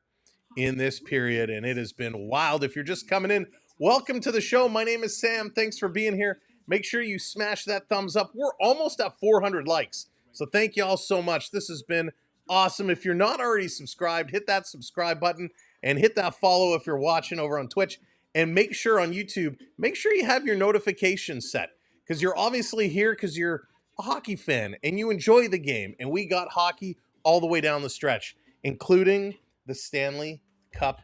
in this period, and it has been wild. If you're just coming in, welcome to the show. My name is Sam. Thanks for being here. Make sure you smash that thumbs up. We're almost at 400 likes, so thank you all so much. This has been awesome. If you're not already subscribed, hit that subscribe button and hit that follow if you're watching over on Twitch. And make sure on YouTube, make sure you have your notifications set, because you're obviously here because you're a hockey fan and you enjoy the game. And we got hockey all the way down the stretch, including the Stanley Cup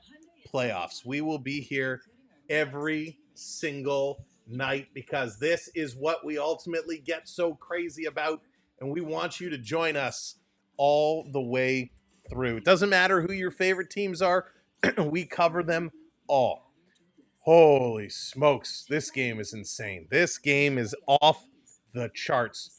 playoffs. We will be here every single night because this is what we ultimately get so crazy about, and we want you to join us all the way through. It doesn't matter who your favorite teams are. We cover them all. Holy smokes, this game is insane. This game is off the charts.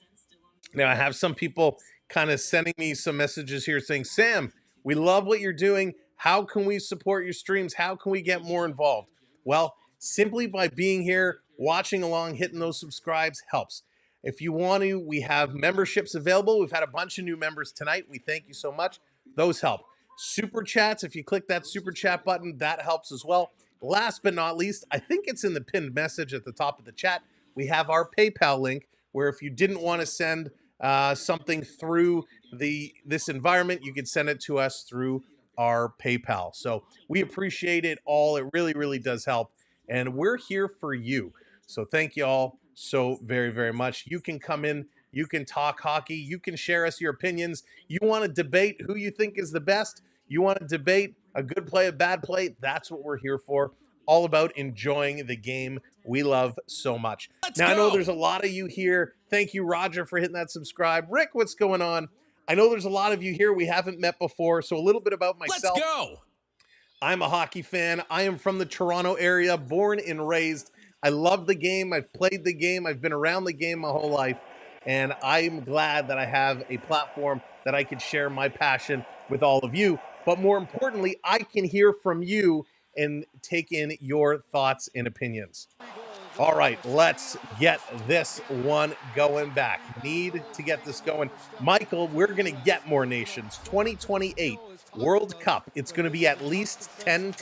Now, I have some people kind of sending me some messages here saying, Sam, we love what you're doing. How can we support your streams? How can we get more involved? Well, simply by being here, watching along, hitting those subscribes helps. If you want to, we have memberships available. We've had a bunch of new members tonight. We thank you so much. Those help. Super chats, if you click that super chat button, that helps as well. Last but not least, I think it's in the pinned message at the top of the chat. We have our PayPal link, where if you didn't want to send something through this environment, you could send it to us through our PayPal. So we appreciate it all. It really, really does help. And we're here for you. So thank you all so very, very much. You can come in. You can talk hockey. You can share us your opinions. You want to debate who you think is the best. You want to debate a good play, a bad play. That's what we're here for. All about enjoying the game we love so much. Now, I know there's a lot of you here. Thank you, Roger, for hitting that subscribe. Rick, what's going on? I know there's a lot of you here we haven't met before, so a little bit about myself. Let's go. I'm a hockey fan. I am from the Toronto area, born and raised. I love the game. I've played the game. I've been around the game my whole life, and I'm glad that I have a platform that I can share my passion with all of you. But more importantly, I can hear from you and take in your thoughts and opinions. All right, let's get this one going back. Need to get this going. Michael, we're going to get more nations. 2028 World Cup. It's going to be at least 8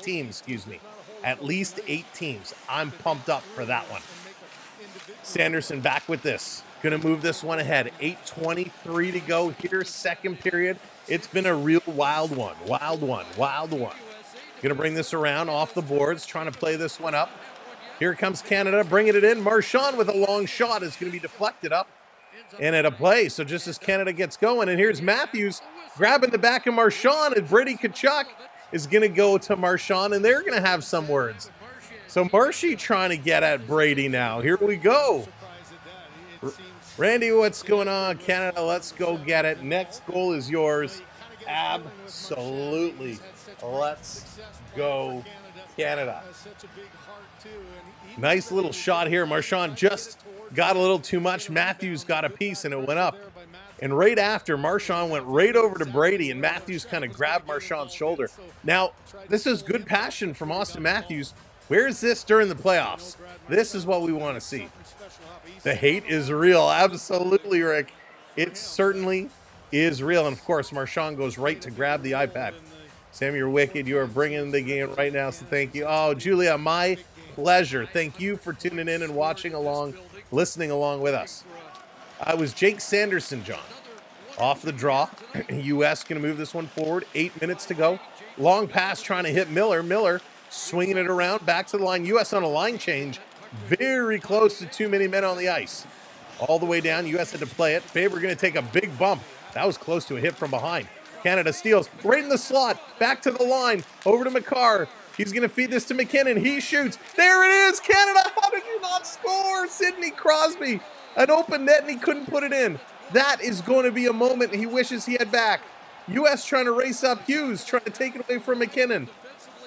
teams, excuse me. At least 8 teams. I'm pumped up for that one. Sanderson back with this. Going to move this one ahead. 8:23 to go here, second period. It's been a real wild one. Wild one. Going to bring this around off the boards, trying to play this one up. Here comes Canada, bringing it in. Marchand with a long shot is going to be deflected up and at a play. So just as Canada gets going, and here's Matthews grabbing the back of Marchand, and Brady Tkachuk is going to go to Marchand, and they're going to have some words. So Marshy trying to get at Brady now. Here we go. Randy, what's going on? Canada, let's go get it. Next goal is yours. Absolutely. Let's go, Canada. Nice little shot here. Marchand just got a little too much. Matthews got a piece, and it went up. And right after, Marchand went right over to Brady, and Matthews kind of grabbed Marchand's shoulder. Now, this is good passion from Austin Matthews. Where is this during the playoffs? This is what we want to see. The hate is real. Absolutely, Rick. It certainly is real. And of course, Marchand goes right to grab the iPad. Sam, you're wicked. You are bringing the game right now, so thank you. Oh, Julia, my pleasure. Thank you for tuning in and watching along, listening along with us. I was Jake Sanderson, John. Off the draw. U.S. going to move this one forward. 8 minutes to go. Long pass trying to hit Miller. Miller swinging it around. Back to the line. U.S. on a line change. Very close to too many men on the ice. All the way down. U.S. had to play it. Faber going to take a big bump. That was close to a hit from behind. Canada steals right in the slot. Back to the line. Over to McCarr. He's going to feed this to McKinnon. He shoots. There it is. Canada. How did you not score? Sidney Crosby. An open net and he couldn't put it in. That is going to be a moment he wishes he had back. U.S. trying to race up Hughes. Trying to take it away from McKinnon.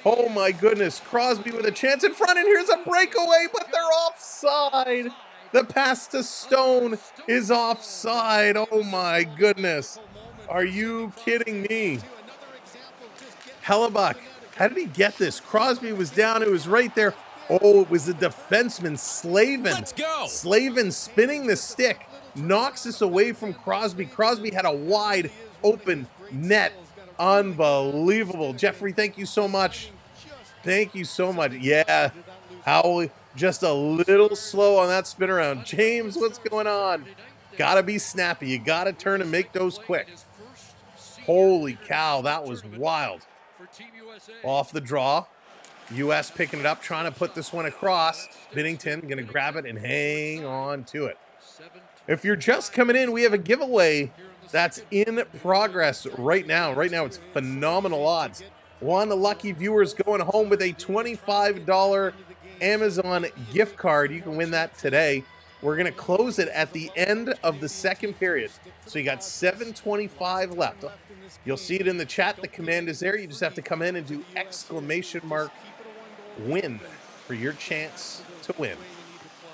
Oh my goodness. Crosby with a chance in front and here's a breakaway, but they're offside. The pass to Stone is offside. Oh my goodness. Are you kidding me? Hellebuck, how did he get this? Crosby was down. It was right there. Oh, it was the defenseman, Slavin. Let's go. Slavin spinning the stick. Knocks this away from Crosby. Crosby had a wide open net. Unbelievable. Jeffrey, thank you so much. Thank you so much. Yeah, Howell, just a little slow on that spin around. James, what's going on? Gotta be snappy. You gotta turn and make those quick. Holy cow, that was wild. Off the draw. U.S. picking it up, trying to put this one across. Binnington going to grab it and hang on to it. If you're just coming in, we have a giveaway that's in progress right now. Right now, it's phenomenal odds. One lucky viewer is going home with a $25 Amazon gift card. You can win that today. We're going to close it at the end of the second period. So you got $7.25 left. You'll see it in the chat. The command is there. You just have to come in and do !win for your chance to win.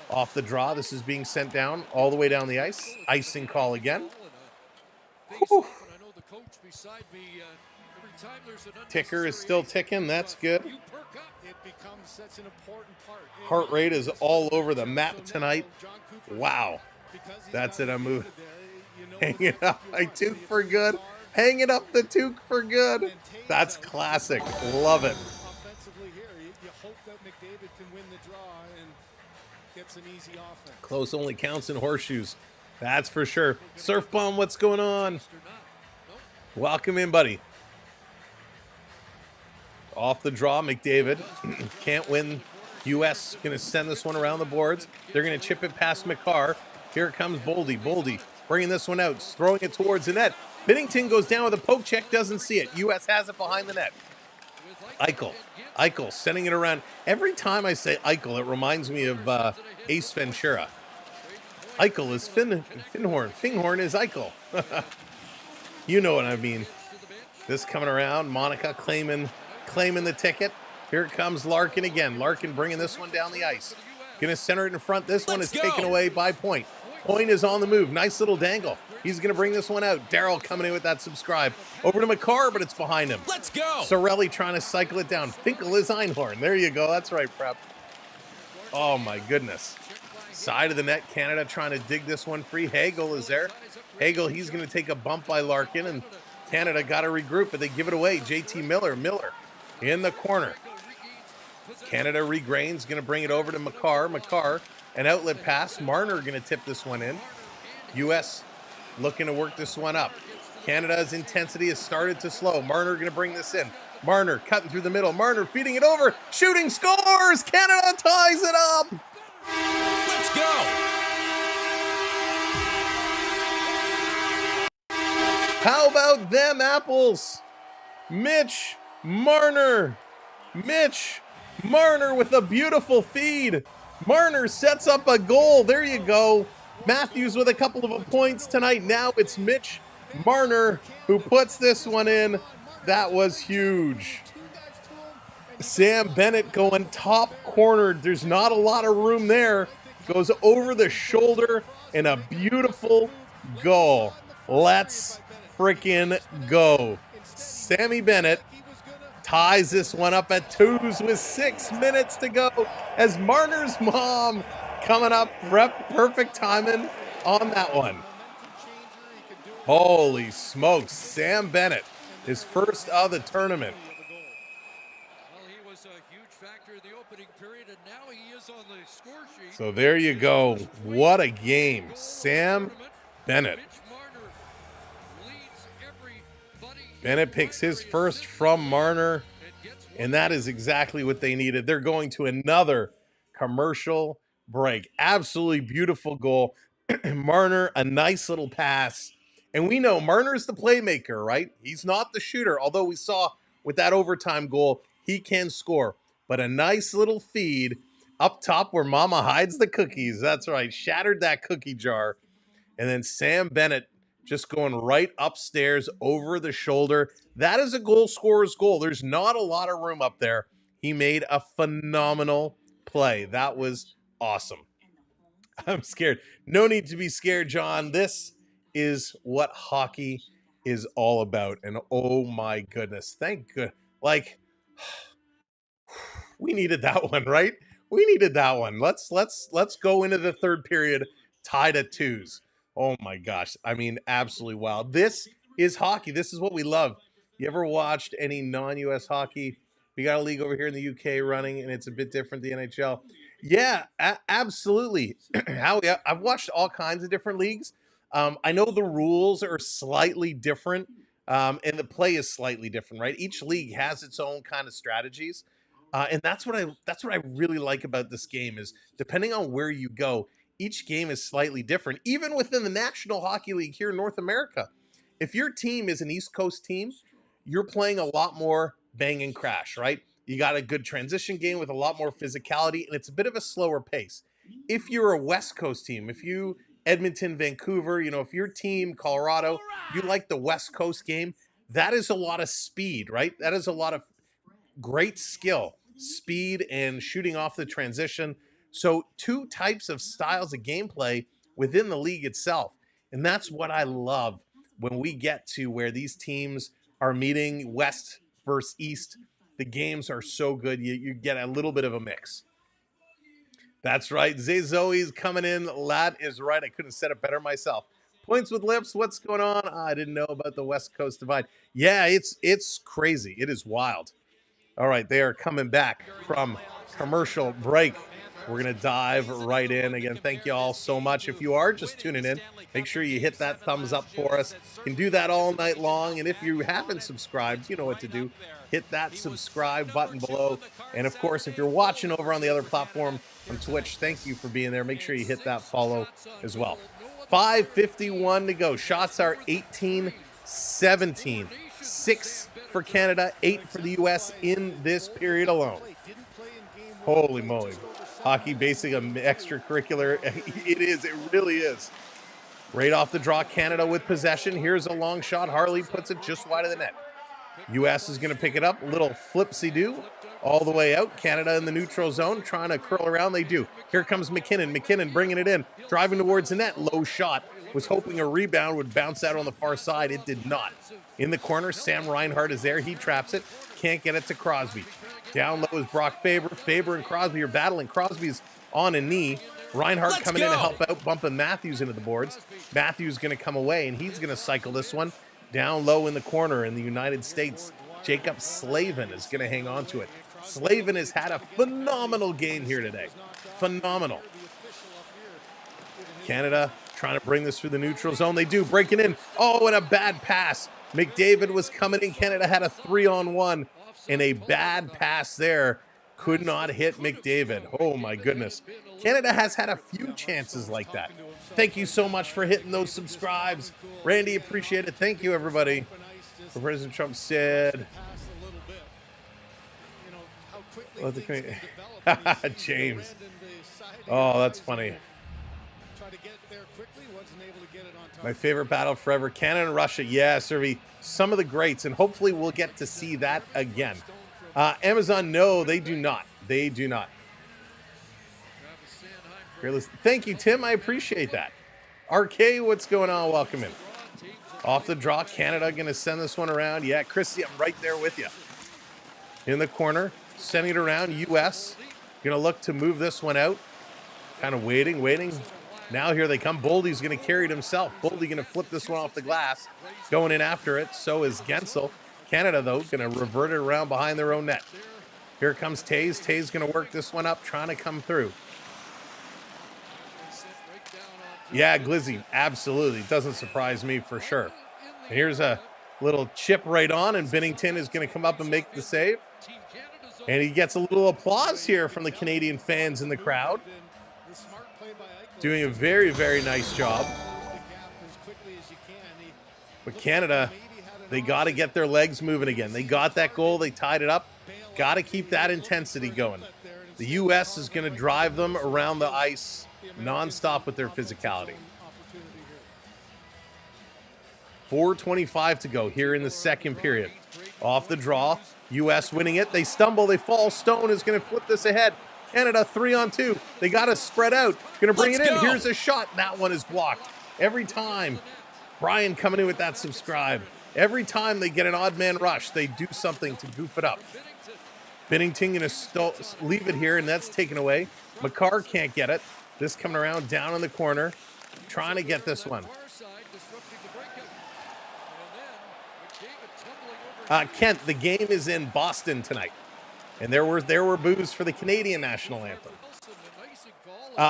Off the draw, this is being sent down all the way down the ice. Icing call again. Whew. Ticker is still ticking. That's good. Heart rate is all over the map tonight. Wow. That's it. I'm moving. Hanging up my toque for good. Hanging up the toque for good. That's classic. Love it. Close only counts in horseshoes. That's for sure. Surf Bomb, what's going on? Welcome in, buddy. Off the draw, McDavid. Can't win. U.S. going to send this one around the boards. They're going to chip it past McCarr. Here comes Boldy. Boldy bringing this one out, throwing it towards the net. Binnington goes down with a poke check, doesn't see it. U.S. has it behind the net. Eichel sending it around. Every time I say Eichel, it reminds me of Ace Ventura. Eichel is Finhorn. Finghorn is Eichel. You know what I mean. This coming around. Monica claiming the ticket. Here comes Larkin again. Larkin bringing this one down the ice. Gonna center it in front. This one is taken away by Point. Point is on the move. Nice little dangle. He's going to bring this one out. Daryl coming in with that subscribe. Over to McCarr, but it's behind him. Let's go. Sorelli trying to cycle it down. Finkel is Einhorn. There you go. That's right, Prep. Oh, my goodness. Side of the net. Canada trying to dig this one free. Hagel is there. Hagel, he's going to take a bump by Larkin, and Canada got to regroup, but they give it away. JT Miller in the corner. Canada regrains, going to bring it over to McCarr. McCarr, an outlet pass. Marner going to tip this one in. U.S. looking to work this one up. Canada's intensity has started to slow. Marner going to bring this in. Marner cutting through the middle. Marner feeding it over. Shooting, scores! Canada ties it up! Let's go! How about them apples? Mitch Marner with a beautiful feed. Marner sets up a goal. There you go. Matthews with a couple of points tonight. Now it's Mitch Marner who puts this one in. That was huge. Sam Bennett going top corner. There's not a lot of room there. Goes over the shoulder and a beautiful goal. Let's freaking go. Sammy Bennett ties this one up at 2s with 6 minutes to go as Marner's mom coming up, perfect timing on that one. Holy smokes, Sam Bennett, his first of the tournament. Well, he was a huge factor in the opening period, and now he is on the score sheet. So there you go. What a game. Sam Bennett. Bennett picks his first from Marner, and that is exactly what they needed. They're going to another commercial break. Absolutely beautiful goal. Marner, a nice little pass. And we know Marner's the playmaker, right? He's not the shooter, although we saw with that overtime goal, he can score. But a nice little feed up top where Mama hides the cookies. That's right. Shattered that cookie jar. And then Sam Bennett just going right upstairs over the shoulder. That is a goal scorer's goal. There's not a lot of room up there. He made a phenomenal play. That was awesome. I'm scared. No need to be scared, John. This is what hockey is all about. And oh my goodness. Thank God. Like, we needed that one, right? We needed that one. Let's go into the third period tied at 2s. Oh my gosh. I mean, absolutely wild. This is hockey. This is what we love. You ever watched any non-US hockey? We got a league over here in the UK running, and it's a bit different, the NHL. Yeah, absolutely. Howie, I've watched all kinds of different leagues. I know the rules are slightly different, and the play is slightly different, right? Each league has its own kind of strategies. And that's what I really like about this game is depending on where you go, each game is slightly different. Even within the National Hockey League here in North America, if your team is an East Coast team, you're playing a lot more bang and crash, right? You got a good transition game with a lot more physicality, and it's a bit of a slower pace. If you're a West Coast team, if you Edmonton, Vancouver, if your team Colorado, you like the West Coast game, that is a lot of speed, right? That is a lot of great skill, speed, and shooting off the transition. So two types of styles of gameplay within the league itself. And that's what I love when we get to where these teams are meeting West versus East. The games are so good. You get a little bit of a mix. That's right. Zay Zoe's coming in. That is right. I couldn't have said it better myself. Points with lips. What's going on? I didn't know about the West Coast divide. Yeah, it's crazy. It is wild. All right, they are coming back from commercial break. We're going to dive right in. Again, thank you all so much. If you are just tuning in, make sure you hit that thumbs up for us. You can do that all night long. And if you haven't subscribed, you know what to do. Hit that subscribe button below. And, of course, if you're watching over on the other platform on Twitch, thank you for being there. Make sure you hit that follow as well. 5:51 to go. Shots are 18-17. 6 for Canada, 8 for the U.S. in this period alone. Holy moly. Hockey basically an extracurricular. It is. It really is. Right off the draw, Canada with possession. Here's a long shot. Harley puts it just wide of the net. U.S. is going to pick it up. Little flipsy-do all the way out. Canada in the neutral zone trying to curl around. They do. Here comes McKinnon. McKinnon bringing it in. Driving towards the net. Low shot. Was hoping a rebound would bounce out on the far side. It did not. In the corner, Sam Reinhart is there. He traps it. Can't get it to Crosby. Down low is Brock Faber. Faber and Crosby are battling. Crosby's on a knee. Reinhart coming in to help out, bumping Matthews into the boards. Matthews going to come away, and he's going to cycle this one. Down low in the corner in the United States, Jacob Slavin is going to hang on to it. Slavin has had a phenomenal game here today. Phenomenal. Canada trying to bring this through the neutral zone. They do, breaking in. Oh, and a bad pass. McDavid was coming in. Canada had a 3-on-1, and a bad pass there. Could not hit McDavid. Oh, my goodness. Canada has had a few chances like that. Thank you so much for hitting those subscribes. Randy, appreciate it. Thank you, everybody. President Trump said... James. Oh, that's funny. My favorite battle forever, Canada and Russia. Yeah, Servy, some of the greats, and hopefully we'll get to see that again. Amazon, no, they do not. They do not. Thank you, Tim. I appreciate that. RK, what's going on? Welcome in. Off the draw, Canada going to send this one around. Yeah, Christy, I'm right there with you. in the corner, sending it around. U.S. going to look to move this one out. Kind of waiting. Now here they come. Boldy's going to carry it himself. Boldy going to flip this one off the glass. Going in after it. So is Gensel. Canada, though, going to revert it around behind their own net. Here comes Taze. Taze going to work this one up, trying to come through. Yeah, Glizzy, absolutely. Doesn't surprise me for sure. And here's a little chip right on, and Binnington is going to come up and make the save. And he gets a little applause here from the Canadian fans in the crowd. Doing a very, very nice job. But Canada, they got to get their legs moving again. They got that goal. They tied it up. Got to keep that intensity going. The U.S. is going to drive them around the ice nonstop with their physicality. 4:25 to go here in the second period. Off the draw, U.S. winning it. They stumble, they fall. Stone is going to flip this ahead. Canada 3-on-2. They got to spread out. Going to bring it in. Here's a shot. That one is blocked. Every time, Brian coming in with that subscribe. Every time they get an odd man rush, they do something to goof it up. Binnington going to leave it here, and that's taken away. McCarr can't get it. This coming around down in the corner, trying to get this one. Kent, the game is in Boston tonight, and there were boos for the Canadian national anthem.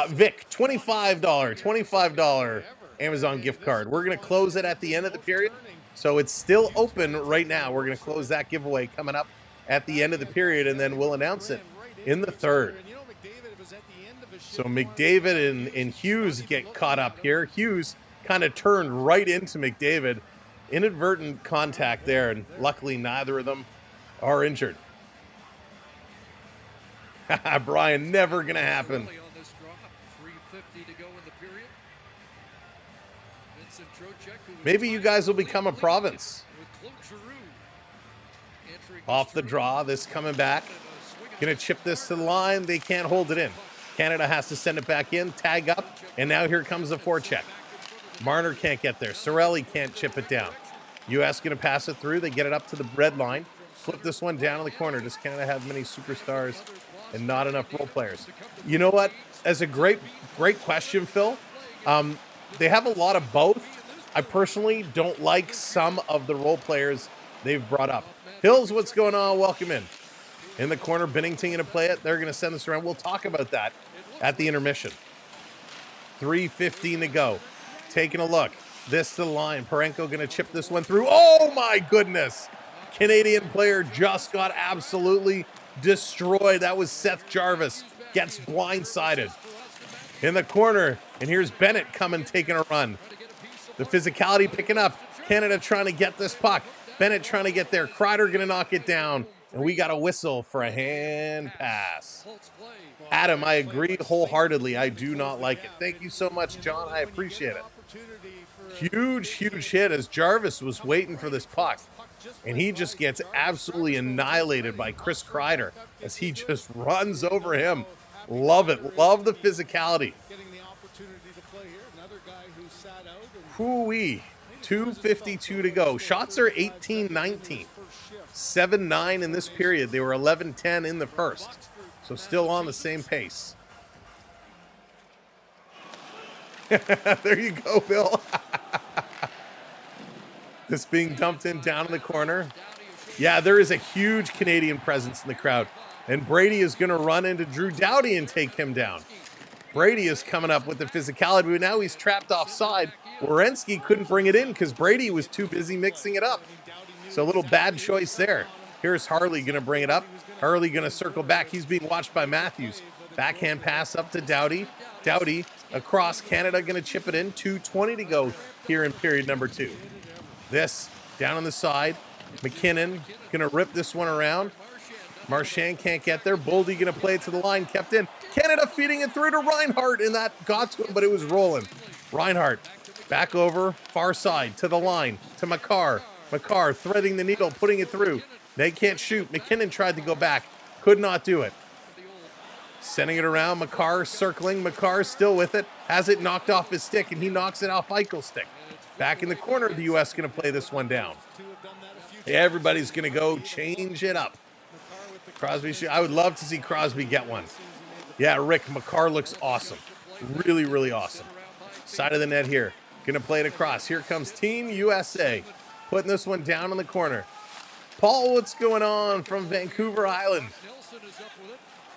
Vic, $25 Amazon gift card. We're going to close it at the end of the period, so it's still open right now. We're going to close that giveaway coming up at the end of the period, and then we'll announce it in the third. So McDavid and Hughes get caught up here. Hughes kind of turned right into McDavid. Inadvertent contact there, and luckily neither of them are injured. Brian, never going to happen. Maybe you guys will become a province. Off the draw, this coming back. Going to chip this to the line. They can't hold it in. Canada has to send it back in, tag up, and now here comes the forecheck. Marner can't get there. Sorelli can't chip it down. U.S. going to pass it through. They get it up to the red line. Flip this one down in the corner. Does Canada have many superstars and not enough role players? You know what? As a great question, Phil. They have a lot of both. I personally don't like some of the role players they've brought up. Hills, what's going on? Welcome in. In the corner, Binnington going to play it. They're going to send this around. We'll talk about that at the intermission. 3:15 to go. Taking a look. This to the line. Parenko going to chip this one through. Oh, my goodness. Canadian player just got absolutely destroyed. That was Seth Jarvis. Gets blindsided. In the corner. And here's Bennett coming, taking a run. The physicality picking up. Canada trying to get this puck. Bennett trying to get there. Kreider going to knock it down. And we got a whistle for a hand pass. Adam, I agree wholeheartedly. I do not like it. Thank you so much, John. I appreciate it. Huge hit as Jarvis was waiting for this puck. And he just gets absolutely annihilated by Chris Kreider as he just runs over him. Love it. Love the physicality. Hoo-wee. 2:52 to go. Shots are 18-19. 7-9 in this period. They were 11-10 in the first. So still on the same pace. There you go, Bill. This being dumped in down in the corner. Yeah, there is a huge Canadian presence in the crowd. And Brady is going to run into Drew Doughty and take him down. Brady is coming up with the physicality, but now he's trapped offside. Werenski couldn't bring it in because Brady was too busy mixing it up. So a little bad choice there. Here's Harley going to bring it up. Harley going to circle back. He's being watched by Matthews. Backhand pass up to Doughty. Doughty across. Canada going to chip it in. 2:20 to go here in period number 2. This down on the side. McKinnon going to rip this one around. Marchand can't get there. Boldy going to play it to the line. Kept in. Canada feeding it through to Reinhart, and that got to him, but it was rolling. Reinhart back over, far side, to the line, to McCarr. McCarr threading the needle, putting it through. They can't shoot. McKinnon tried to go back. Could not do it. Sending it around. McCarr circling. McCarr still with it. Has it knocked off his stick, and he knocks it off Eichel's stick. Back in the corner, the U.S. going to play this one down. Everybody's going to go change it up. Crosby, I would love to see Crosby get one. Yeah, Rick, McCarr looks awesome. Really, really awesome. Side of the net here. Gonna play it across. Here comes Team USA. Putting this one down in the corner. Paul, what's going on from Vancouver Island?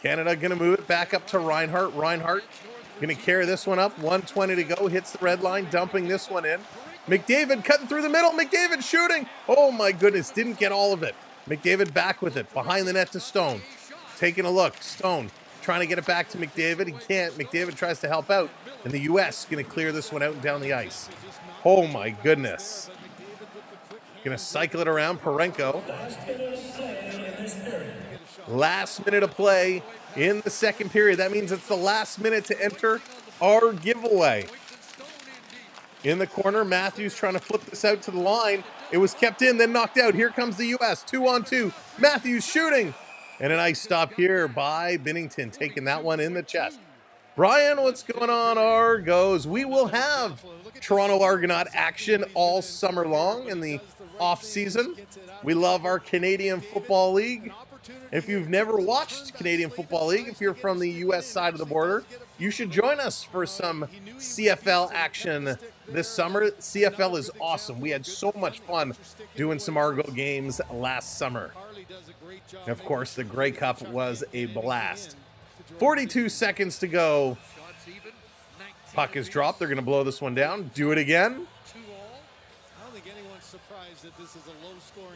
Canada gonna move it back up to Reinhart. Reinhart gonna carry this one up. 1:20 to go. Hits the red line, dumping this one in. McDavid cutting through the middle. McDavid shooting. Oh my goodness, didn't get all of it. McDavid back with it. Behind the net to Stone. Taking a look. Stone trying to get it back to McDavid. He can't. McDavid tries to help out. And the U.S. going to clear this one out and down the ice. Oh my goodness. Going to cycle it around. Parenko. Last minute of play in the second period. That means it's the last minute to enter our giveaway. In the corner, Matthews trying to flip this out to the line. It was kept in, then knocked out. Here comes the U.S. 2-on-2. Matthews shooting. And a nice stop here by Binnington, taking that one in the chest. Brian, what's going on, Argos? We will have Toronto Argonaut action all summer long in the off-season. We love our Canadian Football League. If you've never watched Canadian Football League, if you're from the U.S. side of the border, you should join us for some CFL action this summer. CFL is awesome. We had so much fun doing some Argo games last summer. And of course, the Grey Cup was a blast. 42 seconds to go. Puck is dropped. They're going to blow this one down. Do it again.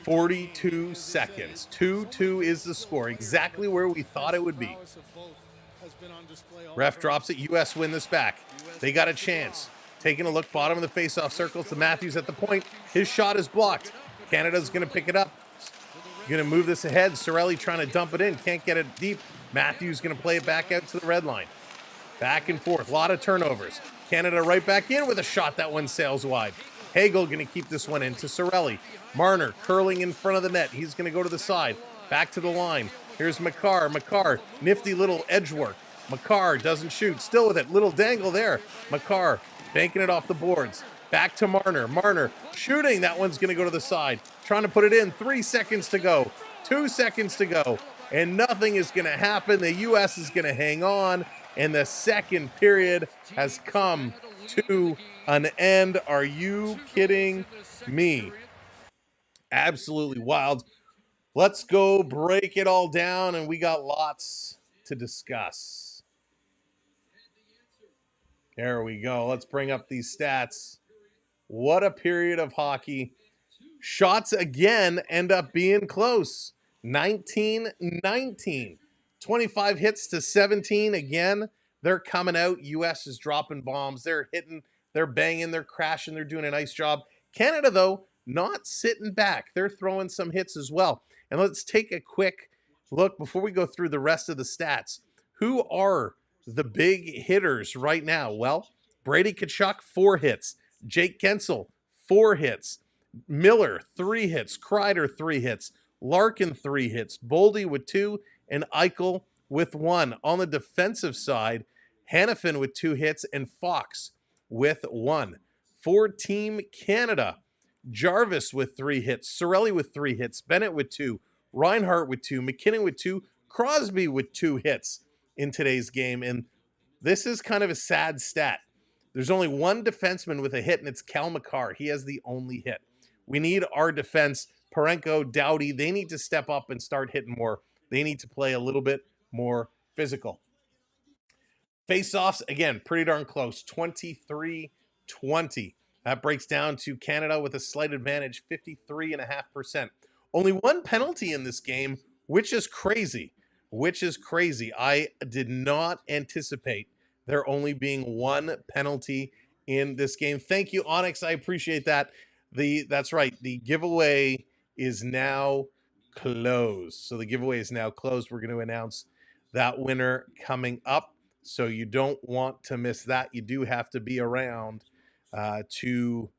42 seconds. 2-2 is the score. Exactly where we thought it would be. Ref drops it. U.S. win this back. They got a chance. Taking a look, bottom of the face-off circle to Matthews at the point. His shot is blocked. Canada's going to pick it up. Going to move this ahead. Cirelli trying to dump it in. Can't get it deep. Matthews going to play it back out to the red line. Back and forth. A lot of turnovers. Canada right back in with a shot. That one sails wide. Hagel going to keep this one in to Cirelli. Marner curling in front of the net. He's going to go to the side. Back to the line. Here's McCarr. McCarr, nifty little edge work. McCarr doesn't shoot. Still with it. Little dangle there. McCarr banking it off the boards. Back to Marner. Marner shooting. That one's going to go to the side. Trying to put it in. 3 seconds to go. 2 seconds to go. And nothing is going to happen. The U.S. is going to hang on. And the second period has come to an end. Are you kidding me? Absolutely wild. Let's go break it all down. And we got lots to discuss. There we go. Let's bring up these stats. What a period of hockey. Shots again end up being close. 19-19. 25 hits to 17 again. They're coming out. U.S. is dropping bombs. They're hitting. They're banging. They're crashing. They're doing a nice job. Canada, though, not sitting back. They're throwing some hits as well. And let's take a quick look before we go through the rest of the stats. Who are the big hitters right now? Well, Brady Tkachuk, 4 hits. Jake Gensel, 4 hits. Miller, 3 hits. Kreider, 3 hits. Larkin, 3 hits. Boldy with 2, and Eichel with 1. On the defensive side, Hannafin with 2 hits, and Fox with 1. For Team Canada, Jarvis with 3 hits. Cirelli with 3 hits. Bennett with 2. Reinhart with 2. McKinnon with 2. Crosby with 2 hits in today's game. And this is kind of a sad stat. There's only one defenseman with a hit, and it's Cal McCarr. He has the only hit. We need our defense, Parenko, Doughty, they need to step up and start hitting more. They need to play a little bit more physical. Face-offs, again, pretty darn close, 23-20. That breaks down to Canada with a slight advantage, 53.5%. Only one penalty in this game, which is crazy. I did not anticipate there only being one penalty in this game. Thank you, Onyx. I appreciate that. That's right. The giveaway is now closed. So the giveaway is now closed. We're going to announce that winner coming up. So you don't want to miss that. You do have to be around to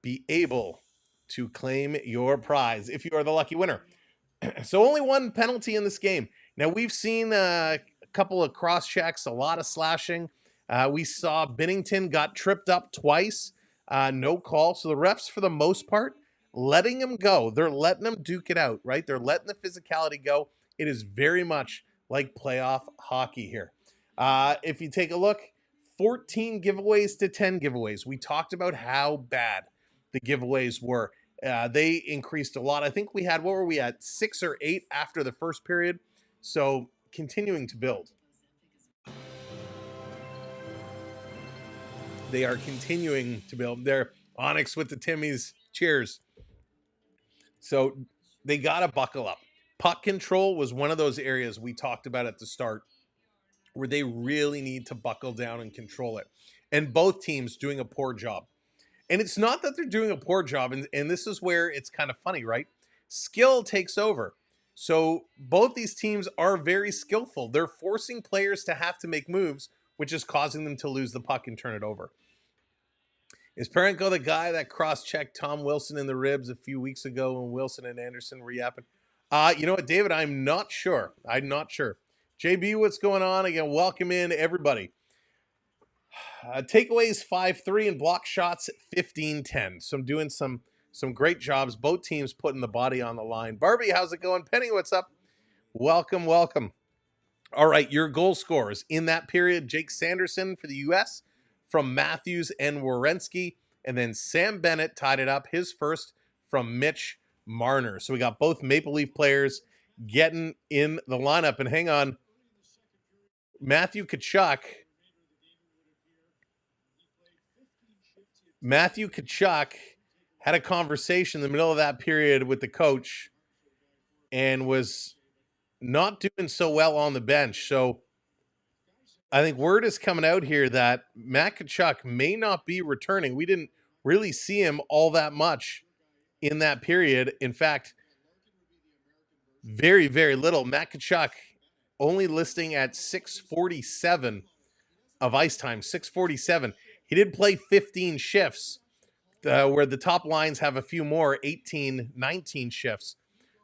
be able to claim your prize if you are the lucky winner. So only one penalty in this game. Now we've seen a couple of cross checks, a lot of slashing. We saw Binnington got tripped up twice. No call. So the refs, for the most part, letting him go. They're letting him duke it out, right? They're letting the physicality go. It is very much like playoff hockey here. If you take a look, 14 giveaways to 10 giveaways. We talked about how bad the giveaways were. They increased a lot. I think we had, what were we at, 6 or 8 after the first period? So continuing to build. They are continuing to build. They're Onyx with the Timmies. Cheers. So they got to buckle up. Puck control was one of those areas we talked about at the start where they really need to buckle down and control it. And both teams doing a poor job. And it's not that they're doing a poor job. And this is where it's kind of funny, right? Skill takes over. So both these teams are very skillful. They're forcing players to have to make moves, which is causing them to lose the puck and turn it over. Is Parenko the guy that cross-checked Tom Wilson in the ribs a few weeks ago when Wilson and Anderson were yapping? You know what, David? I'm not sure. JB, what's going on? Again, welcome in, everybody. Takeaways 5-3 and block shots 15-10. So I'm doing some great jobs. Both teams putting the body on the line. Barbie, how's it going? Penny, what's up? Welcome. All right, your goal scorers in that period: Jake Sanderson for the U.S., from Matthews and Werenski, and then Sam Bennett tied it up, his first from Mitch Marner. So we got both Maple Leaf players getting in the lineup. And hang on, Matthew Tkachuk had a conversation in the middle of that period with the coach and was not doing so well on the bench. So I think word is coming out here that Matt Tkachuk may not be returning. We didn't really see him all that much in that period. In fact, very, very little. Matt Tkachuk only listing at 647 of ice time, 647. He did play 15 shifts, where the top lines have a few more, 18, 19 shifts.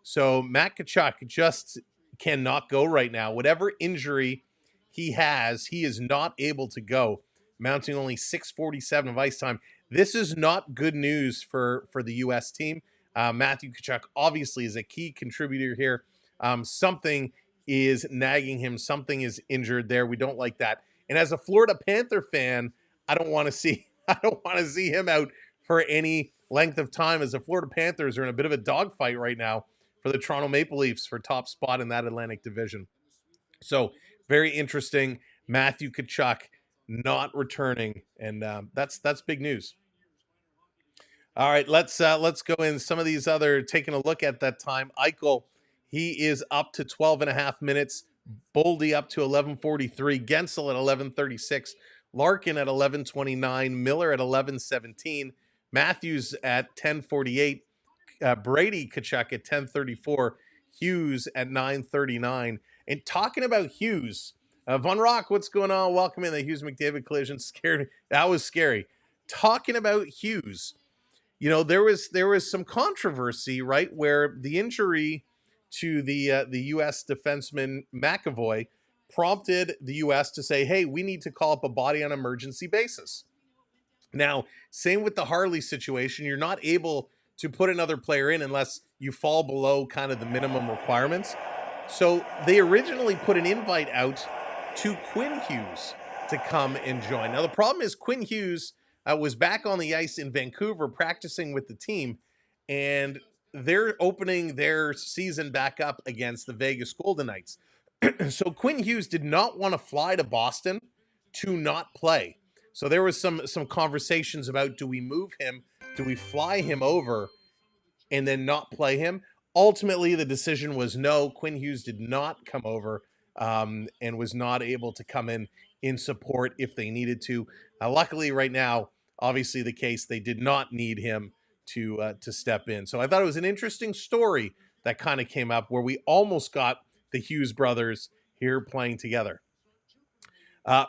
So Matt Tkachuk just cannot go right now. Whatever injury he has, he is not able to go, mounting only 647 of ice time. This is not good news for the U.S. team. Matthew Tkachuk obviously is a key contributor here. Something is nagging him. Something is injured there. We don't like that. And as a Florida Panther fan, I don't want to see him out for any length of time, as the Florida Panthers are in a bit of a dogfight right now for the Toronto Maple Leafs for top spot in that Atlantic Division. So very interesting. Matthew Tkachuk not returning, and that's big news. All right, let's go in some of these other, taking a look at that time. Eichel, he is up to 12 and a half minutes. Boldy up to 11:43. Gensel at 11:36. Larkin at 11:29. Miller at 11:17. Matthews at 10:48. Brady Tkachuk at 10:34. Hughes at 9:39. And talking about Hughes, Von Rock, what's going on? Welcome in. The Hughes McDavid collision scared me. That was scary. Talking about Hughes, you know, there was some controversy, right, where the injury to the U.S. defenseman McAvoy prompted the U.S. to say, hey, we need to call up a body on an emergency basis. Now, same with the Harley situation. You're not able to put another player in unless you fall below kind of the minimum requirements. So they originally put an invite out to Quinn Hughes to come and join. Now, the problem is Quinn Hughes was back on the ice in Vancouver practicing with the team, and they're opening their season back up against the Vegas Golden Knights. So Quinn Hughes did not want to fly to Boston to not play. So there was some conversations about, do we move him? Do we fly him over and then not play him? Ultimately, the decision was no. Quinn Hughes did not come over and was not able to come in support if they needed to. Luckily, right now, obviously the case, they did not need him to step in. So I thought it was an interesting story that kind of came up where we almost got the Hughes brothers here playing together.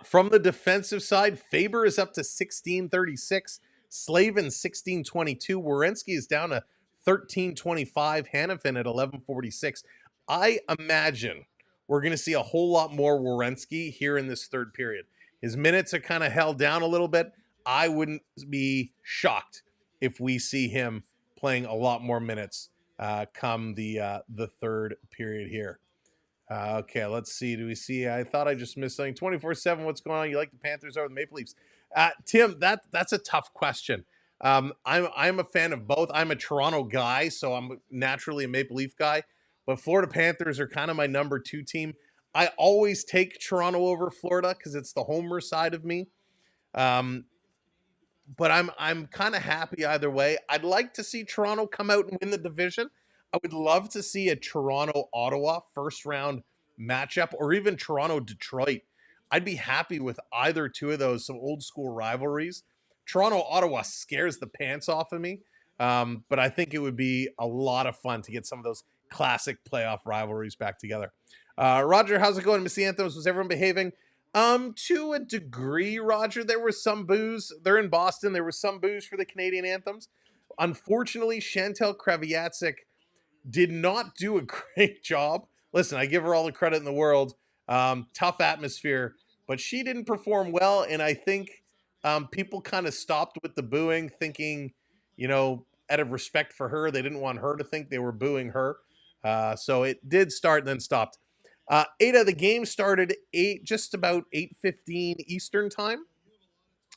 From the defensive side, Faber is up to 16:36. Slavin 16:22. Werenski is down to 13:25. Hanifin at 11:46. I imagine we're going to see a whole lot more Werenski here in this third period. His minutes are kind of held down a little bit. I wouldn't be shocked if we see him playing a lot more minutes come the third period here. Okay, let's see. Do we see? I thought I just missed something. 24/7. What's going on? You like the Panthers over the Maple Leafs? Tim, that's a tough question. I'm a fan of both. I'm a Toronto guy, so I'm naturally a Maple Leaf guy. But Florida Panthers are kind of my number two team. I always take Toronto over Florida because it's the homer side of me. Um, but I'm kind of happy either way. I'd like to see Toronto come out and win the division. I would love to see a Toronto Ottawa first round matchup, or even Toronto Detroit. I'd be happy with either two of those, some old school rivalries. Toronto Ottawa scares the pants off of me, but I think it would be a lot of fun to get some of those classic playoff rivalries back together. Roger, how's it going? Miss Anthems, was everyone behaving? To a degree, Roger, there was some boos. They're in Boston. There was some boos for the Canadian anthems. Unfortunately, Chantel Kreviatsik did not do a great job. Listen, I give her all the credit in the world. Tough atmosphere, but she didn't perform well. And I think people kind of stopped with the booing, thinking, out of respect for her, they didn't want her to think they were booing her. So it did start and then stopped. 8 of the game started just about 8:15 Eastern time,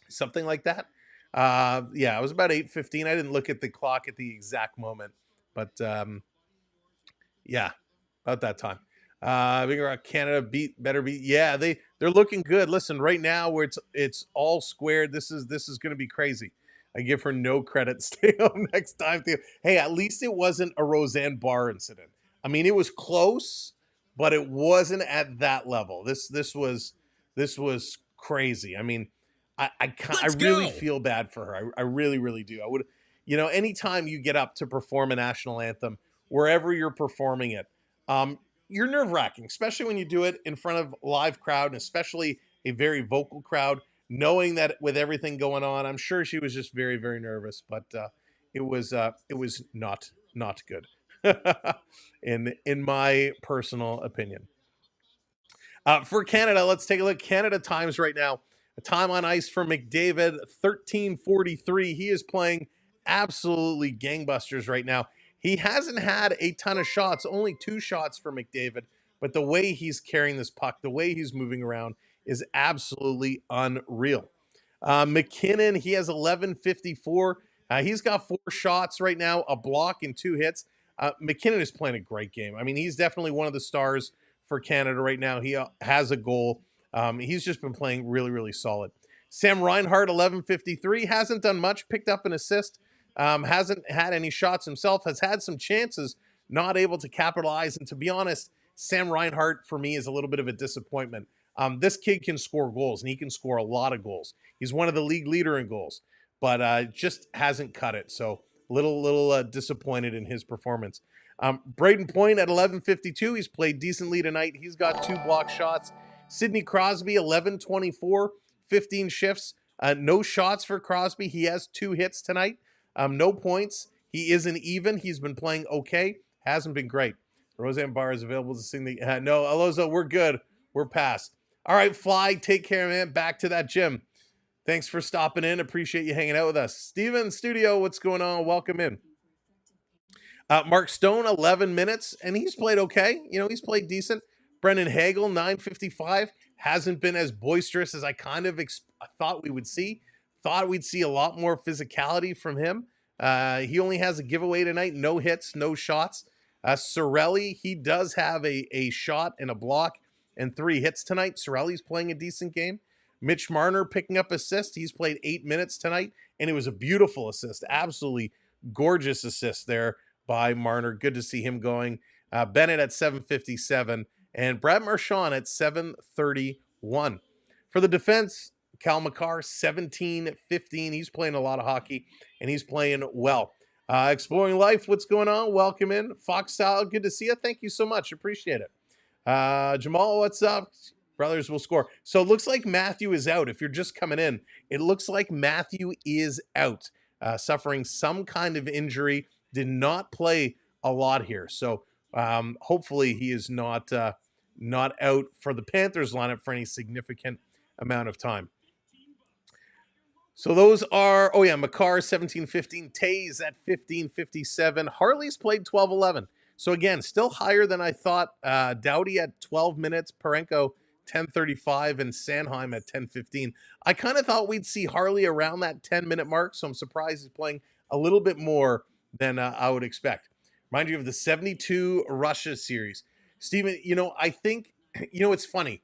something like that. Yeah, it was about 8:15. I didn't look at the clock at the exact moment, but yeah, about that time. Canada better beat. Yeah, they're looking good. Listen, right now where it's all squared. This is going to be crazy. I give her no credit. Stay home next time. Hey, at least it wasn't a Roseanne Barr incident. I mean, it was close, but it wasn't at that level. This was crazy. I mean, I really feel bad for her. I really, really do. I would, anytime you get up to perform a national anthem, wherever you're performing it, you're nerve wracking, especially when you do it in front of a live crowd, and especially a very vocal crowd. Knowing that with everything going on, I'm sure she was just very, very nervous. But it was not good, in my personal opinion. For Canada, let's take a look. Canada times right now. A time on ice for McDavid, 13:43. He is playing absolutely gangbusters right now. He hasn't had a ton of shots, only 2 shots for McDavid, but the way he's carrying this puck, the way he's moving around is absolutely unreal. McKinnon, he has 11:54. He's got 4 shots right now, a block and 2 hits. McKinnon is playing a great game. I mean, he's definitely one of the stars for Canada right now. He has a goal. He's just been playing really, really solid. Sam Reinhart, 11:53, hasn't done much, picked up an assist, hasn't had any shots himself, has had some chances, not able to capitalize. And to be honest, Sam Reinhart, for me, is a little bit of a disappointment. This kid can score goals, and he can score a lot of goals. He's one of the league leader in goals, but just hasn't cut it. So little disappointed in his performance. Braden Point at 11:52. He's played decently tonight. He's got 2 block shots. Sidney Crosby, 11:24, 15 shifts. No shots for Crosby. He has 2 hits tonight. No points. He isn't even. He's been playing okay. Hasn't been great. Roseanne Barr is available to sing the... no, Alozo, we're good. We're past. All right, Fly, take care, man. Back to that gym. Thanks for stopping in. Appreciate you hanging out with us. Steven, studio, what's going on? Welcome in. Mark Stone, 11 minutes, and he's played okay. He's played decent. Brendan Hagel, 9:55, hasn't been as boisterous as I kind of thought we would see. Thought we'd see a lot more physicality from him. He only has a giveaway tonight. No hits, no shots. Cirelli, he does have a shot and a block and 3 hits tonight. Cirelli's playing a decent game. Mitch Marner picking up assist. He's played 8 minutes tonight, and it was a beautiful assist. Absolutely gorgeous assist there by Marner. Good to see him going. Bennett at 7:57 and Brad Marchand at 7:31. For the defense, Cal McCarr, 17:15. He's playing a lot of hockey, and he's playing well. Exploring Life, what's going on? Welcome in. Fox Style, good to see you. Thank you so much. Appreciate it. Jamal, what's up? Brothers will score. So it looks like Matthew is out. If you're just coming in, it looks like Matthew is out, suffering some kind of injury. Did not play a lot here. So hopefully he is not out for the Panthers lineup for any significant amount of time. So those are, McCarr 17:15, Tays at 15:57. Harley's played 12:11. So again, still higher than I thought. Doughty at 12 minutes, Parenko 10:35, and Sanheim at 10:15. I kind of thought we'd see Harley around that 10-minute mark, so I'm surprised he's playing a little bit more than I would expect. Mind you of the 72 Russia series. Steven, I think, it's funny.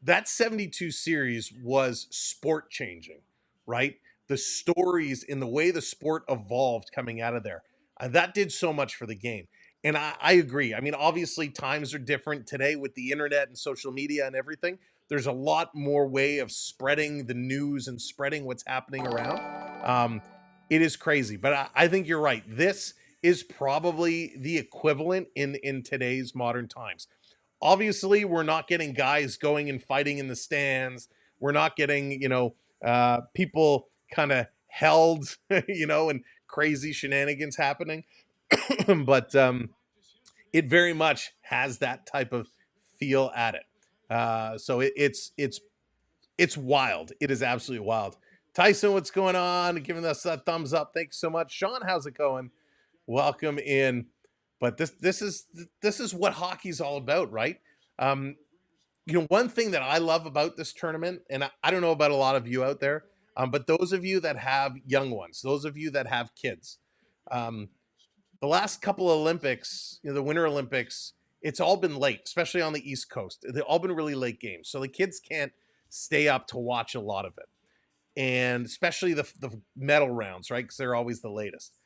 That 72 series was sport changing, right? The stories in the way the sport evolved coming out of there. That did so much for the game. And I agree. I mean, obviously, times are different today with the internet and social media and everything. There's a lot more way of spreading the news and spreading what's happening around. It is crazy, but I think you're right. This is probably the equivalent in today's modern times. Obviously, we're not getting guys going and fighting in the stands. We're not getting, people kind of held, and crazy shenanigans happening. But it very much has that type of feel at it. So it's wild. It is absolutely wild. Tyson, what's going on? Giving us a thumbs up. Thanks so much. Sean, how's it going? Welcome in. But this is what hockey's all about, right? One thing that I love about this tournament, and I don't know about a lot of you out there, but those of you that have young ones, those of you that have kids, the last couple of Olympics, the Winter Olympics, it's all been late, especially on the East Coast. They've all been really late games. So the kids can't stay up to watch a lot of it. And especially the medal rounds, right? Because they're always the latest.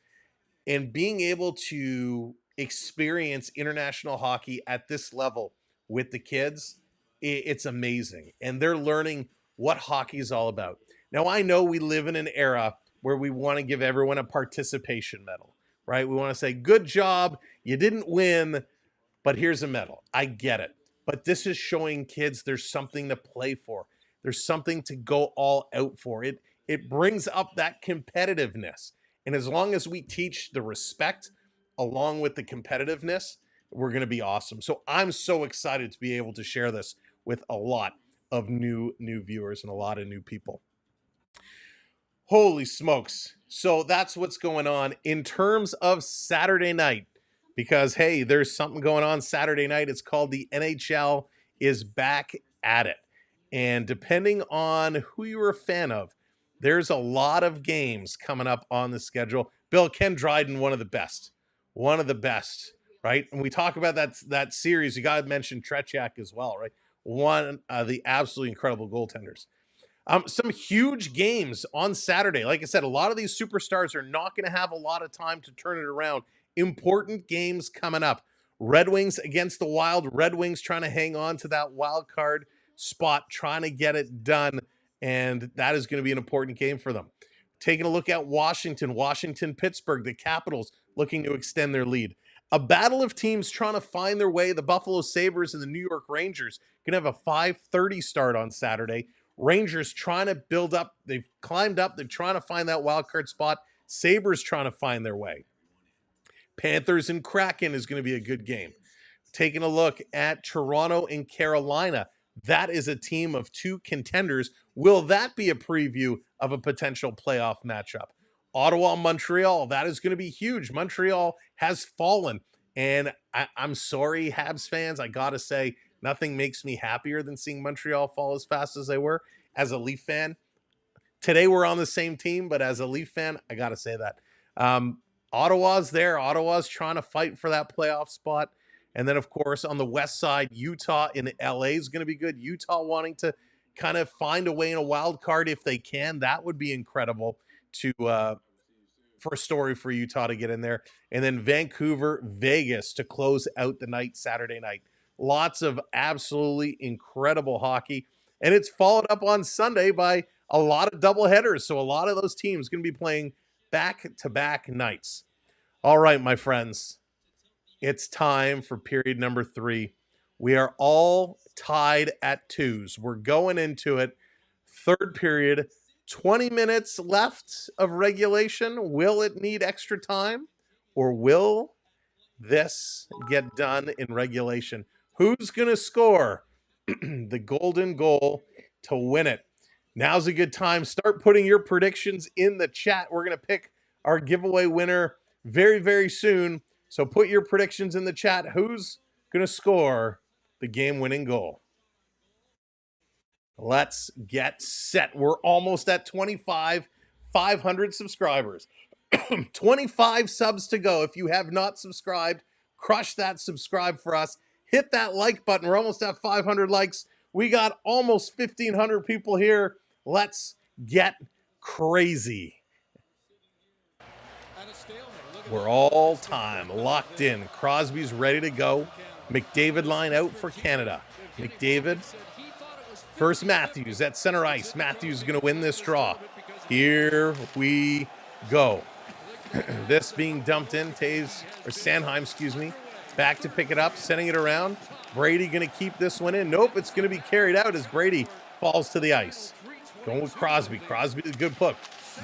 And being able to experience international hockey at this level with the kids, it's amazing. And they're learning what hockey is all about. Now, I know we live in an era where we want to give everyone a participation medal, right? We want to say, good job, you didn't win, but here's a medal. I get it. But this is showing kids there's something to play for. There's something to go all out for. It brings up that competitiveness. And as long as we teach the respect along with the competitiveness, we're going to be awesome. So I'm so excited to be able to share this with a lot of new viewers and a lot of new people. Holy smokes. So that's what's going on in terms of Saturday night, because, hey, there's something going on Saturday night. It's called the NHL is back at it. And depending on who you're a fan of, there's a lot of games coming up on the schedule. Bill, Ken Dryden, one of the best, right? And we talk about that series. You got to mention Tretiak as well, right? One of the absolutely incredible goaltenders. Some huge games on Saturday. Like I said, a lot of these superstars are not going to have a lot of time to turn it around. Important games coming up. Red Wings against the Wild. Red Wings trying to hang on to that wild card spot, trying to get it done. And that is going to be an important game for them. Taking a look at Washington, Pittsburgh, the Capitals looking to extend their lead. A battle of teams trying to find their way. The Buffalo Sabres and the New York Rangers going to have a 5:30 start on Saturday. Rangers trying to build up. They've climbed up. They're trying to find that wild card spot. Sabres trying to find their way. Panthers and Kraken is going to be a good game. Taking a look at Toronto and Carolina. That is a team of two contenders. Will that be a preview of a potential playoff matchup? Ottawa, Montreal. That is going to be huge. Montreal has fallen. And I'm sorry, Habs fans. I got to say, nothing makes me happier than seeing Montreal fall as fast as they were. As a Leaf fan, today we're on the same team, but as a Leaf fan, I got to say that. Ottawa's there. Ottawa's trying to fight for that playoff spot. And then, of course, on the west side, Utah in LA is going to be good. Utah wanting to kind of find a way in a wild card if they can. That would be incredible to for a story for Utah to get in there. And then Vancouver, Vegas to close out the night, Saturday night. Lots of absolutely incredible hockey. And it's followed up on Sunday by a lot of doubleheaders. So a lot of those teams going to be playing back-to-back nights. All right, my friends. It's time for period number 3. We are all tied at 2s. We're going into it. Third period, 20 minutes left of regulation. Will it need extra time? Or will this get done in regulation? Who's going to score the golden goal to win it? Now's a good time. Start putting your predictions in the chat. We're going to pick our giveaway winner very, very soon. So put your predictions in the chat. Who's going to score the game-winning goal? Let's get set. We're almost at 500 subscribers. 25 subs to go. If you have not subscribed, crush that subscribe for us. Hit that like button. We're almost at 500 likes. We got almost 1,500 people here. Let's get crazy. We're all time locked in. Crosby's ready to go. McDavid line out for Canada. McDavid. First Matthews at center ice. Matthews is going to win this draw. Here we go. This being dumped in. Taves, or Sanheim, excuse me. Back to pick it up, sending it around. Brady going to keep this one in. Nope, it's going to be carried out as Brady falls to the ice. Going with Crosby. Crosby, a good puck.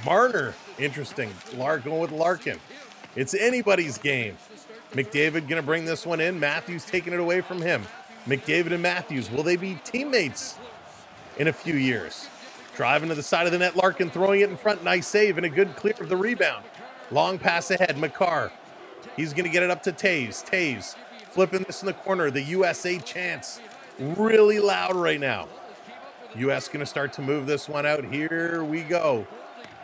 Marner, interesting. Going with Larkin. It's anybody's game. McDavid going to bring this one in. Matthews taking it away from him. McDavid and Matthews, will they be teammates in a few years? Driving to the side of the net, Larkin throwing it in front. Nice save and a good clear of the rebound. Long pass ahead, McCarr. He's going to get it up to Taves. Taves flipping this in the corner. The USA chants really loud right now. US going to start to move this one out. Here we go.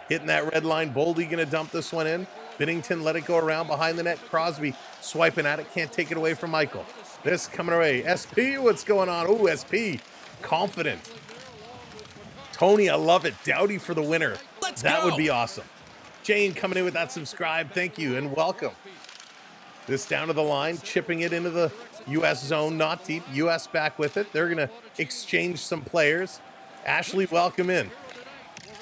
Hitting that red line. Boldy going to dump this one in. Binnington let it go around behind the net. Crosby swiping at it. Can't take it away from Michael. This coming away. SP, what's going on? Oh, SP. Confident. Tony, I love it. Doughty for the winner. That would be awesome. Jane coming in with that subscribe. Thank you and welcome. This down to the line. Chipping it into the U.S. zone. Not deep. U.S. back with it. They're going to exchange some players. Ashley, welcome in.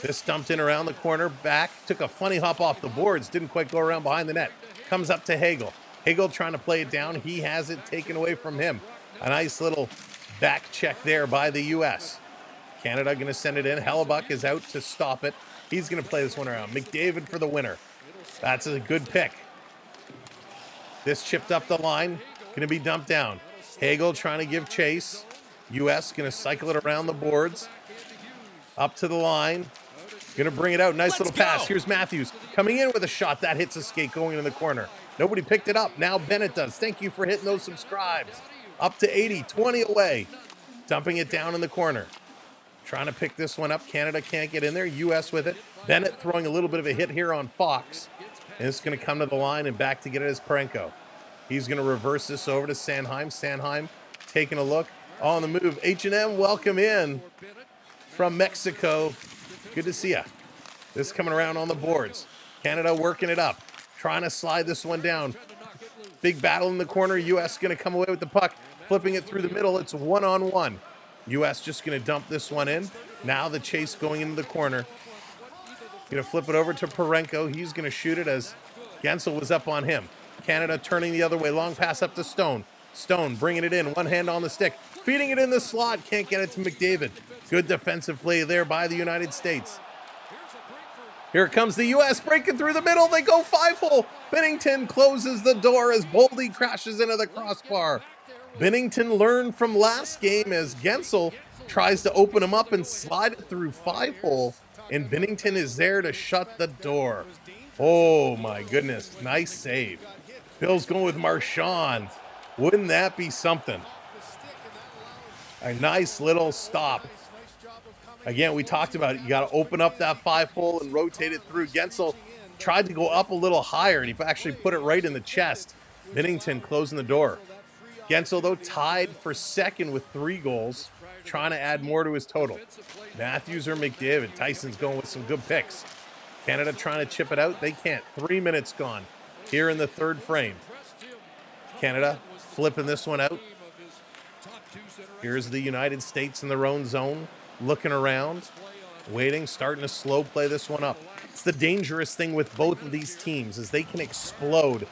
This dumped in around the corner. Back. Took a funny hop off the boards. Didn't quite go around behind the net. Comes up to Hagel. Hagel trying to play it down. He has it taken away from him. A nice little back check there by the U.S. Canada going to send it in. Hellebuck is out to stop it. He's going to play this one around. McDavid for the winner. That's a good pick. This chipped up the line. Going to be dumped down. Hagel trying to give chase. U.S. going to cycle it around the boards. Up to the line. Going to bring it out. Nice little pass. Here's Matthews coming in with a shot. That hits a skate going in the corner. Nobody picked it up. Now Bennett does. Thank you for hitting those subscribes. Up to 80. 20 away. Dumping it down in the corner. Trying to pick this one up. Canada can't get in there. U.S. with it. Bennett throwing a little bit of a hit here on Fox. And it's going to come to the line and back to get it as Parenko. He's going to reverse this over to Sanheim. Sanheim taking a look. On the move. H&M, welcome in from Mexico. Good to see ya. This coming around on the boards. Canada working it up. Trying to slide this one down. Big battle in the corner. U.S. going to come away with the puck. Flipping it through the middle. It's one-on-one. U.S. just going to dump this one in. Now the chase going into the corner. Going to flip it over to Parenko. He's going to shoot it as Gensel was up on him. Canada turning the other way. Long pass up to Stone. Stone bringing it in. One hand on the stick. Feeding it in the slot. Can't get it to McDavid. Good defensive play there by the United States. Here comes the U.S. breaking through the middle. They go 5-hole. Binnington closes the door as Boldy crashes into the crossbar. Binnington learned from last game as Gensel tries to open him up and slide it through 5-hole. And Binnington is there to shut the door. Oh my goodness. Nice save. Bill's going with Marchand. Wouldn't that be something? A nice little stop. Again, we talked about it. You got to open up that 5-hole and rotate it through. Gensel tried to go up a little higher, and he actually put it right in the chest. Binnington closing the door. Gensel, though, tied for second with 3 goals, trying to add more to his total. Matthews or McDavid. Tyson's going with some good picks. Canada trying to chip it out. They can't. 3 minutes gone here in the third frame. Canada flipping this one out. Here's the United States in their own zone, looking around, waiting, starting to slow play this one up. It's the dangerous thing with both of these teams is they can explode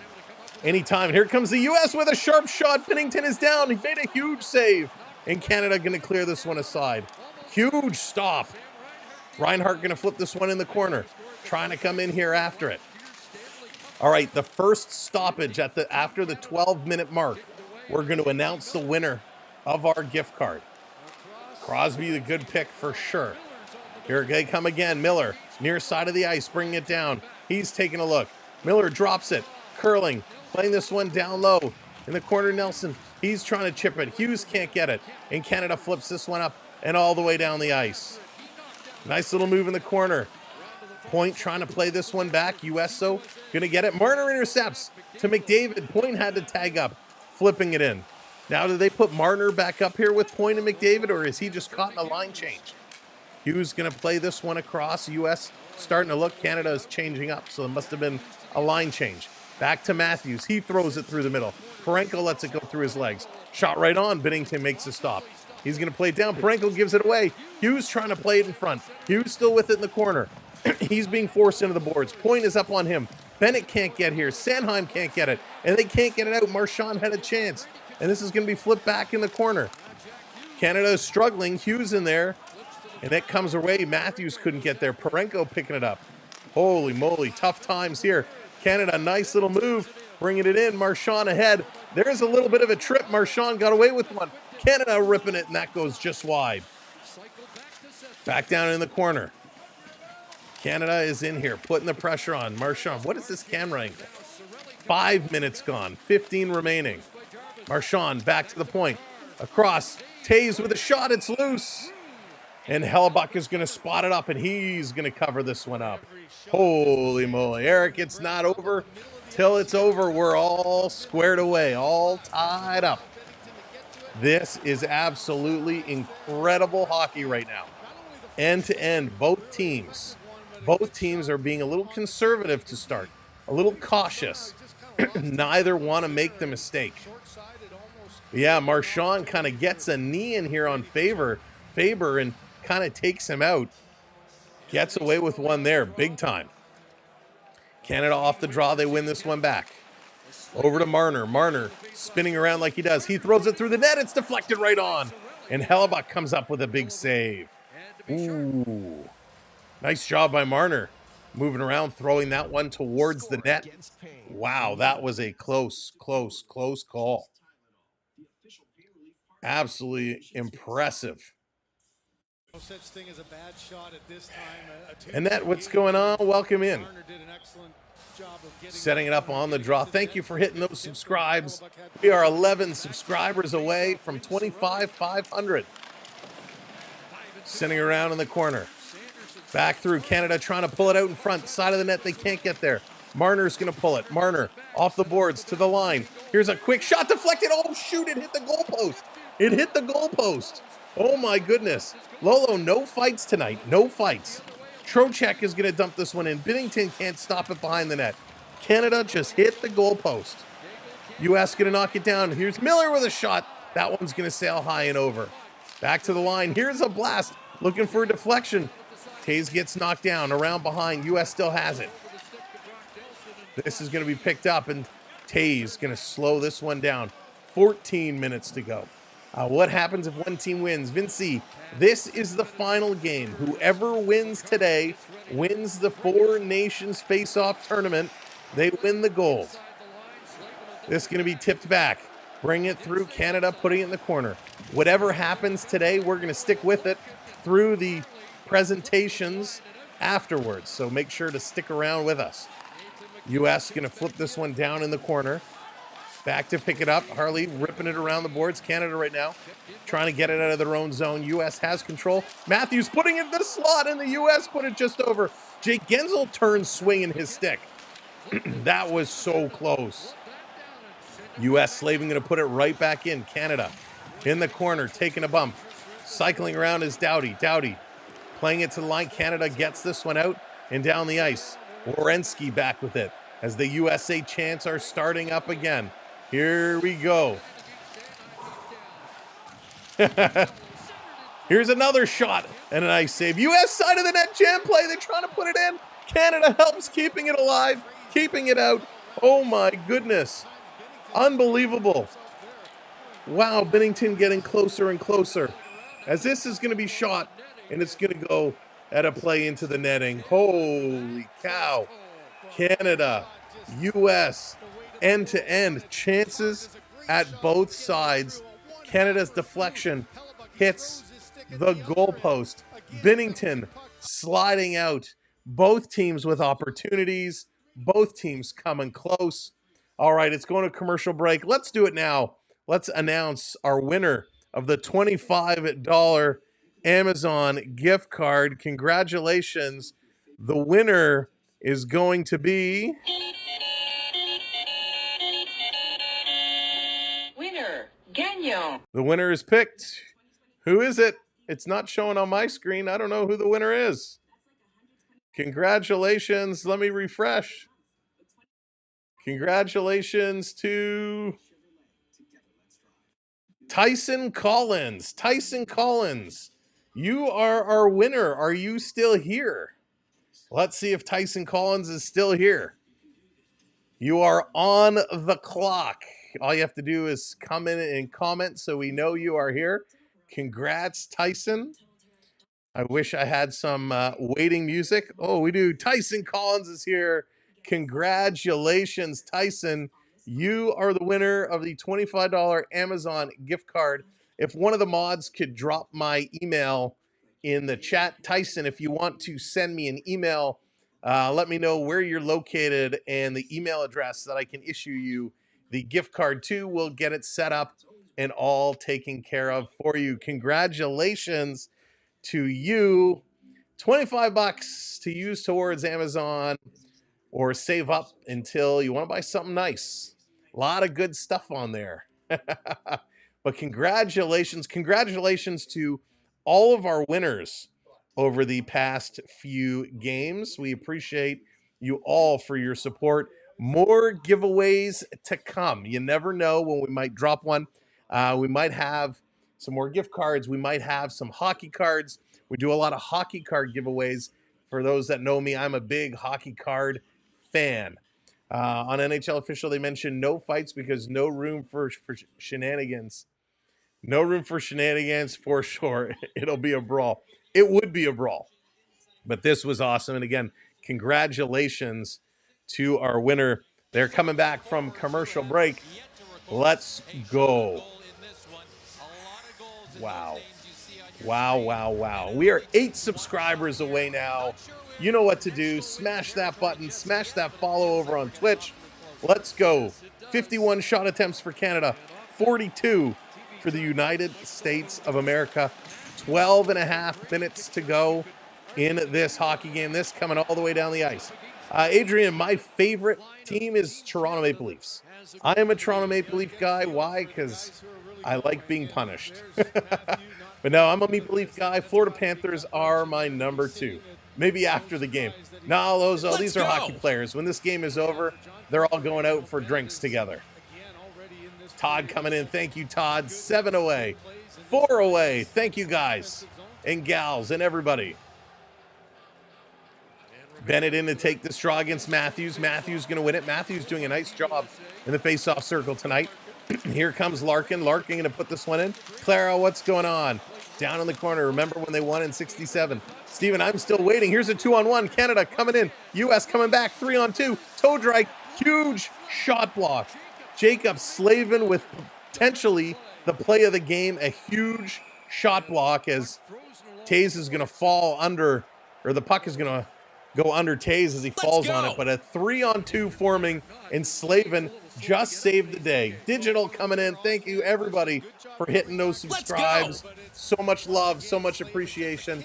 anytime. And here comes the U.S. with a sharp shot. Binnington is down. He made a huge save. And Canada going to clear this one aside. Huge stop. Reinhart going to flip this one in the corner. Trying to come in here after it. All right, the first stoppage after the 12-minute mark. We're going to announce the winner of our gift card. Crosby, the good pick for sure. Here they come again. Miller, near side of the ice, bringing it down. He's taking a look. Miller drops it. curling, playing this one down low. In the corner, Nelson, he's trying to chip it. Hughes can't get it. And Canada flips this one up and all the way down the ice. Nice little move in the corner. Point trying to play this one back. US though, gonna get it. Marner intercepts to McDavid. Point had to tag up, flipping it in. Now do they put Marner back up here with Point and McDavid, or is he just caught in a line change? Hughes gonna play this one across. US starting to look. Canada is changing up, so it must have been a line change. Back to Matthews. He throws it through the middle. Parenko lets it go through his legs. Shot right on. Binnington makes a stop. He's going to play it down. Parenko gives it away. Hughes trying to play it in front. Hughes still with it in the corner. He's being forced into the boards. Point is up on him. Bennett can't get here. Sanheim can't get it. And they can't get it out. Marchand had a chance. And this is going to be flipped back in the corner. Canada is struggling. Hughes in there. And it comes away. Matthews couldn't get there. Parenko picking it up. Holy moly. Tough times here. Canada, nice little move. Bringing it in. Marchand ahead. There's a little bit of a trip. Marchand got away with one. Canada ripping it, and that goes just wide. Back down in the corner. Canada is in here, putting the pressure on. Marchand, what is this camera angle? 5 minutes gone, 15 remaining. Marchand back to the point. Across, Taves with a shot, it's loose. And Hellebuck is going to spot it up, and he's going to cover this one up. Holy moly. Eric, it's not over till it's over. We're all squared away, all tied up. This is absolutely incredible hockey right now. End to end, both teams are being a little conservative to start, a little cautious. Neither want to make the mistake. Yeah, Marchand kind of gets a knee in here on Faber and kind of takes him out. Gets away with one there, big time. Canada off the draw, they win this one back. Over to Marner. Marner spinning around like he does. He throws it through the net. It's deflected right on. And Hellebuck comes up with a big save. Ooh. Nice job by Marner. Moving around, throwing that one towards the net. Wow, that was a close call. Absolutely impressive. No such thing as a bad shot at this time. Annette, what's going on? Welcome in. Setting it up on the draw. Thank you for hitting those subscribes. We are 11 subscribers away from 25,500. Sitting around in the corner. Back through. Canada trying to pull it out in front. Side of the net, they can't get there. Marner's going to pull it. Marner off the boards to the line. Here's a quick shot deflected. Oh, shoot, it hit the goalpost. It hit the goalpost. Oh, my goodness. Lolo, no fights tonight. No fights. Trocheck is going to dump this one in. Binnington can't stop it behind the net. Canada just hit the goalpost. U.S. going to knock it down. Here's Miller with a shot. That one's going to sail high and over. Back to the line. Here's a blast. Looking for a deflection. Taves gets knocked down. Around behind. U.S. still has it. This is going to be picked up, and Taves going to slow this one down. 14 minutes to go. What happens if one team wins? Vinci, this is the final game. Whoever wins today wins the Four Nations Face-Off Tournament. They win the gold. This is going to be tipped back. Bring it through Canada, putting it in the corner. Whatever happens today, we're going to stick with it through the presentations afterwards. So make sure to stick around with us. U.S. going to flip this one down in the corner. Back to pick it up. Harley ripping it around the boards. Canada right now trying to get it out of their own zone. U.S. has control. Matthews putting it in the slot, and the U.S. put it just over. Jake Gensel turns swinging his stick. That was so close. U.S. Slavin going to put it right back in. Canada in the corner, taking a bump. Cycling around is Doughty. Doughty playing it to the line. Canada gets this one out and down the ice. Werenski back with it as the USA chants are starting up again. Here we go. Here's another shot and a nice save. U.S. side of the net, jam play. They're trying to put it in. Canada helps keeping it alive, keeping it out. Oh my goodness. Unbelievable. Wow, Binnington getting closer and closer. As this is going to be shot, and it's going to go at a play into the netting. Holy cow. Canada, U.S., end-to-end. Chances at both sides. Canada's deflection hits the goalpost. Binnington sliding out. Both teams with opportunities. Both teams coming close. All right, it's going to commercial break. Let's do it now. Let's announce our winner of the $25 Amazon gift card. Congratulations. The winner is going to be... Winner, Gagnon. The winner is picked. Who is it? It's not showing on my screen. I don't know who the winner is. Congratulations. Let me refresh. Congratulations to Tyson Collins. Tyson Collins, you are our winner. Are you still here? Let's see if Tyson Collins is still here. You are on the clock. All you have to do is come in and comment so we know you are here. Congrats, Tyson. I wish I had some waiting music. Oh, we do. Tyson Collins is here. Congratulations, Tyson. You are the winner of the $25 Amazon gift card. If one of the mods could drop my email in the chat, Tyson, if you want to send me an email, let me know where you're located and the email address that I can issue you the gift card to. We'll get it set up and all taken care of for you. Congratulations to you. $25 to use towards Amazon or save up until you want to buy something nice. A lot of good stuff on there. But congratulations to all of our winners over the past few games. We appreciate you all for your support. More giveaways to come. You never know when we might drop one. We might have some more gift cards. We might have some hockey cards. We do a lot of hockey card giveaways. For those that know me, I'm a big hockey card fan. On NHL Official, they mentioned no fights because no room for shenanigans. No room for shenanigans for sure. It'll be a brawl. It would be a brawl. But this was awesome. And again, congratulations to our winner. They're coming back from commercial break. Let's go. Wow. Wow, wow, wow. We are 8 subscribers away now. You know what to do. Smash that button. Smash that follow over on Twitch. Let's go. 51 shot attempts for Canada. 42 for the United States of America. 12 and a half minutes to go in this hockey game. This coming all the way down the ice. Adrian, my favorite team is Toronto Maple Leafs. I am a Toronto Maple Leaf guy. Why? Because I like being punished. But no, I'm a Maple Leaf guy. Florida Panthers are my number 2. Maybe after the game. No, these are hockey players. When this game is over, they're all going out for drinks together. Todd coming in. Thank you, Todd. 7 away. 4 away. Thank you, guys and gals and everybody. Bennett in to take this draw against Matthews. Matthews going to win it. Matthews doing a nice job in the face-off circle tonight. Here comes Larkin. Larkin going to put this one in. Clara, what's going on? Down in the corner. Remember when they won in 67? Steven, I'm still waiting. Here's a 2-on-1. Canada coming in. U.S. coming back. 3-on-2. Toe drag. Huge shot block. Jacob Slavin with potentially the play of the game. A huge shot block as Taze is going to fall under, or the puck is going to go under Taze as he falls on it. But a 3-on-2 forming, and Slavin just saved the day. Digital coming in. Thank you, everybody, for hitting those subscribes. So much love, so much appreciation.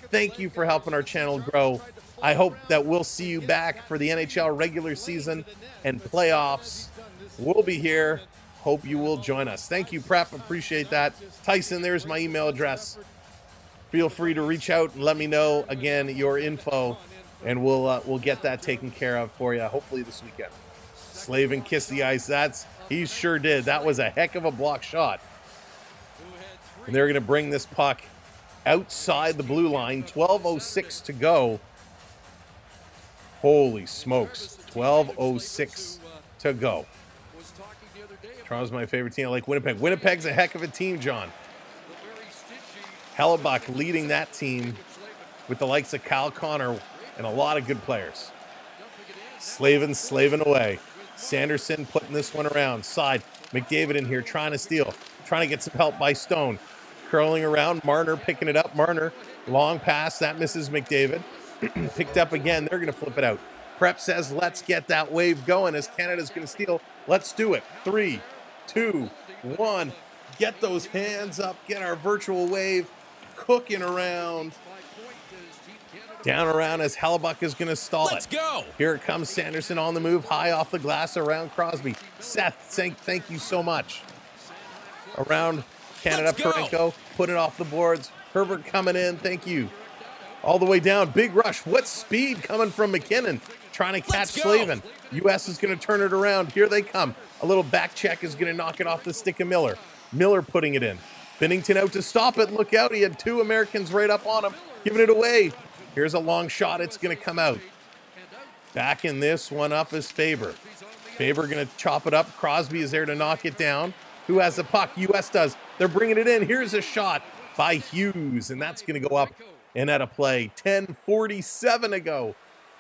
Thank you for helping our channel grow. I hope that we'll see you back for the NHL regular season and playoffs. We'll be here. Hope you will join us. Thank you, Prep. Appreciate that. Tyson, there's my email address. Feel free to reach out and let me know, again, your info, and we'll get that taken care of for you, hopefully this weekend. Slavin kissed the ice. He sure did. That was a heck of a block shot. And they're going to bring this puck outside the blue line. 12:06 to go. Holy smokes. 12:06 to go. Toronto's my favorite team. I like Winnipeg. Winnipeg's a heck of a team, John. Hellebuck leading that team with the likes of Kyle Connor and a lot of good players. Slavin away. Sanderson putting this one around. Side. McDavid in here trying to steal. Trying to get some help by Stone. Curling around. Marner picking it up. Marner. Long pass. That misses McDavid. Picked up again. They're going to flip it out. Prep says, let's get that wave going as Canada's going to steal. Let's do it. 3, 2, 1. Get those hands up. Get our virtual wave cooking around. Down around as Hellebuck is going to stall Let's it. go. Here it comes Sanderson on the move, high off the glass around Crosby. Seth, thank you so much. Around Canada, Let's go. Parenko, put it off the boards. Herbert coming in, thank you. All the way down, big rush. What speed coming from McKinnon, trying to catch Let's go. Slavin. U.S. is going to turn it around. Here they come. A little back check is going to knock it off the stick of Miller. Miller putting it in. Binnington out to stop it. Look out, he had 2 Americans right up on him, giving it away. Here's a long shot. It's going to come out. Backing this one up is Faber. Faber going to chop it up. Crosby is there to knock it down. Who has the puck? U.S. does. They're bringing it in. Here's a shot by Hughes, and that's going to go up and out of play. 10:47 to go.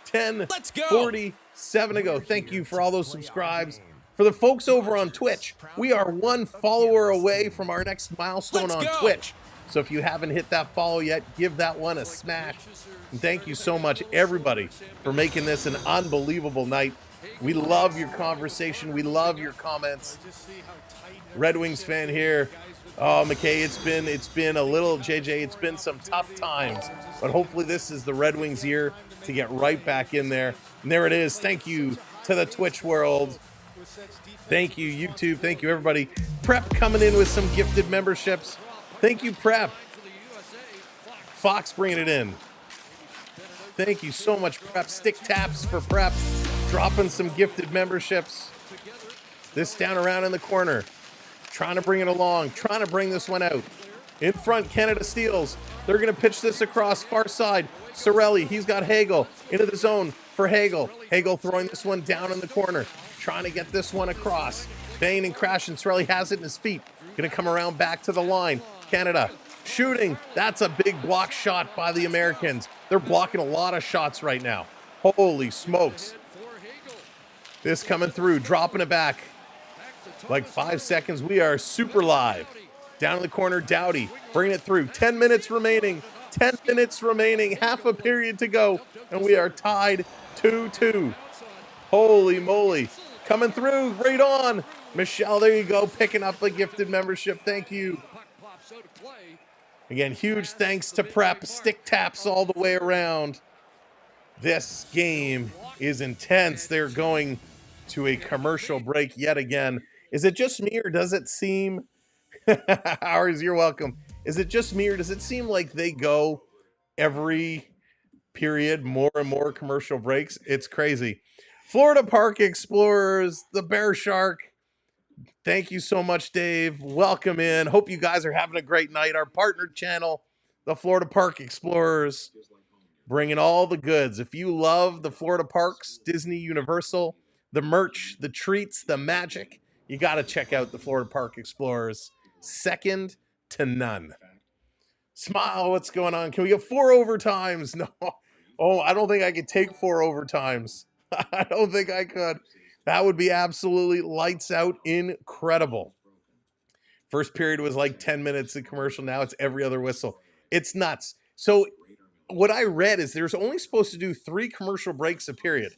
10:47 to go. Thank you for all those subscribes. For the folks over on Twitch, we are 1 follower away from our next milestone on Twitch. So if you haven't hit that follow yet, give that one a smash. And thank you so much, everybody, for making this an unbelievable night. We love your conversation. We love your comments. Red Wings fan here. Oh, McKay, it's been a little, JJ, it's been some tough times. But hopefully this is the Red Wings year to get right back in there. And there it is. Thank you to the Twitch world. Thank you, YouTube. Thank you, everybody. Prep coming in with some gifted memberships. Thank you, Prep. Fox bringing it in. Thank you so much, Prep. Stick taps for Prep. Dropping some gifted memberships. This down around in the corner. Trying to bring it along. Trying to bring this one out. In front, Canada steals. They're going to pitch this across far side. Sorelli, he's got Hagel into the zone for Hagel. Hagel throwing this one down in the corner. Trying to get this one across. Banging and crashing. Sorelli has it in his feet. Going to come around back to the line. Canada shooting. That's a big block shot by the Americans. They're blocking a lot of shots right now. Holy smokes. This coming through, dropping it back. Like 5 seconds. We are super live. Down in the corner, Doughty bringing it through. 10 minutes remaining. 10 minutes remaining. Half a period to go. And we are tied 2-2. Holy moly. Coming through. Right on. Michelle, there you go. Picking up a gifted membership. Thank you. Again, huge thanks to Prep. Stick taps all the way around. This game is intense. They're going to a commercial break yet again. Is it just me, or does it seem... Ours, you're welcome. Is it just me, or does it seem like they go every period more and more commercial breaks? It's crazy. Florida Park Explorers, the Bear Shark. Thank you so much, Dave. Welcome in. Hope you guys are having a great night. Our partner channel, the Florida Park Explorers, bringing all the goods. If you love the Florida parks, Disney, Universal, the merch, the treats, the magic, you got to check out the Florida Park Explorers. Second to none. Smile, what's going on? Can we get 4 overtimes? No. Oh, I don't think I could take 4 overtimes. I don't think I could. That would be absolutely lights out, incredible. First period was like 10 minutes of commercial. Now it's every other whistle. It's nuts. So what I read is there's only supposed to do 3 commercial breaks a period.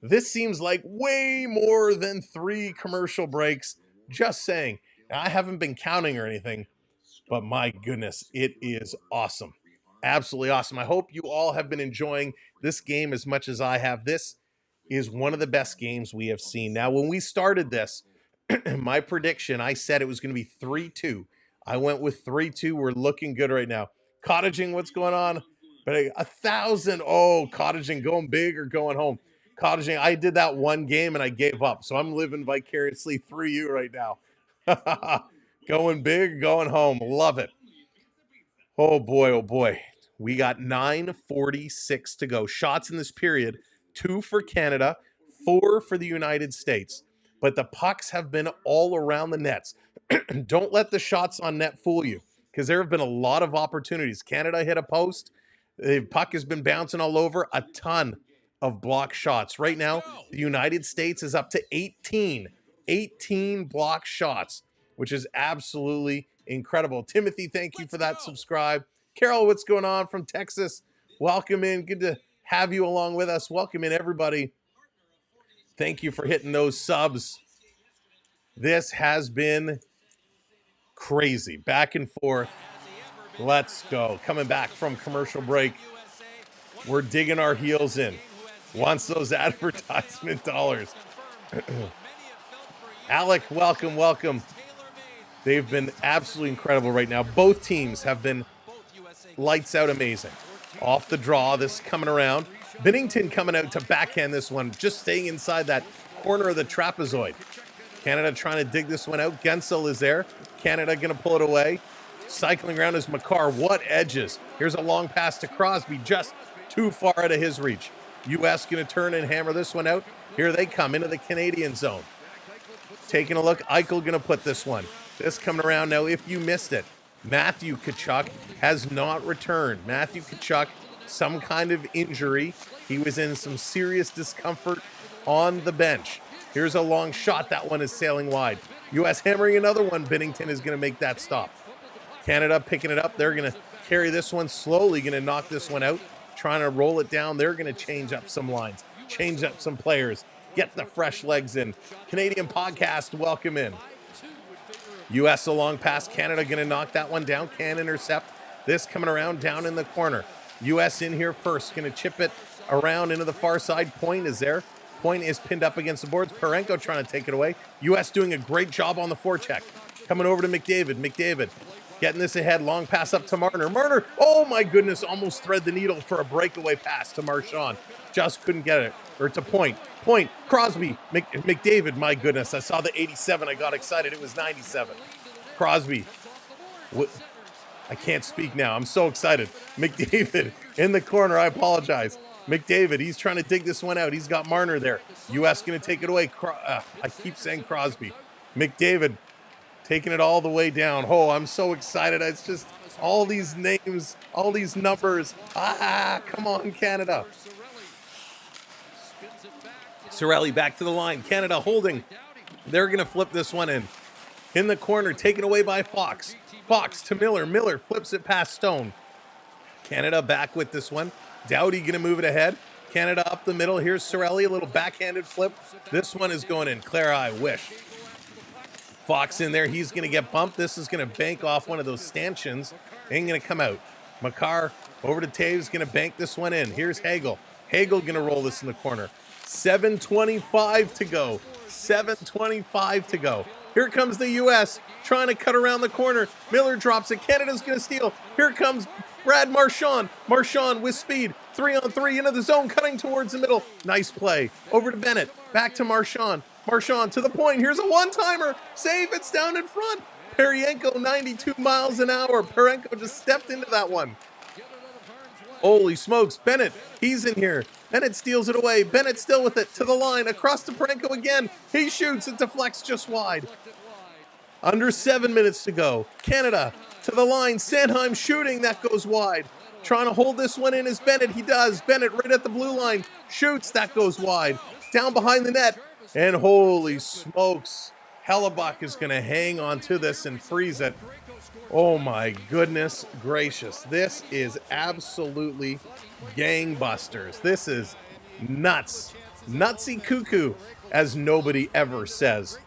This seems like way more than 3 commercial breaks. Just saying. Now, I haven't been counting or anything, but my goodness, it is awesome. Absolutely awesome. I hope you all have been enjoying this game as much as I have. This is one of the best games we have seen. Now, when we started this, my prediction, I said it was going to be 3-2. I went with 3-2. We're looking good right now. Cottaging, what's going on? But 1,000. Oh, Cottaging, going big or going home? Cottaging, I did that one game and I gave up. So I'm living vicariously through you right now. Going big, going home. Love it. Oh, boy, oh, boy. We got 9:46 to go. Shots in this period. 2 for Canada, 4 for the United States. But the pucks have been all around the nets. Don't let the shots on net fool you, because there have been a lot of opportunities. Canada hit a post. The puck has been bouncing all over. A ton of block shots. Right now, the United States is up to 18 block shots, which is absolutely incredible. Timothy, thank you for that subscribe. Carol, what's going on from Texas? Welcome in. Good to have you along with us. Welcome in, everybody. Thank you for hitting those subs. This has been crazy. Back and forth. Let's go. Coming back from commercial break. We're digging our heels in. Wants those advertisement dollars. Alec, welcome, welcome. They've been absolutely incredible right now. Both teams have been lights out amazing. Off the draw, this coming around. Binnington coming out to backhand this one, just staying inside that corner of the trapezoid. Canada trying to dig this one out. Gensel is there. Canada going to pull it away. Cycling around is Makar. What edges. Here's a long pass to Crosby, just too far out of his reach. U.S. going to turn and hammer this one out. Here they come into the Canadian zone. Taking a look. Eichel going to put this one. This coming around now. If you missed it, Matthew Tkachuk has not returned. Matthew Tkachuk, some kind of injury. He was in some serious discomfort on the bench. Here's a long shot. That one is sailing wide. U.S. hammering another one. Binnington is going to make that stop. Canada picking it up. They're going to carry this one slowly, going to knock this one out. Trying to roll it down. They're going to change up some lines, change up some players, get the fresh legs in. Canadian podcast, welcome in. U.S. a long pass. Canada going to knock that one down. Can intercept. This coming around down in the corner. U.S. in here first. Going to chip it around into the far side. Point is there. Point is pinned up against the boards. Parenko trying to take it away. U.S. doing a great job on the forecheck. Coming over to McDavid. McDavid getting this ahead. Long pass up to Marner. Marner, oh my goodness, almost thread the needle for a breakaway pass to Marchand. Just couldn't get it. Or to Point. Point. Crosby. McDavid, my goodness. I saw the 87. I got excited. It was 97. Crosby. I can't speak now. I'm so excited. McDavid in the corner. I apologize. McDavid, he's trying to dig this one out. He's got Marner there. U.S. going to take it away. I keep saying Crosby. McDavid taking it all the way down. Oh, I'm so excited. It's just all these names, all these numbers. Come on, Canada. Cirelli back to the line. Canada holding. They're going to flip this one in. In the corner, taken away by Fox. Fox to Miller. Miller flips it past Stone. Canada back with this one. Doughty going to move it ahead. Canada up the middle. Here's Cirelli, a little backhanded flip. This one is going in. Claire, I wish. Fox in there. He's going to get bumped. This is going to bank off one of those stanchions. Ain't going to come out. Makar over to Taves. Going to bank this one in. Here's Hagel. Hagel going to roll this in the corner. 7:25 to go. 7:25 to go. Here comes the U.S. trying to cut around the corner. Miller drops it. Canada's going to steal. Here comes Brad Marchand. Marchand with speed. 3-on-3 into the zone, cutting towards the middle. Nice play. Over to Bennett. Back to Marchand. Marchand to the point. Here's a one-timer. Save. It's down in front. Paryenko, 92 miles an hour. Paryenko just stepped into that one. Holy smokes. Bennett, he's in here. Bennett steals it away. Bennett still with it to the line. Across to Paryenko again. He shoots. It deflects just wide. Under 7 minutes to go. Canada to the line. Sanheim shooting. That goes wide. Trying to hold this one in is Bennett. He does. Bennett right at the blue line. Shoots. That goes wide. Down behind the net. And holy smokes. Hellebuck is going to hang on to this and freeze it. Oh my goodness gracious. This is absolutely gangbusters. This is nuts. Nutsy cuckoo, as nobody ever says.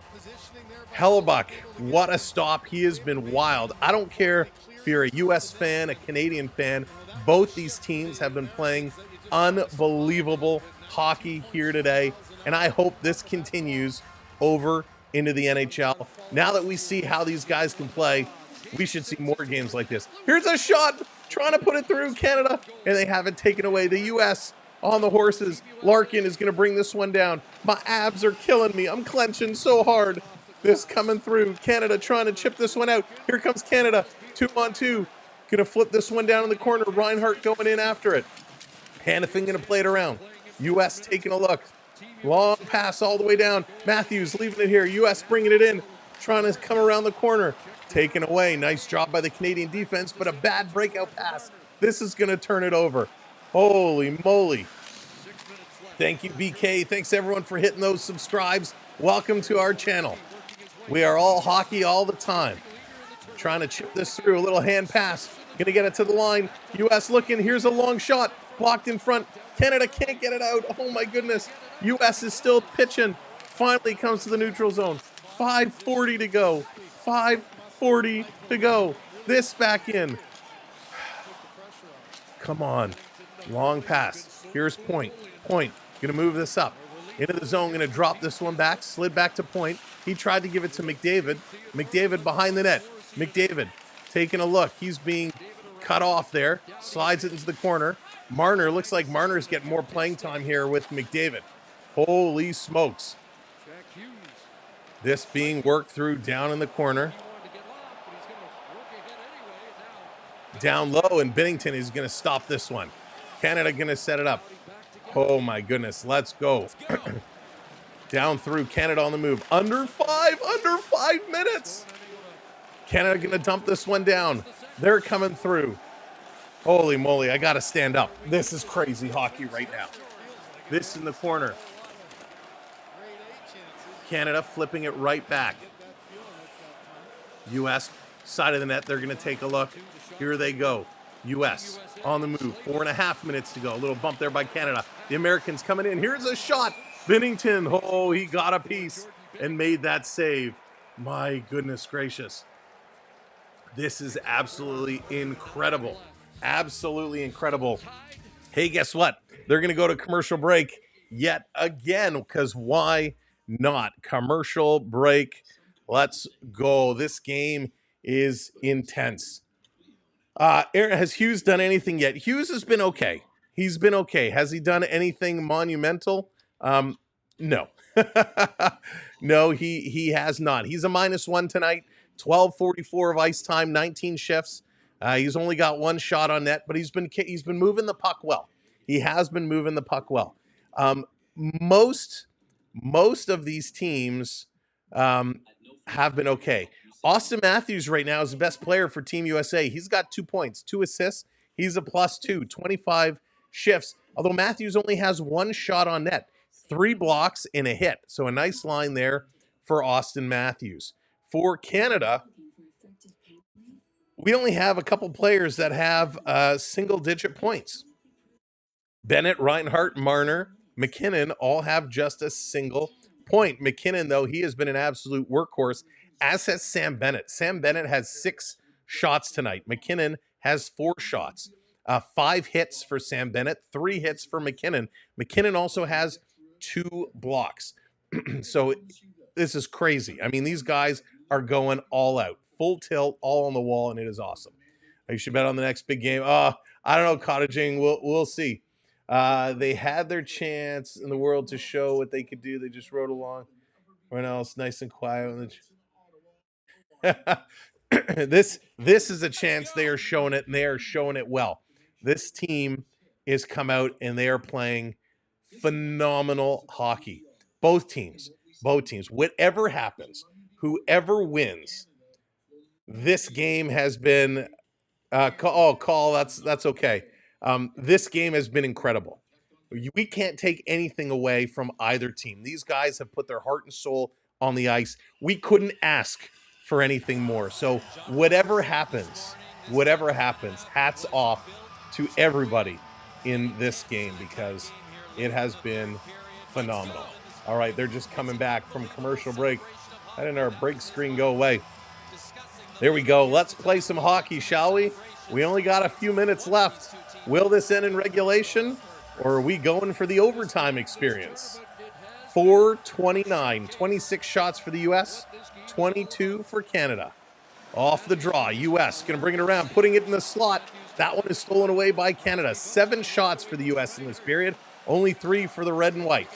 Hellebuck, what a stop. He has been wild. I don't care if you're a U.S. fan, a Canadian fan. Both these teams have been playing unbelievable hockey here today. And I hope this continues over into the NHL. Now that we see how these guys can play, we should see more games like this. Here's a shot, trying to put it through Canada, and they have it taken away. The U.S. on the horses. Larkin is going to bring this one down. My abs are killing me. I'm clenching so hard. This coming through. Canada trying to chip this one out. Here comes Canada. 2-on-2. Going to flip this one down in the corner. Reinhart going in after it. Hannafin going to play it around. U.S. taking a look. Long pass all the way down. Matthews leaving it here. U.S. bringing it in. Trying to come around the corner. Taken away. Nice job by the Canadian defense, but a bad breakout pass. This is going to turn it over. Holy moly. Thank you, BK. Thanks, everyone, for hitting those subscribes. Welcome to our channel. We are all hockey all the time. Trying to chip this through. A little hand pass. Going to get it to the line. U.S. looking. Here's a long shot. blocked in front. Canada can't get it out. Oh my goodness. U.S. is still pitching. Finally comes to the neutral zone. 5:40 to go. 5:40 to go. This back in. Come on. Long pass. Here's Point. Point. Going to move this up. Into the zone. Going to drop this one back. Slid back to Point. He tried to give it to McDavid. McDavid behind the net. McDavid taking a look. He's being cut off there. Slides it into the corner. Marner. Looks like Marner's getting more playing time here with McDavid. Holy smokes. This being worked through down in the corner. Down low, and Binnington is going to stop this one. Canada going to set it up. Oh my goodness, let's go. Down through, Canada on the move. Under five minutes. Canada going to dump this one down. They're coming through. Holy moly, I got to stand up. This is crazy hockey right now. This in the corner. Canada flipping it right back. U.S. side of the net, they're going to take a look. Here they go. U.S. on the move. 4.5 minutes to go. A little bump there by Canada. The Americans coming in. Here's a shot. Binnington. Oh, he got a piece and made that save. My goodness gracious. This is absolutely incredible. Absolutely incredible. Hey, guess what? They're going to go to commercial break yet again, because why not? Commercial break. Let's go. This game is intense. Aaron, has Hughes done anything yet? Hughes has been okay. He's been okay. Has he done anything monumental? No. No, he has not. He's a -1 tonight. 12:44 of ice time, 19 shifts. He's only got one shot on net, but he's been moving the puck well. He has been moving the puck well. Most of these teams have been okay. Austin Matthews right now is the best player for Team USA. He's got 2 points, 2 assists. He's a +2, 25 shifts. Although Matthews only has one shot on net, 3 blocks and a hit. So a nice line there for Austin Matthews. For Canada, we only have a couple players that have single-digit points. Bennett, Reinhart, Marner, McKinnon all have just a single point. McKinnon, though, he has been an absolute workhorse, as has Sam Bennett. Sam Bennett has 6 shots tonight. McKinnon has 4 shots. 5 hits for Sam Bennett, 3 hits for McKinnon. McKinnon also has 2 blocks. So this is crazy. I mean, these guys are going all out. Full tilt, all on the wall, and it is awesome. You should bet on the next big game. I don't know, Cottaging. We'll see. They had their chance in the world to show what they could do. They just rode along. Everyone else nice and quiet. This is a chance. They are showing it, and they are showing it well. This team is come out, and they are playing phenomenal hockey. Both teams. Whatever happens, whoever wins, this game has been call. That's okay. This game has been incredible. We can't take anything away from either team. These guys have put their heart and soul on the ice. We couldn't ask for anything more. So whatever happens, hats off to everybody in this game, because it has been phenomenal. All right, they're just coming back from commercial break. How didn't our break screen go away? There we go. Let's play some hockey, shall we? We only got a few minutes left. Will this end in regulation, or are we going for the overtime experience? 4:29, 26 shots for the U.S., 22 for Canada. Off the draw, U.S. going to bring it around, putting it in the slot. That one is stolen away by Canada. 7 shots for the U.S. in this period, only 3 for the red and white.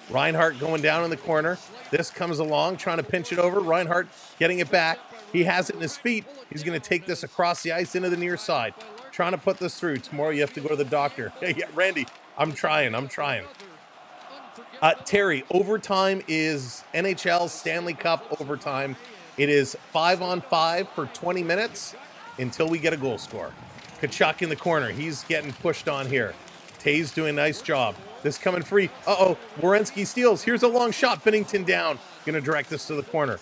Reinhart going down in the corner. This comes along, trying to pinch it over. Reinhart getting it back. He has it in his feet. He's going to take this across the ice into the near side. Trying to put this through. Tomorrow you have to go to the doctor. Hey, yeah, Randy, I'm trying. Terry, overtime is NHL Stanley Cup overtime. It is 5-on-5 for 20 minutes until we get a goal score. Kachuk in the corner. He's getting pushed on here. Tays doing a nice job. This coming free. Werenski steals. Here's a long shot. Binnington down. Going to direct this to the corner.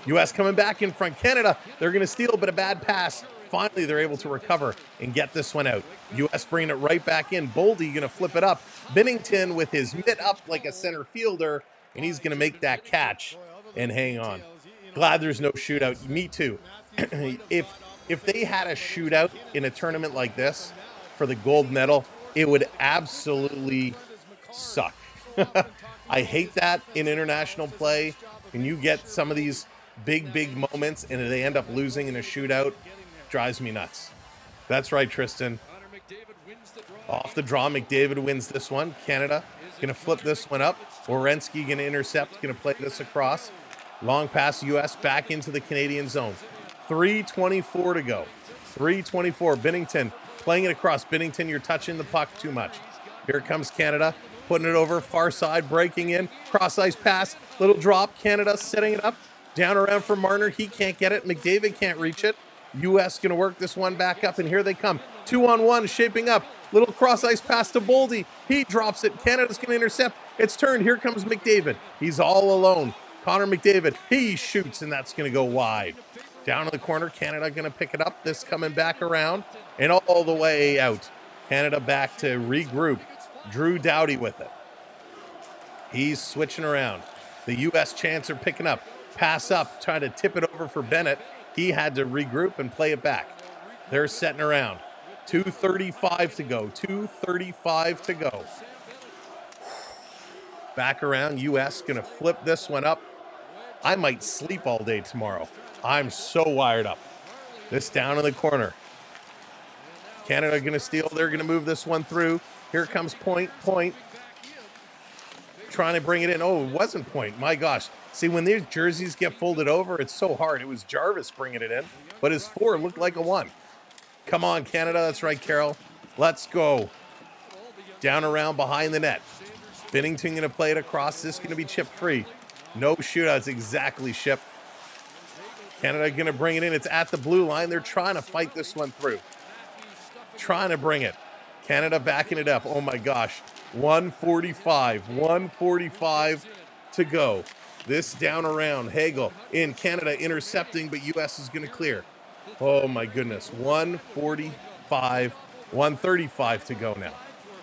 U.S. coming back in front. Canada, they're going to steal, but a bad pass Finally, they're able to recover and get this one out. U.S. bringing it right back in. Boldy going to flip it up. Binnington with his mitt up like a center fielder, and he's going to make that catch and hang on. Glad there's no shootout. Me too. If they had a shootout in a tournament like this for the gold medal, it would absolutely suck. I hate that in international play. When you get some of these big moments and they end up losing in a shootout, drives me nuts. That's right, Tristan. Off the draw, McDavid wins this one. Canada going to flip this one up. Werenski going to intercept, going to play this across. Long pass, U.S. back into the Canadian zone. 3:24 to go. 3:24. Binnington playing it across. Binnington, you're touching the puck too much. Here comes Canada, putting it over, far side, breaking in. Cross-ice pass, little drop. Canada setting it up. Down around for Marner. He can't get it. McDavid can't reach it. U.S. going to work this one back up, and here they come. 2-on-1 shaping up. Little cross-ice pass to Boldy. He drops it. Canada's going to intercept. It's turned. Here comes McDavid. He's all alone. Connor McDavid. He shoots, and that's going to go wide. Down in the corner. Canada going to pick it up. This coming back around and all the way out. Canada back to regroup. Drew Doughty with it. He's switching around. The U.S. chants are picking up. Pass up. Trying to tip it over for Bennett. He had to regroup and play it back. They're setting around. 2:35 to go. 2:35 to go. Back around. U.S. going to flip this one up. I might sleep all day tomorrow. I'm so wired up. This down in the corner. Canada going to steal. They're going to move this one through. Here comes Point. Trying to bring it in. Oh, it wasn't Point. My gosh. See, when these jerseys get folded over, it's so hard. It was Jarvis bringing it in, but his 4 looked like a 1. Come on, Canada. That's right, Carol. Let's go. Down around behind the net. Binnington going to play it across. This going to be chip free. No shootouts. Exactly, Ship. Canada going to bring it in. It's at the blue line. They're trying to fight this one through. Trying to bring it. Canada backing it up. Oh, my gosh. 1:45 to go. This down around. Hagel in. Canada intercepting, but U.S. is going to clear. Oh, my goodness. 1:35 to go now.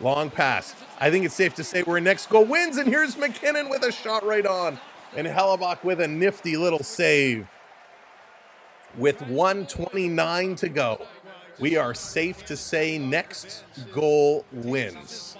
Long pass. I think it's safe to say we're next goal wins, and here's McKinnon with a shot right on. And Hellebuck with a nifty little save. With 1:29 to go, we are safe to say next goal wins.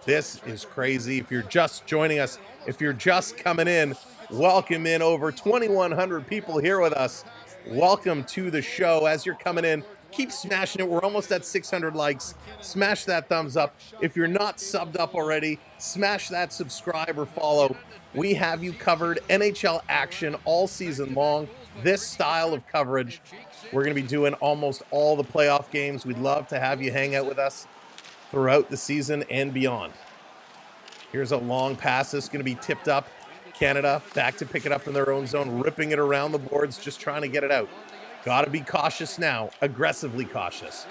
This is crazy. If you're just joining us, if you're just coming in, welcome in. Over 2,100 people here with us. Welcome to the show. As you're coming in, keep smashing it. We're almost at 600 likes. Smash that thumbs up. If you're not subbed up already, smash that subscribe or follow. We have you covered NHL action all season long. This style of coverage. We're going to be doing almost all the playoff games. We'd love to have you hang out with us throughout the season and beyond. Here's a long pass. This is going to be tipped up. Canada back to pick it up in their own zone, ripping it around the boards, just trying to get it out. Got to be cautious now, aggressively cautious.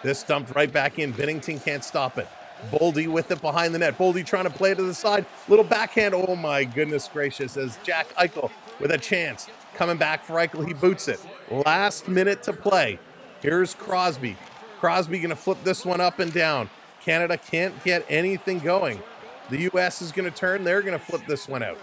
This dumped right back in. Binnington can't stop it. Boldy with it behind the net. Boldy trying to play it to the side. Little backhand. Oh my goodness gracious, as Jack Eichel with a chance. Coming back for Eichel, he boots it. Last minute to play. Here's Crosby. Crosby going to flip this one up and down. Canada can't get anything going. The U.S. is going to turn. They're going to flip this one out.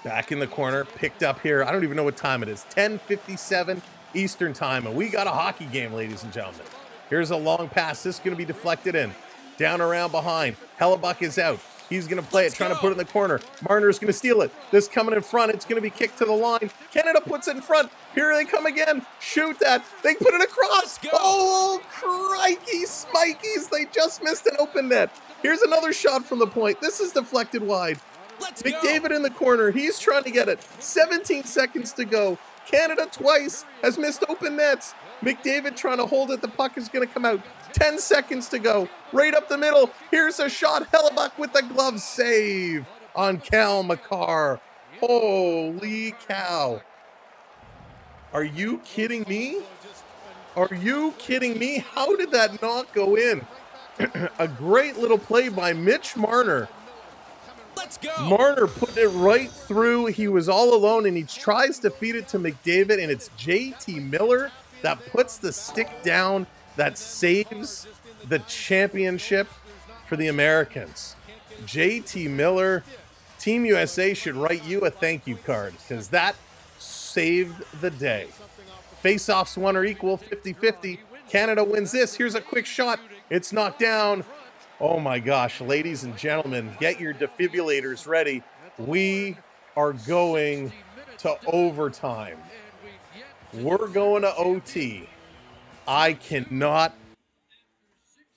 Back in the corner, picked up here. I don't even know what time it is. 10:57 Eastern time, and we got a hockey game, ladies and gentlemen. Here's a long pass. This is going to be deflected in. Down around behind. Hellebuck is out. He's going to play it, trying to put it in the corner. Marner's going to steal it. This coming in front. It's going to be kicked to the line. Canada puts it in front. Here they come again. Shoot that. They put it across. Oh, crikey, Smikies. They just missed an open net. Here's another shot from the point. This is deflected wide. McDavid in the corner. He's trying to get it. 17 seconds to go. Canada twice has missed open nets. McDavid trying to hold it. The puck is going to come out. 10 seconds to go. Right up the middle. Here's a shot. Hellebuck with the glove save on Cal McCarr. Holy cow. Are you kidding me? Are you kidding me? How did that not go in? A great little play by Mitch Marner. Let's go. Marner put it right through. He was all alone, and he tries to feed it to McDavid, and it's JT Miller that puts the stick down, that saves the championship for the Americans. JT Miller, Team USA should write you a thank you card because that saved the day. Face-offs won or equal, 50-50. Canada wins this. Here's a quick shot. It's knocked down. Oh my gosh, ladies and gentlemen, get your defibrillators ready. We are going to overtime. We're going to OT. I cannot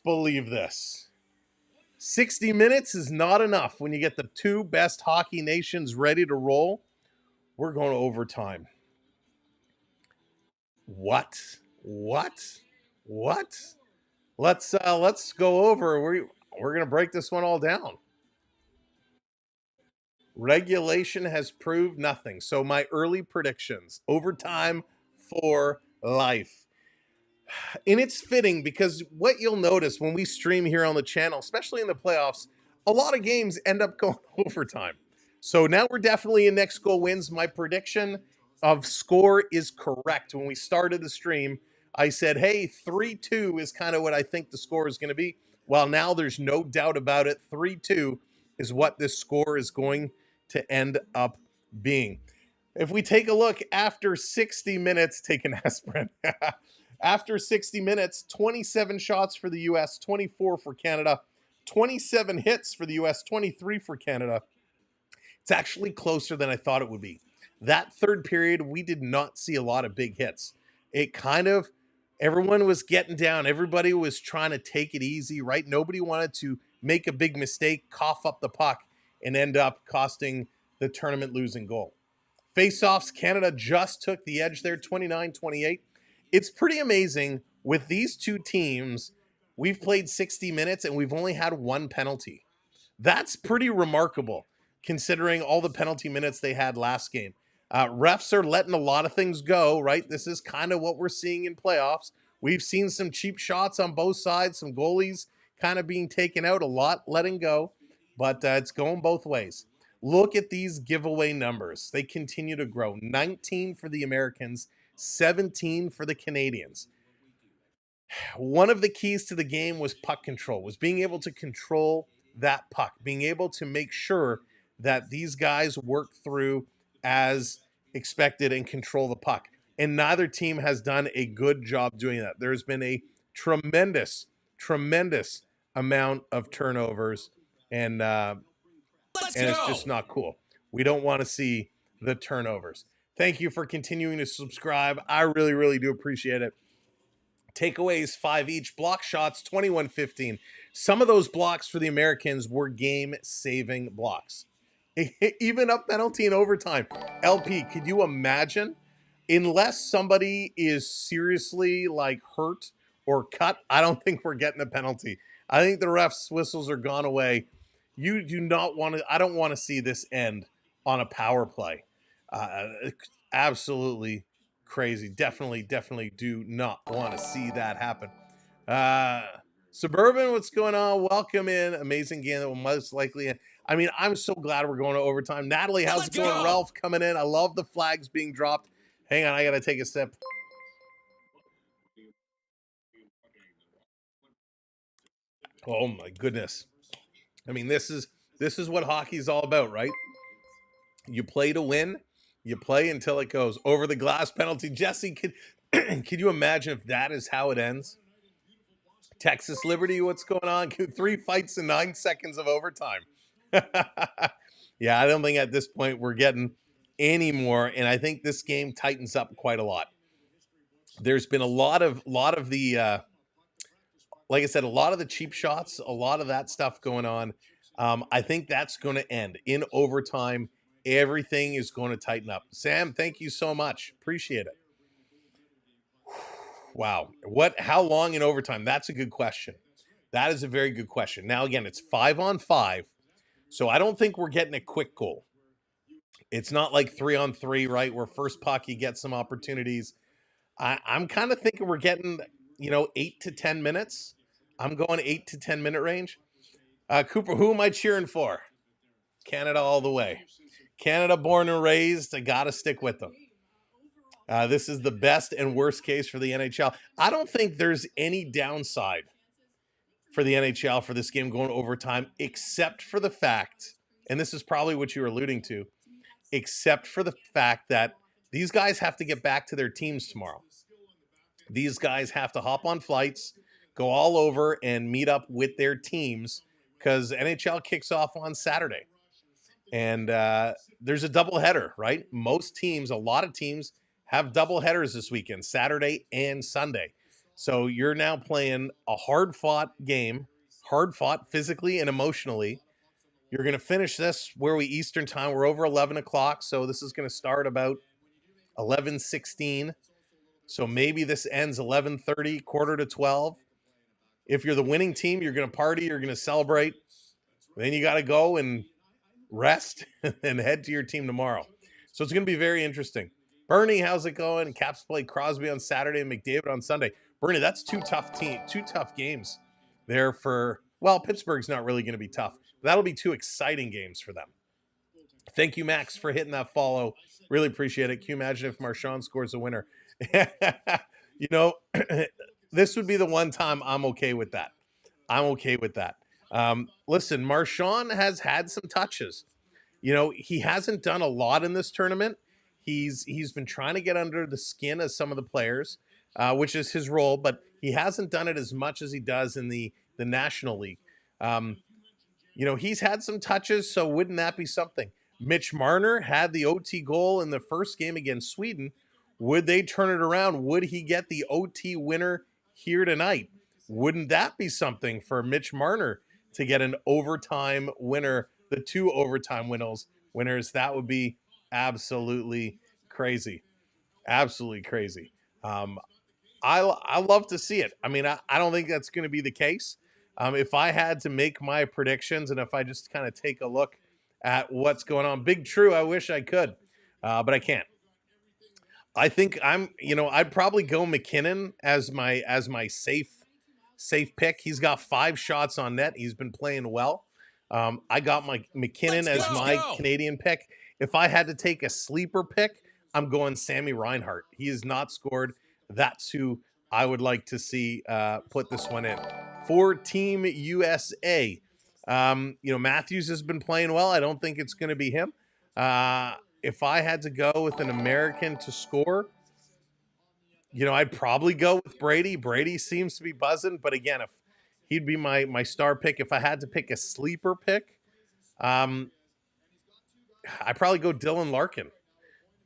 believe this. 60 minutes is not enough when you get the two best hockey nations ready to roll. We're going to overtime. What? Let's go over. We're going to break this one all down. Regulation has proved nothing. So my early predictions, overtime for life. And it's fitting because what you'll notice when we stream here on the channel, especially in the playoffs, a lot of games end up going overtime. So now we're definitely in next goal wins. My prediction of score is correct. When we started the stream, I said, hey, 3-2 is kind of what I think the score is going to be. Well, now there's no doubt about it. 3-2 is what this score is going to end up being. If we take a look after 60 minutes, take an aspirin. After 60 minutes, 27 shots for the U.S., 24 for Canada, 27 hits for the U.S., 23 for Canada. It's actually closer than I thought it would be. That third period, we did not see a lot of big hits. It kind of, everyone was getting down. Everybody was trying to take it easy, right? Nobody wanted to make a big mistake, cough up the puck, and end up costing the tournament losing goal. Face-offs, Canada just took the edge there, 29-28. It's pretty amazing with these two teams. We've played 60 minutes and we've only had one penalty. That's pretty remarkable considering all the penalty minutes they had last game. Refs are letting a lot of things go, right? This is kind of what we're seeing in playoffs. We've seen some cheap shots on both sides, some goalies kind of being taken out, a lot letting go, but it's going both ways. Look at these giveaway numbers. They continue to grow. 19 for the Americans, 17 for the Canadians. One of the keys to the game was puck control, was being able to control that puck, being able to make sure that these guys work through as expected and control the puck. And neither team has done a good job doing that. There's been a tremendous amount of turnovers, and it's just not cool. We don't want to see the turnovers. Thank you for continuing to subscribe. I really do appreciate it. Takeaways, 5 each. Block shots, 21-15. Some of those blocks for the Americans were game-saving blocks. Even a penalty in overtime. LP, could you imagine? Unless somebody is seriously like hurt or cut, I don't think we're getting a penalty. I think the refs' whistles are gone away. You do not want to, I don't want to see this end on a power play. Absolutely crazy. Definitely do not want to see that happen. Suburban, what's going on? Welcome in. Amazing game that will most likely end. I mean, I'm so glad we're going to overtime. Natalie, how's it going? Ralph coming in. I love the flags being dropped. Hang on, I got to take a sip. Oh my goodness. I mean, this is what hockey's all about, right? You play to win. You play until it goes over the glass penalty. Jesse, could you imagine if that is how it ends? Texas Liberty, what's going on? 3 fights in 9 seconds of overtime. Yeah, I don't think at this point we're getting any more, and I think this game tightens up quite a lot. There's been a lot of the like I said, a lot of the cheap shots, a lot of that stuff going on. I think that's going to end in overtime. Everything is going to tighten up. Sam, thank you so much. Appreciate it. Wow. How long in overtime? That's a good question. That is a very good question. Now, again, it's 5-on-5. So I don't think we're getting a quick goal. It's not like 3-on-3, right? Where first puck, you get some opportunities. I'm kind of thinking we're getting, 8 to 10 minutes. I'm going 8 to 10 minute range. Cooper, who am I cheering for? Canada all the way. Canada born and raised. I got to stick with them. This is the best and worst case for the NHL. I don't think there's any downside for the NHL for this game going overtime, except for the fact, and this is probably what you were alluding to, except for the fact that these guys have to get back to their teams tomorrow. These guys have to hop on flights, go all over, and meet up with their teams because NHL kicks off on Saturday. And there's a doubleheader, right? Most teams, a lot of teams, have double headers this weekend, Saturday and Sunday. So you're now playing a hard-fought game, hard-fought physically and emotionally. You're going to finish this where we Eastern time. We're over 11 o'clock, so this is going to start about 11:16. So maybe this ends 11:30, quarter to 12. If you're the winning team, you're going to party, you're going to celebrate. Then you got to go and rest and head to your team tomorrow. So it's going to be very interesting. Bernie, how's it going? Caps play Crosby on Saturday and McDavid on Sunday. Bernie, that's two tough games there for, well, Pittsburgh's not really going to be tough. That'll be two exciting games for them. Thank you, Max, for hitting that follow. Really appreciate it. Can you imagine if Marchand scores a winner? You know, this would be the one time I'm okay with that. I'm okay with that. Listen, Marchand has had some touches. You know, he hasn't done a lot in this tournament. He's been trying to get under the skin of some of the players, which is his role, but he hasn't done it as much as he does in the National League. You know, he's had some touches, so wouldn't that be something? Mitch Marner had the OT goal in the first game against Sweden. Would they turn it around? Would he get the OT winner here tonight? Wouldn't that be something for Mitch Marner to get an overtime winner, the two overtime winners? That would be absolutely crazy. Absolutely crazy. I love to see it. I mean, I don't think that's going to be the case. If I had to make my predictions and if I just kind of take a look at what's going on, Big True, I wish I could, but I can't. I think I'd probably go McKinnon as my safe pick. He's got 5 shots on net. He's been playing well. I got my McKinnon as my Canadian pick. If I had to take a sleeper pick, I'm going Sammy Reinhart. He has not scored. That's who I would like to see put this one in. For Team USA, Matthews has been playing well. I don't think it's going to be him. If I had to go with an American to score, I'd probably go with Brady. Brady seems to be buzzing, but again, if he'd be my star pick. If I had to pick a sleeper pick, I'd probably go Dylan Larkin.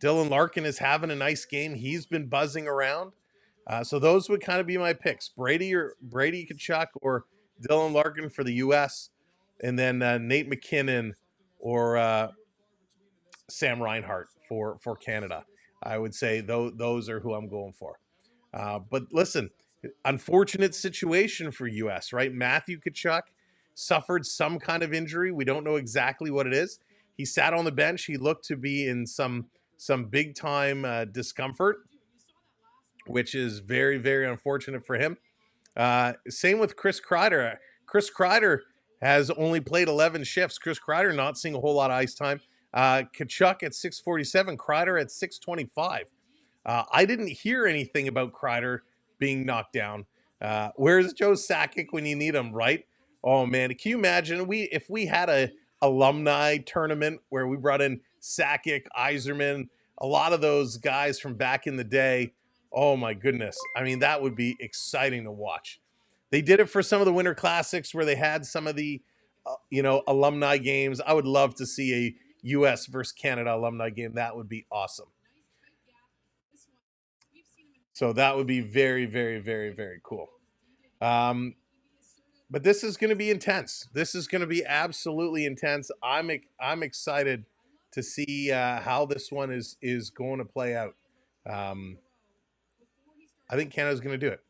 Dylan Larkin is having a nice game. He's been buzzing around. So those would kind of be my picks. Brady Tkachuk or Dylan Larkin for the U.S. And then Nate McKinnon or Sam Reinhart for Canada. I would say those are who I'm going for. But listen, unfortunate situation for U.S., right? Matthew Tkachuk suffered some kind of injury. We don't know exactly what it is. He sat on the bench. He looked to be in some big-time discomfort, which is very, very unfortunate for him. Same with Chris Kreider. Chris Kreider has only played 11 shifts. Chris Kreider not seeing a whole lot of ice time. Tkachuk at 6:47, Kreider at 6:25. I didn't hear anything about Kreider being knocked down. Where's Joe Sakic when you need him, right? Oh, man. Can you imagine if we had a alumni tournament where we brought in Sakic, Yzerman, a lot of those guys from back in the day? Oh, my goodness. I mean, that would be exciting to watch. They did it for some of the Winter Classics where they had some of the, alumni games. I would love to see a U.S. versus Canada alumni game. That would be awesome. So that would be very, very, very, very cool. But this is going to be intense. This is going to be absolutely intense. I'm excited to see how this one is going to play out. I think Canada's going to do it.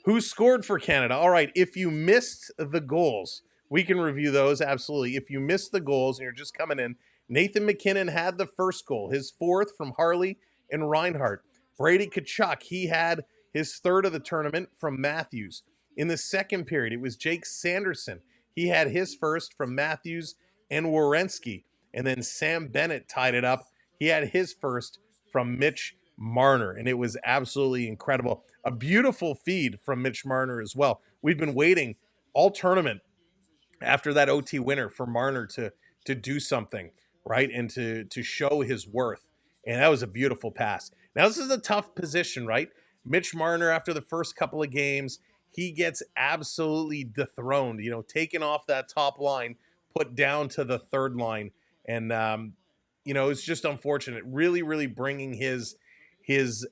Who scored for Canada? All right, if you missed the goals, we can review those, absolutely. If you missed the goals and you're just coming in, Nathan McKinnon had the first goal, his 4th from Harley and Reinhart. Brady Tkachuk, he had his 3rd of the tournament from Matthews. In the second period, it was Jake Sanderson. He had his 1st from Matthews and Werenski. And then Sam Bennett tied it up. He had his 1st from Mitch Marner, and it was absolutely incredible. A beautiful feed from Mitch Marner as well. We've been waiting all tournament after that OT winner for Marner to do something, right? And to show his worth. And that was a beautiful pass. Now this is a tough position, right? Mitch Marner, after the first couple of games, he gets absolutely dethroned, taken off that top line, put down to the third line. And it's just unfortunate. Really, really bringing his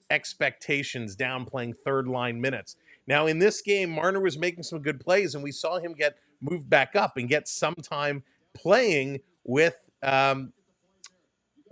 expectations down, playing third line minutes. Now in this game, Marner was making some good plays, and we saw him get moved back up and get some time playing with Connor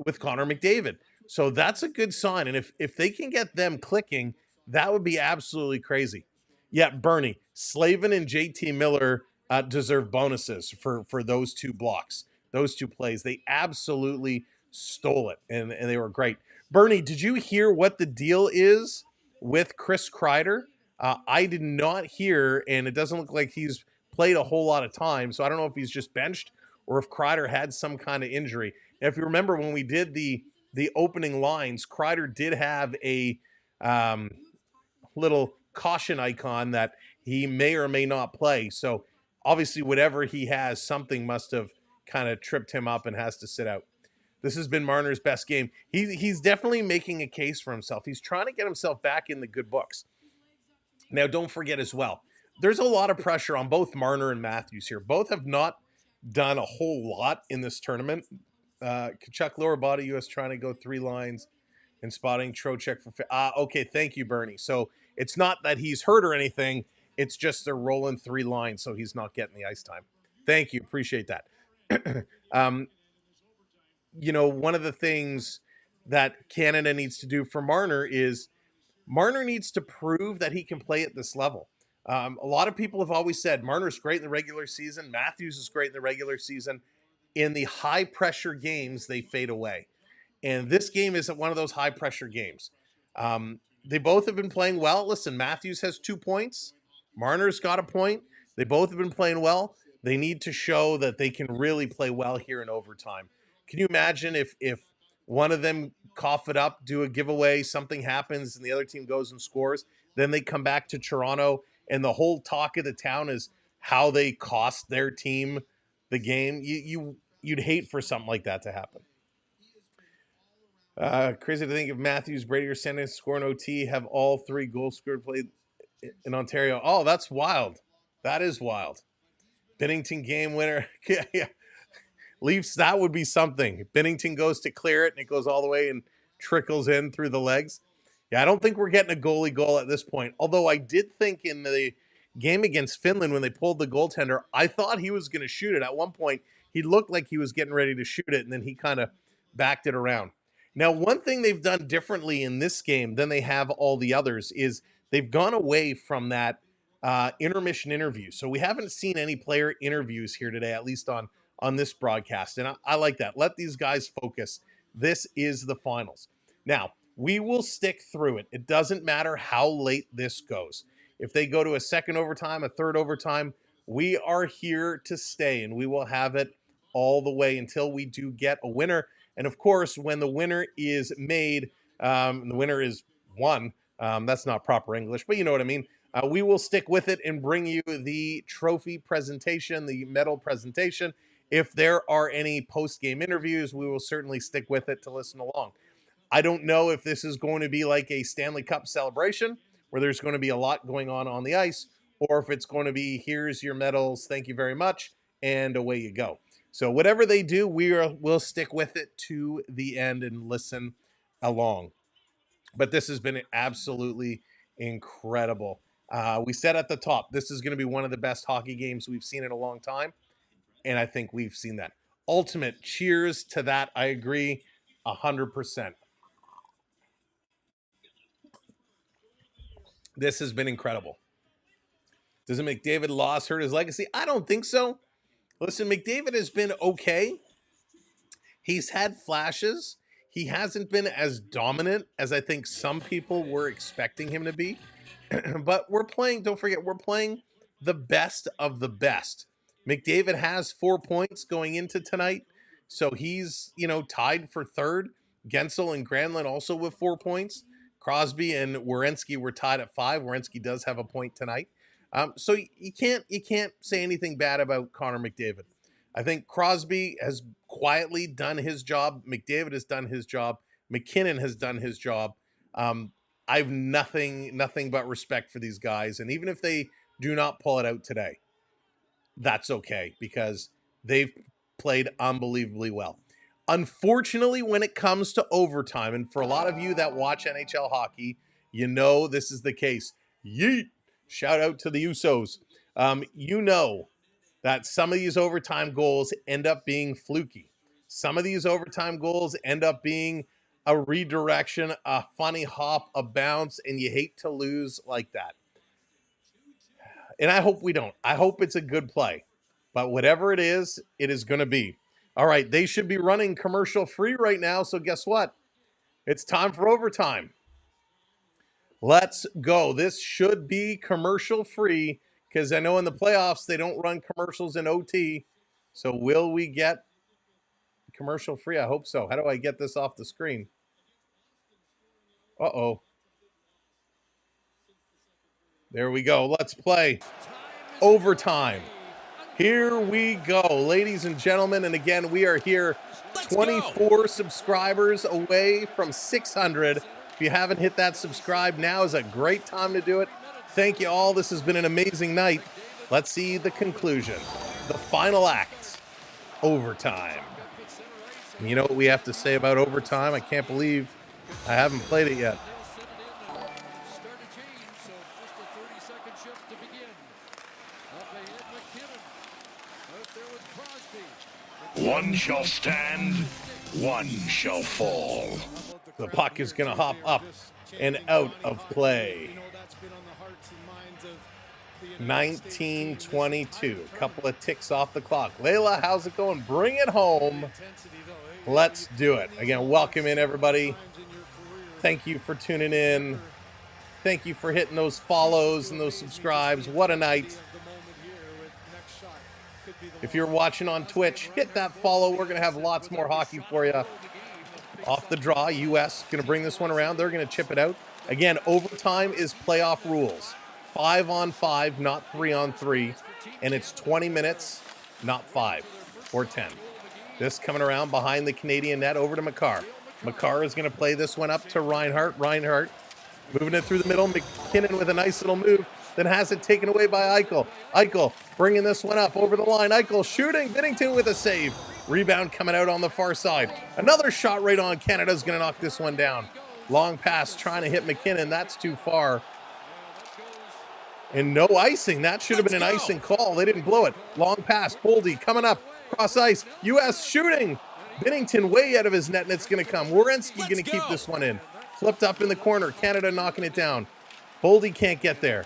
McDavid. So that's a good sign. And if they can get them clicking, that would be absolutely crazy. Yeah, Bernie, Slavin and JT Miller deserve bonuses for those two blocks, those two plays. They absolutely stole it, and they were great. Bernie, did you hear what the deal is with Chris Kreider? I did not hear, and it doesn't look like he's played a whole lot of time, so I don't know if he's just benched or if Kreider had some kind of injury. Now, if you remember when we did the opening lines, Kreider did have a little caution icon that he may or may not play. So obviously, whatever he has, something must have kind of tripped him up and has to sit out. This has been Marner's best game. He's definitely making a case for himself. He's trying to get himself back in the good books. Now, don't forget as well, there's a lot of pressure on both Marner and Matthews here. Both have not done a whole lot in this tournament. Kachuk lower body, U.S. trying to go 3 lines and spotting Trocheck for... okay, thank you, Bernie. So it's not that he's hurt or anything. It's just they're rolling 3 lines, so he's not getting the ice time. Thank you. Appreciate that. One of the things that Canada needs to do for Marner is Marner needs to prove that he can play at this level. A lot of people have always said Marner's great in the regular season. Matthews is great in the regular season. In the high-pressure games, they fade away. And this game isn't one of those high-pressure games. They both have been playing well. Listen, Matthews has 2 points. Marner's got a point. They both have been playing well. They need to show that they can really play well here in overtime. Can you imagine if one of them cough it up, do a giveaway, something happens, and the other team goes and scores, then they come back to Toronto, and the whole talk of the town is how they cost their team the game? You'd hate for something like that to happen. Crazy to think if Matthews, Brady, or Sanders score an OT, have all 3 goals scored played in Ontario. Oh, that's wild. That is wild. Bennington game winner. Yeah. Leafs, that would be something. Bennington goes to clear it, and it goes all the way and trickles in through the legs. Yeah, I don't think we're getting a goalie goal at this point. Although I did think in the game against Finland when they pulled the goaltender, I thought he was going to shoot it. At one point, he looked like he was getting ready to shoot it, and then he kind of backed it around. Now, one thing they've done differently in this game than they have all the others is they've gone away from that intermission interview. So we haven't seen any player interviews here today, at least on this broadcast. And I like that. Let these guys focus. This is the finals. Now, we will stick through it. It doesn't matter how late this goes. If they go to a second overtime, a third overtime, we are here to stay, and we will have it all the way until we do get a winner. And of course, when the winner is made, the winner is won. That's not proper English, but you know what I mean. We will stick with it and bring you the trophy presentation, the medal presentation. If there are any post-game interviews, we will certainly stick with it to listen along. I don't know if this is going to be like a Stanley Cup celebration where there's going to be a lot going on the ice, or if it's going to be, here's your medals, thank you very much, and away you go. So whatever they do, we'll stick with it to the end and listen along. But this has been absolutely incredible. We said at the top, this is going to be one of the best hockey games we've seen in a long time, and I think we've seen that. Ultimate cheers to that. I agree 100%. This has been incredible. Does it make McDavid loss hurt his legacy? I don't think so. Listen, McDavid has been okay. He's had flashes. He hasn't been as dominant as I think some people were expecting him to be. But we're playing, don't forget, we're playing the best of the best. McDavid has 4 points going into tonight. So he's, tied for third. Gensel and Granlund also with 4 points. Crosby and Werenski were tied at 5. Werenski does have a point tonight. So you can't say anything bad about Connor McDavid. I think Crosby has quietly done his job. McDavid has done his job. McKinnon has done his job. I've nothing but respect for these guys. And even if they do not pull it out today, that's okay because they've played unbelievably well. Unfortunately, when it comes to overtime, and for a lot of you that watch NHL hockey, you know this is the case. Yeet! Shout out to the Usos. You know that some of these overtime goals end up being fluky. Some of these overtime goals end up being a redirection, a funny hop, a bounce, and you hate to lose like that. And I hope we don't. I hope it's a good play. But whatever it is going to be. All right, they should be running commercial free right now, so guess what? It's time for overtime. Let's go. This should be commercial free because I know in the playoffs they don't run commercials in OT. So will we get commercial free? I hope so. How do I get this off the screen? Uh-oh. There we go. Let's play overtime. Here we go, ladies and gentlemen. And again, we are here 24 subscribers away from 600. If you haven't hit that subscribe, now is a great time to do it. Thank you all. This has been an amazing night. Let's see the conclusion. The final act, overtime. And you know what we have to say about overtime? I can't believe I haven't played it yet. One shall stand, one shall fall. The puck is going to hop up and out of play. 19:22. A couple of ticks off the clock. Layla, how's it going? Bring it home. Let's do it. Again, welcome in, everybody. Thank you for tuning in. Thank you for hitting those follows and those subscribes. What a night. If you're watching on Twitch, hit that follow. We're going to have lots more hockey for you. Off the draw, U.S. going to bring this one around. They're going to chip it out. Again, overtime is playoff rules. 5-on-5, not 3-on-3. And it's 20 minutes, not 5 or 10. This coming around behind the Canadian net over to Makar. Makar is going to play this one up to Reinhart. Reinhart moving it through the middle. McKinnon with a nice little move. Then has it taken away by Eichel. Eichel bringing this one up over the line. Eichel shooting. Binnington with a save. Rebound coming out on the far side. Another shot right on. Canada's going to knock this one down. Long pass trying to hit McKinnon. That's too far. And no icing. That should have been an icing call. They didn't blow it. Long pass. Boldy coming up. Cross ice. U.S. shooting. Binnington way out of his net, and it's going to come. Werenski going to keep this one in. Flipped up in the corner. Canada knocking it down. Boldy can't get there.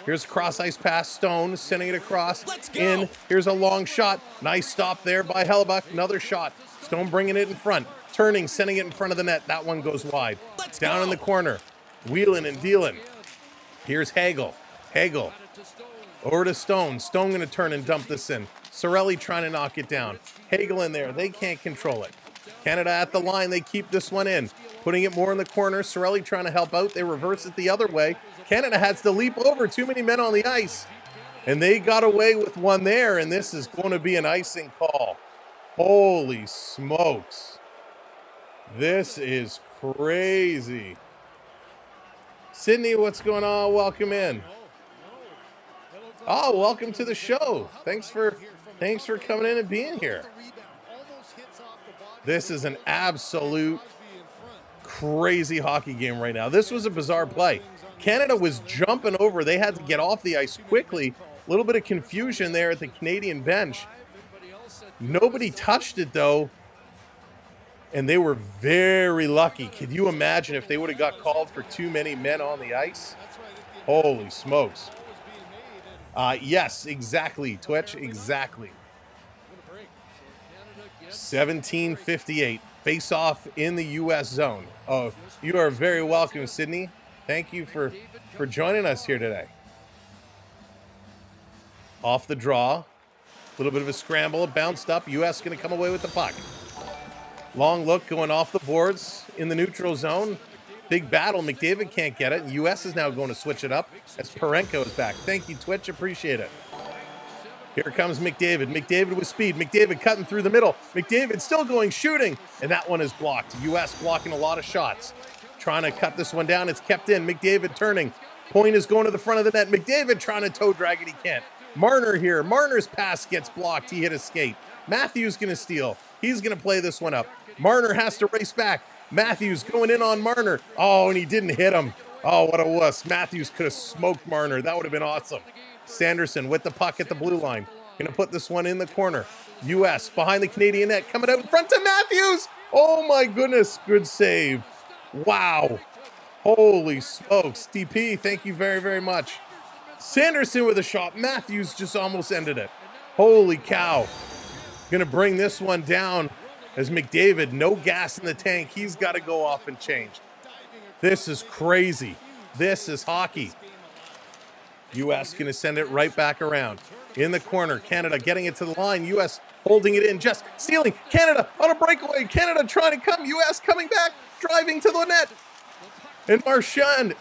Here's a cross ice pass. Stone sending it across. In. Here's a long shot. Nice stop there by Hellebuck. Another shot. Stone bringing it in front. Turning, sending it in front of the net. That one goes wide. Down in the corner. Wheeling and dealing. Here's Hagel. Hagel. Over to Stone. Stone going to turn and dump this in. Sorelli trying to knock it down. Hagel in there. They can't control it. Canada at the line. They keep this one in. Putting it more in the corner. Sorelli trying to help out. They reverse it the other way. Canada has to leap over. Too many men on the ice. And they got away with one there. And this is going to be an icing call. Holy smokes. This is crazy. Sydney, what's going on? Welcome in. Oh, welcome to the show. Thanks for coming in and being here. This is an absolute crazy hockey game right now. This was a bizarre play. Canada was jumping over. They had to get off the ice quickly. A little bit of confusion there at the Canadian bench. Nobody touched it, though. And they were very lucky. Could you imagine if they would have got called for too many men on the ice? Holy smokes. Yes, exactly, Twitch, exactly. 17:58. Face-off in the U.S. zone. Oh, you are very welcome, Sydney. Thank you for joining us here today. Off the draw. A little bit of a scramble. Bounced up. U.S. going to come away with the puck. Long look going off the boards in the neutral zone. Big battle. McDavid can't get it. U.S. is now going to switch it up as Parenko is back. Thank you, Twitch. Appreciate it. Here comes McDavid. McDavid with speed. McDavid cutting through the middle. McDavid still going, shooting. And that one is blocked. U.S. blocking a lot of shots. Trying to cut this one down. It's kept in. McDavid turning. Point is going to the front of the net. McDavid trying to toe drag it. He can't. Marner here. Marner's pass gets blocked. He hit his skate. Matthews going to steal. He's going to play this one up. Marner has to race back. Matthews going in on Marner. Oh, and he didn't hit him. Oh, what a wuss. Matthews could have smoked Marner. That would have been awesome. Sanderson with the puck at the blue line. Going to put this one in the corner. U.S. behind the Canadian net. Coming out in front to Matthews. Oh, my goodness. Good save. Wow. Holy smokes. DP, thank you very, very much. Sanderson with a shot. Matthews just almost ended it. Holy cow. Going to bring this one down as McDavid, no gas in the tank. He's got to go off and change. This is crazy. This is hockey. U.S. going to send it right back around. In the corner, Canada getting it to the line. U.S. holding it in, just stealing. Canada on a breakaway. Canada trying to come. U.S. coming back, driving to the net. And Marchand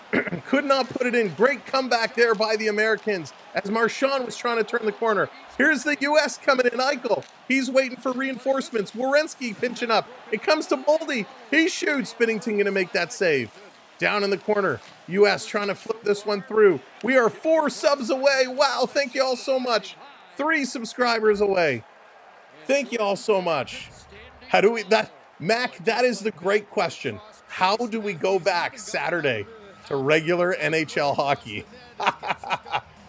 could not put it in. Great comeback there by the Americans as Marchand was trying to turn the corner. Here's the U.S. coming in. Eichel. He's waiting for reinforcements. Werenski pinching up. It comes to Boldy. He shoots. Binnington going to make that save. Down in the corner. U.S. trying to flip this one through. We are 4 subs away. Wow. Thank you all so much. 3 subscribers away. Thank you all so much. How do we... Mac, that is the great question. How do we go back Saturday to regular NHL hockey?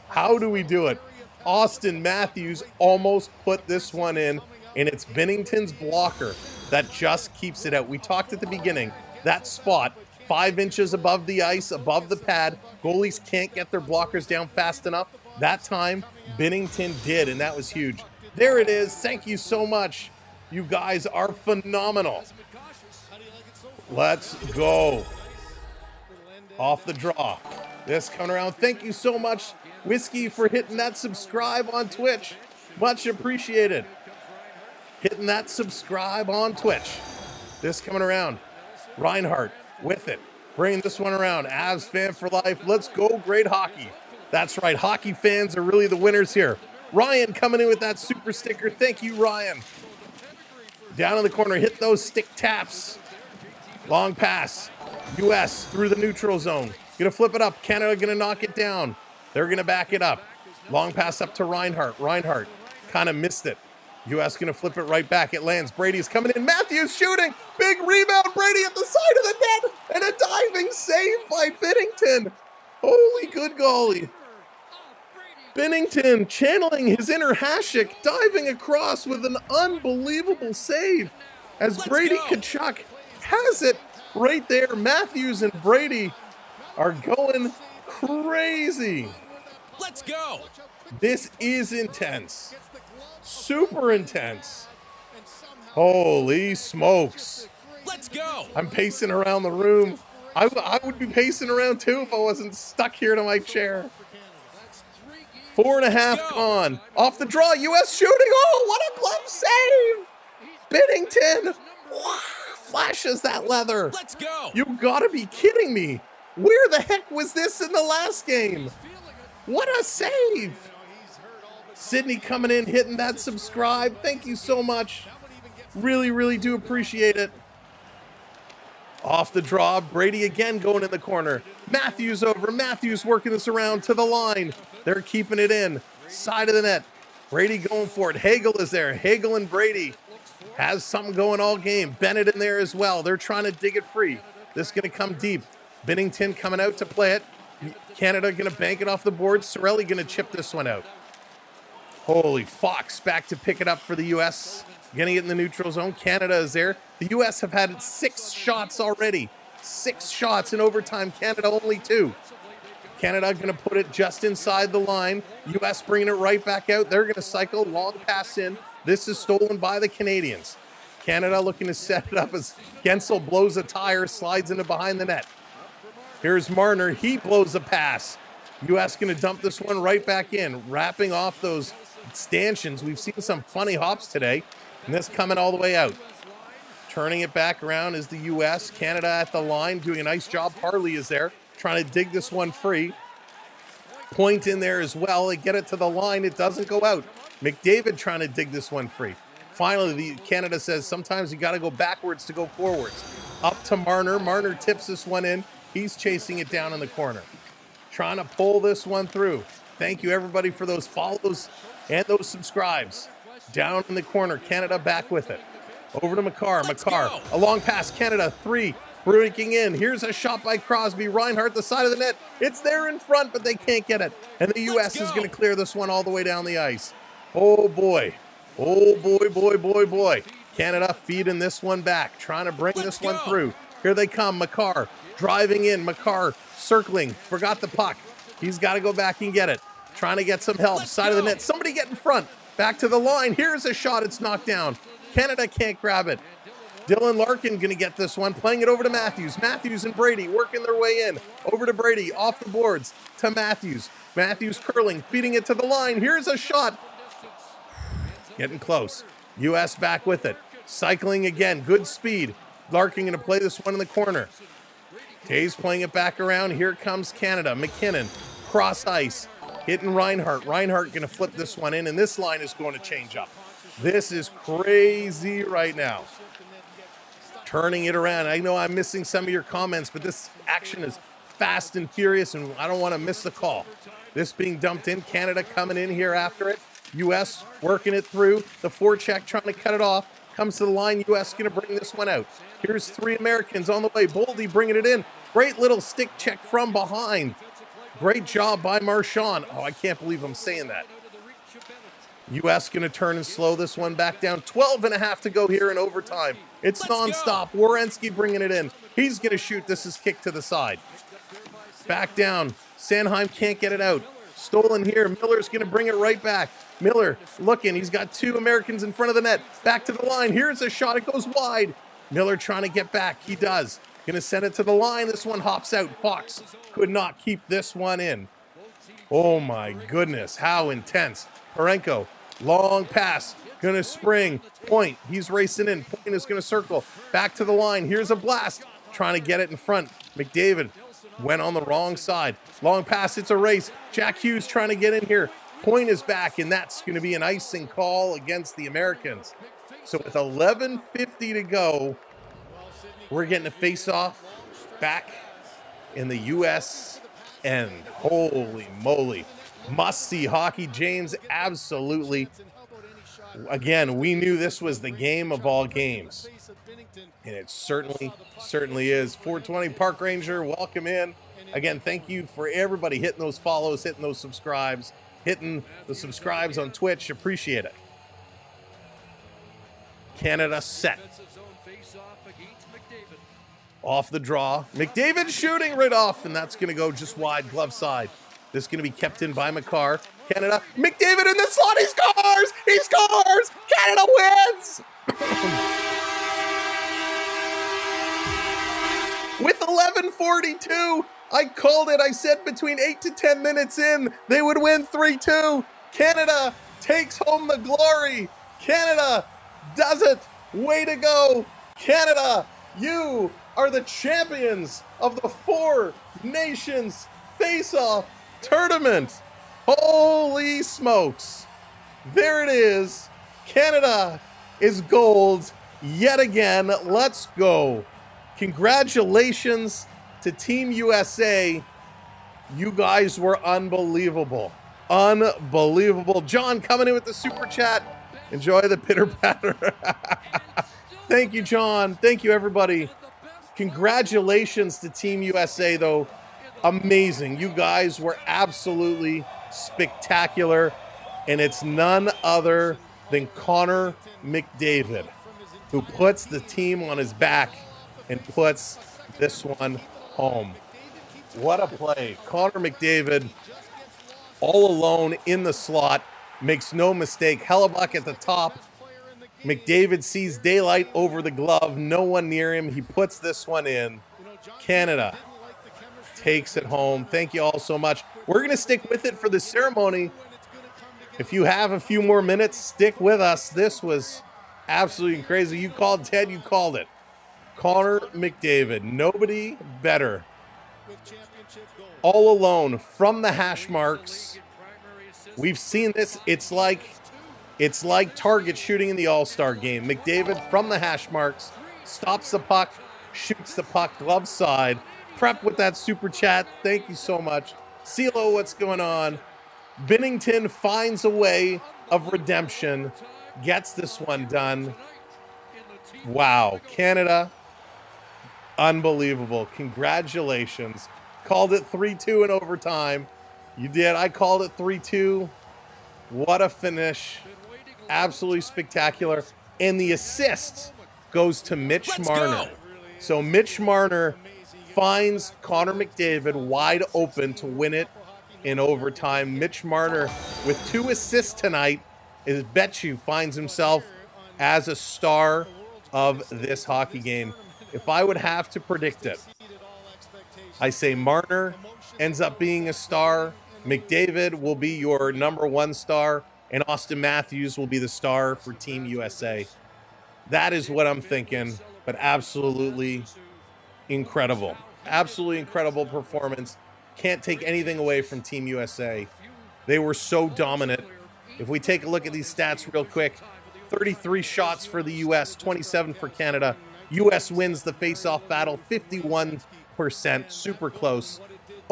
How do we do it? Austin Matthews almost put this one in, and it's Binnington's blocker that just keeps it out. We talked at the beginning, that spot, 5 inches above the ice, above the pad. Goalies can't get their blockers down fast enough. That time, Binnington did, and that was huge. There it is. Thank you so much. You guys are phenomenal. Let's go. Off the draw. This coming around. Thank you so much, Whiskey, for hitting that subscribe on Twitch. Much appreciated. Hitting that subscribe on Twitch. This coming around. Reinhardt with it. Bringing this one around. Avs fan for life. Let's go. Great hockey. That's right. Hockey fans are really the winners here. Ryan coming in with that super sticker. Thank you, Ryan. Down in the corner. Hit those stick taps. Long pass. U.S. through the neutral zone. Gonna flip it up. Canada gonna knock it down. They're gonna back it up. Long pass up to Reinhardt. Reinhardt kind of missed it. U.S. gonna flip it right back. It lands. Brady's coming in. Matthews shooting. Big rebound. Brady at the side of the net. And a diving save by Binnington. Holy good golly. Binnington channeling his inner Hasek, diving across with an unbelievable save as Brady Tkachuk has it right there. Matthews and Brady are going crazy. Let's go. This is intense. Super intense. Holy smokes. Let's go. I'm pacing around the room. I would be pacing around too if I wasn't stuck here to my chair. 4.5 gone. Off the draw. U.S. shooting. Oh, what a glove save. Binnington. Flashes that leather. Let's go. You gotta be kidding me. Where the heck was this in the last game? What a save. Sydney coming in, hitting that subscribe. Thank you so much. Really, really do appreciate it. Off the draw. Brady again going in the corner. Matthews over. Matthews working this around to the line. They're keeping it in. Side of the net. Brady going for it. Hagel is there. Hagel and Brady has something going all game. Bennett in there as well. They're trying to dig it free. This is going to come deep. Binnington coming out to play it. Canada going to bank it off the board. Cirelli going to chip this one out. Holy Fox back to pick it up for the U.S. Getting it in the neutral zone. Canada is there. The U.S. have had 6 shots already. 6 shots in overtime. Canada only 2. Canada going to put it just inside the line. U.S. bringing it right back out. They're going to cycle. Long pass in. This is stolen by the Canadians. Canada looking to set it up as Gensel blows a tire, slides into behind the net. Here's Marner. He blows a pass. U.S. going to dump this one right back in, wrapping off those stanchions. We've seen some funny hops today, and this coming all the way out. Turning it back around is the U.S. Canada at the line doing a nice job. Harley is there trying to dig this one free. Point in there as well. They get it to the line. It doesn't go out. McDavid trying to dig this one free. Finally, Canada says sometimes you got to go backwards to go forwards. Up to Marner. Marner tips this one in. He's chasing it down in the corner. Trying to pull this one through. Thank you, everybody, for those follows and those subscribes. Down in the corner. Canada back with it. Over to Makar. Makar. A long pass. Canada 3. Breaking in. Here's a shot by Crosby. Reinhart, the side of the net. It's there in front, but they can't get it. And the U.S. is going to clear this one all the way down the ice. Oh, boy. Oh, boy. Canada feeding this one back. Trying to bring this one through. Here they come. Makar driving in. Makar circling. Forgot the puck. He's got to go back and get it. Trying to get some help. Side of the net. Somebody get in front. Back to the line. Here's a shot. It's knocked down. Canada can't grab it. Dylan Larkin going to get this one, playing it over to Matthews. Matthews and Brady working their way in. Over to Brady, off the boards to Matthews. Matthews curling, feeding it to the line. Here's a shot. Getting close. U.S. back with it. Cycling again, good speed. Larkin going to play this one in the corner. Taves playing it back around. Here comes Canada. McKinnon, cross ice, hitting Reinhart. Reinhart going to flip this one in, and this line is going to change up. This is crazy right now. Turning it around. I know I'm missing some of your comments, but this action is fast and furious, and I don't want to miss the call. This being dumped in. Canada coming in here after it. U.S. working it through. The forecheck trying to cut it off. Comes to the line. U.S. going to bring this one out. Here's 3 Americans on the way. Boldy bringing it in. Great little stick check from behind. Great job by Marchand. Oh, I can't believe I'm saying that. U.S. going to turn and slow this one back down. 12 and a half to go here in overtime. It's nonstop. Werenski bringing it in. He's going to shoot. This is kicked to the side. Back down. Sanheim can't get it out. Stolen here. Miller's going to bring it right back. Miller looking. He's got 2 Americans in front of the net. Back to the line. Here's a shot. It goes wide. Miller trying to get back. He does. Going to send it to the line. This one hops out. Fox could not keep this one in. Oh, my goodness. How intense. Parenko. Long pass, gonna spring, Point, he's racing in, Point is gonna circle, back to the line, here's a blast, trying to get it in front, McDavid went on the wrong side, long pass, it's a race, Jack Hughes trying to get in here, Point is back, and that's gonna be an icing call against the Americans. So with 11:50 to go, we're getting a face-off back in the U.S. end. Holy moly. Must-see hockey, James, absolutely. Again, we knew this was the game of all games, and it certainly is. 420 Park Ranger, welcome in. Again, thank you for everybody hitting those follows, hitting those subscribes, hitting the subscribes on Twitch. Appreciate it. Canada set. Off the draw. McDavid shooting right off, and that's going to go just wide, glove side. This is going to be kept in by Makar. Canada. McDavid in the slot. He scores! He scores! Canada wins! With 11:42, I called it. I said between 8 to 10 minutes in, they would win 3-2. Canada takes home the glory. Canada does it. Way to go. Canada, you are the champions of the Four Nations Face-Off Tournament. Holy smokes. There it is. Canada is gold yet again. Let's go. Congratulations to Team USA. You guys were unbelievable. Unbelievable. John coming in with the super chat. Enjoy the pitter patter. Thank you, John. Thank you, everybody. Congratulations to Team USA, though. Amazing. You guys were absolutely spectacular. And it's none other than Connor McDavid, who puts the team on his back and puts this one home. What a play. Connor McDavid, all alone in the slot, makes no mistake. Hellebuck at the top. McDavid sees daylight over the glove. No one near him. He puts this one in. Canada takes it home. Thank you all so much. We're going to stick with it for the ceremony. If you have a few more minutes, stick with us. This was Absolutely crazy. You called, Ted, you called it. Connor McDavid, nobody better. All alone from the hash marks. We've seen this. It's like target shooting in the All-Star game. McDavid from the hash marks, stops the puck, shoots the puck, glove side. Prep with that super chat. Thank you so much. CeeLo, what's going on? Binnington finds a way of redemption, gets this one done. Wow, Canada, unbelievable. Congratulations. Called it 3-2 in overtime. You did. I called it 3-2. What a finish. Absolutely spectacular. And the assist goes to Mitch Marner. So Mitch Marner finds Connor McDavid wide open to win it in overtime. Mitch Marner with 2 assists tonight, is bet you finds himself as a star of this hockey game. If I would have to predict it, I say Marner ends up being a star, McDavid will be your #1 star, and Austin Matthews will be the star for Team USA. That is what I'm thinking, but absolutely incredible. Absolutely incredible performance. Can't take anything away from Team USA. They were so dominant. If we take a look at these stats real quick, 33 shots for the US, 27 for Canada. US wins the face-off battle, 51%, super close.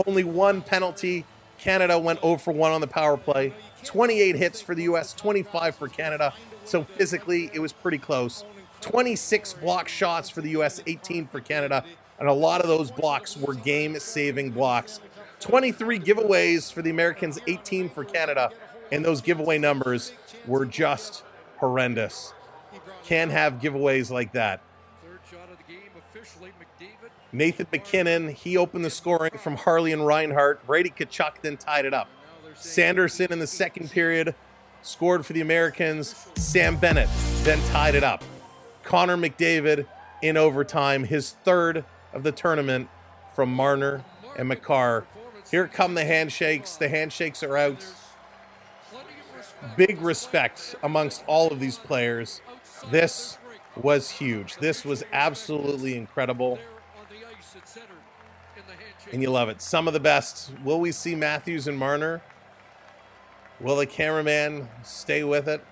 Only 1 penalty. Canada went 0 for 1 on the power play. 28 hits for the US, 25 for Canada. So physically, it was pretty close. 26 block shots for the US, 18 for Canada. And a lot of those blocks were game-saving blocks. 23 giveaways for the Americans, 18 for Canada. And those giveaway numbers were just horrendous. Can't have giveaways like that. Nathan McKinnon, he opened the scoring from Harley and Reinhart. Brady Tkachuk then tied it up. Sanderson in the second period scored for the Americans. Sam Bennett then tied it up. Connor McDavid in overtime, his 3rd of the tournament from Marner and Makar. Here come the handshakes. The handshakes are out. Big respect amongst all of these players. This was huge. This was absolutely incredible. And you love it. Some of the best. Will we see Matthews and Marner? Will the cameraman stay with it?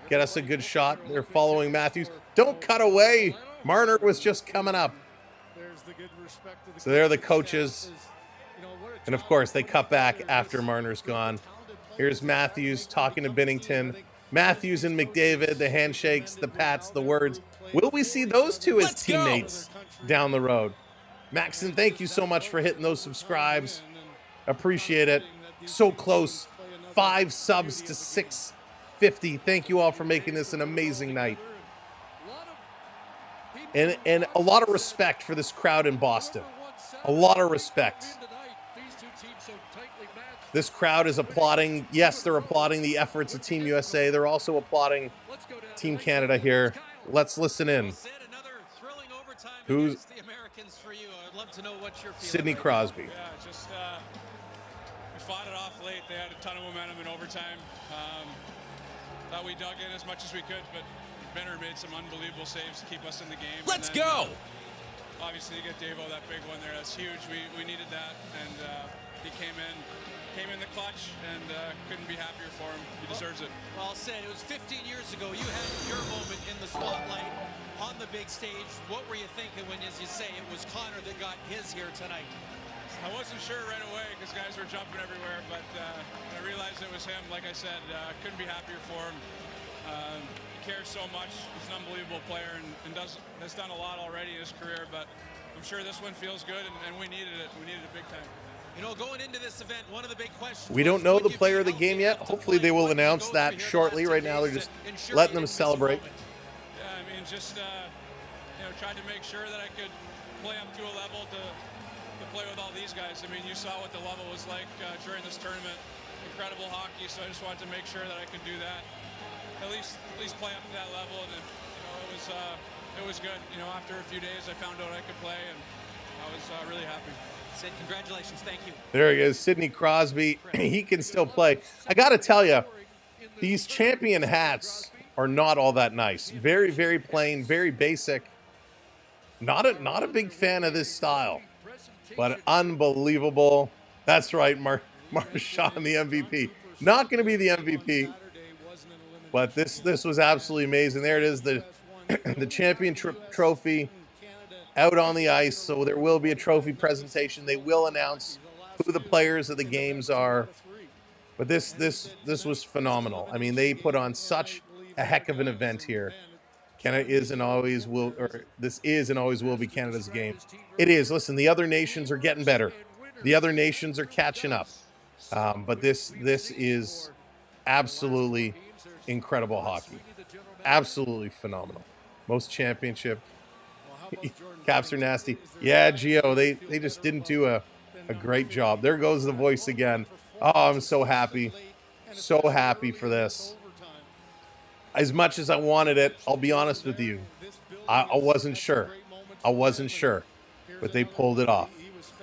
Get us a good shot. They're following Matthews. Don't cut away. Marner was just coming up. So there are the coaches. And of course, they cut back after Marner's gone. Here's Matthews talking to Binnington. Matthews and McDavid, the handshakes, the pats, the words. Will we see those two as teammates down the road? Maxon, thank you so much for hitting those subscribes. Appreciate it. So close. 5 subs to 650. Thank you all for making this an amazing night. And a lot of respect for this crowd in Boston. A lot of respect. This crowd is applauding. Yes, they're applauding the efforts of Team USA. They're also applauding Team Canada here. Let's listen in. Who's the Americans for you? I'd love to know what you're feeling. Sidney Crosby. Yeah, just we fought it off late. They had a ton of momentum in overtime. Thought we dug in as much as we could, but Benner made some unbelievable saves to keep us in the game. Let's go! Obviously, you get Davo, that big one there. That's huge. We needed that, and he came in the clutch, and couldn't be happier for him. He deserves it. Well said. It was 15 years ago. You had your moment in the spotlight on the big stage. What were you thinking when, as you say, it was Connor that got his here tonight? I wasn't sure right away because guys were jumping everywhere, but when I realized it was him, like I said, couldn't be happier for him. He cares so much. He's an unbelievable player and has done a lot already in his career, but I'm sure this one feels good, and we needed it. We needed it big time. You know, going into this event, one of the big questions... We don't know the player of the game yet. Hopefully they will announce that shortly. Right now they're just letting them celebrate. Yeah, I mean, just, tried to make sure that I could play up to a level to play with all these guys. I mean, you saw what the level was like during this tournament. Incredible hockey, so I just wanted to make sure that I could do that. At least play up to that level, and it was good. You know, after a few days, I found out I could play, and I was really happy. Sid, congratulations. Thank you. There he is, Sidney Crosby. He can still play. I got to tell you, these champion hats are not all that nice. Very, very plain, very basic. Not a big fan of this style, but unbelievable. That's right, Marchand, the MVP. Not going to be the MVP, but this was absolutely amazing. There it is, the the championship trophy out on the ice. So there will be a trophy presentation. They will announce who the players of the games are. But this was phenomenal. I mean, they put on such a heck of an event here. Canada is and always will, or this is and always will be Canada's game. It is. Listen, the other nations are getting better. The other nations are catching up. But this is absolutely incredible hockey. Absolutely phenomenal. Most championship. Caps are nasty. Yeah, Gio, they just didn't do a great job. There goes the voice again. Oh, I'm so happy. So happy for this. As much as I wanted it, I'll be honest with you, I wasn't sure. I wasn't sure, but they pulled it off.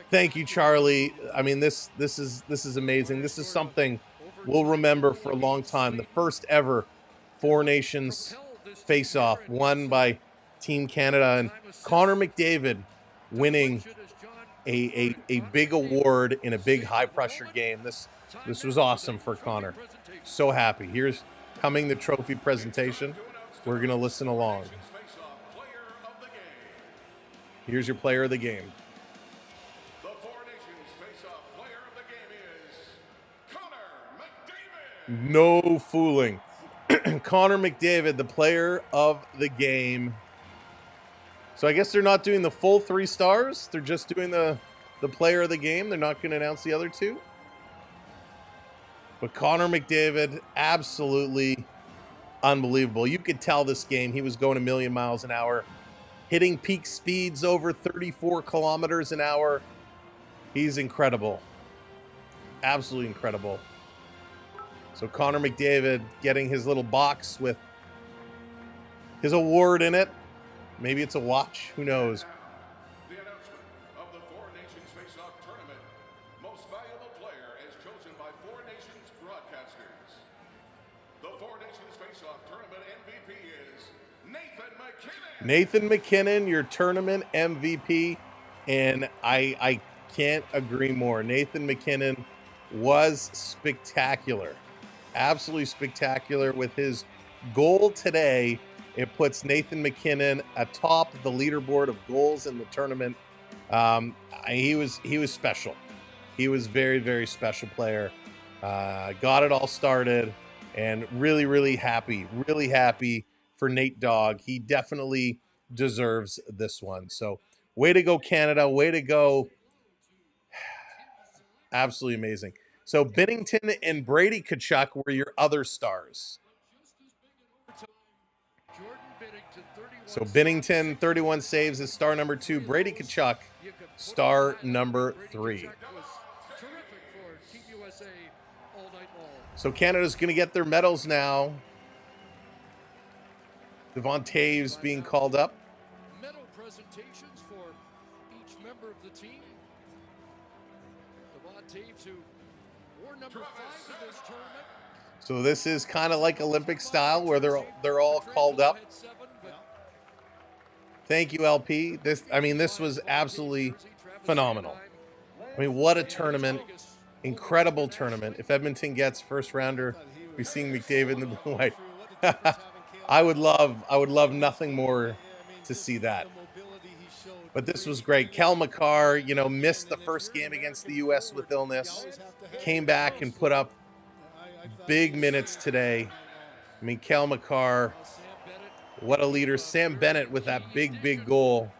Thank you, Charlie. I mean, this is amazing. This is something we'll remember for a long time. The first ever Four Nations face-off won by Team Canada, and Connor McDavid winning a big award in a big high-pressure game. This was awesome for Connor. So happy. Here's coming the trophy presentation. We're going to listen along. Here's your player of the game. The Four Nations face-off player of the game is Connor McDavid. No fooling. Connor McDavid, the player of the game. So I guess they're not doing the full 3 stars. They're just doing the player of the game. They're not going to announce the other 2. But Connor McDavid, absolutely unbelievable. You could tell this game he was going a million miles an hour, hitting peak speeds over 34 kilometers an hour. He's incredible. Absolutely incredible. So Connor McDavid getting his little box with his award in it. Maybe it's a watch. Who knows? The announcement of the Four Nations face-off tournament. Most valuable player is chosen by Four Nations broadcasters. The Four Nations face-off tournament MVP is Nathan McKinnon. Nathan McKinnon, your tournament MVP, and I can't agree more. Nathan McKinnon was spectacular. Absolutely spectacular with his goal today. It puts Nathan McKinnon atop the leaderboard of goals in the tournament. He was special. He was very, very special player. Got it all started, and really, really happy for Nate Dogg. He definitely deserves this one. So way to go, Canada. Way to go. Absolutely amazing. So Binnington and Brady Tkachuk were your other stars. So Binnington, 31 saves, is star number 2. Brady Tkachuk, star number 3. So Canada's going to get their medals now. Devon Taves being called up. Medal presentations for each member of the team. Devon Taves, who wore number 5 of this tournament. So this is kind of like Olympic style where they're all called up. Thank you, LP. This was absolutely phenomenal. I mean, what a tournament. Incredible tournament. If Edmonton gets first rounder, we're seeing McDavid in the blue and white. I would love nothing more to see that. But this was great. Kel McCarr, missed the first game against the U.S. with illness. Came back and put up big minutes today. I mean, Kel McCarr, what a leader. Sam Bennett with that big goal.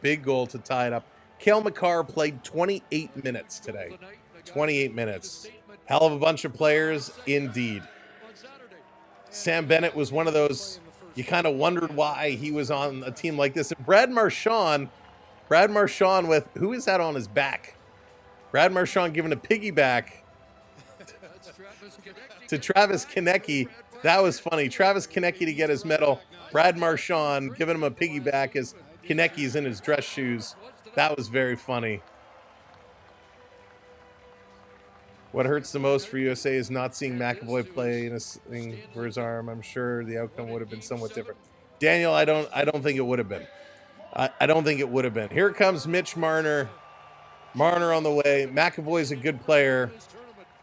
Big goal to tie it up. Kel McCarr played 28 minutes today. 28 minutes. Hell of a bunch of players, indeed. Sam Bennett was one of those, you kind of wondered why he was on a team like this. And Brad Marchand with, who is that on his back? Brad Marchand giving a piggyback to Travis Konecny. That was funny. Travis Konecny to get his medal. Brad Marchand giving him a piggyback as Konecny's in his dress shoes. That was very funny. What hurts the most for USA is not seeing McAvoy play in a thing for his arm. I'm sure the outcome would have been somewhat different. Daniel, I don't think it would have been. I don't think it would have been. Here comes Mitch Marner. Marner on the way. McAvoy's a good player.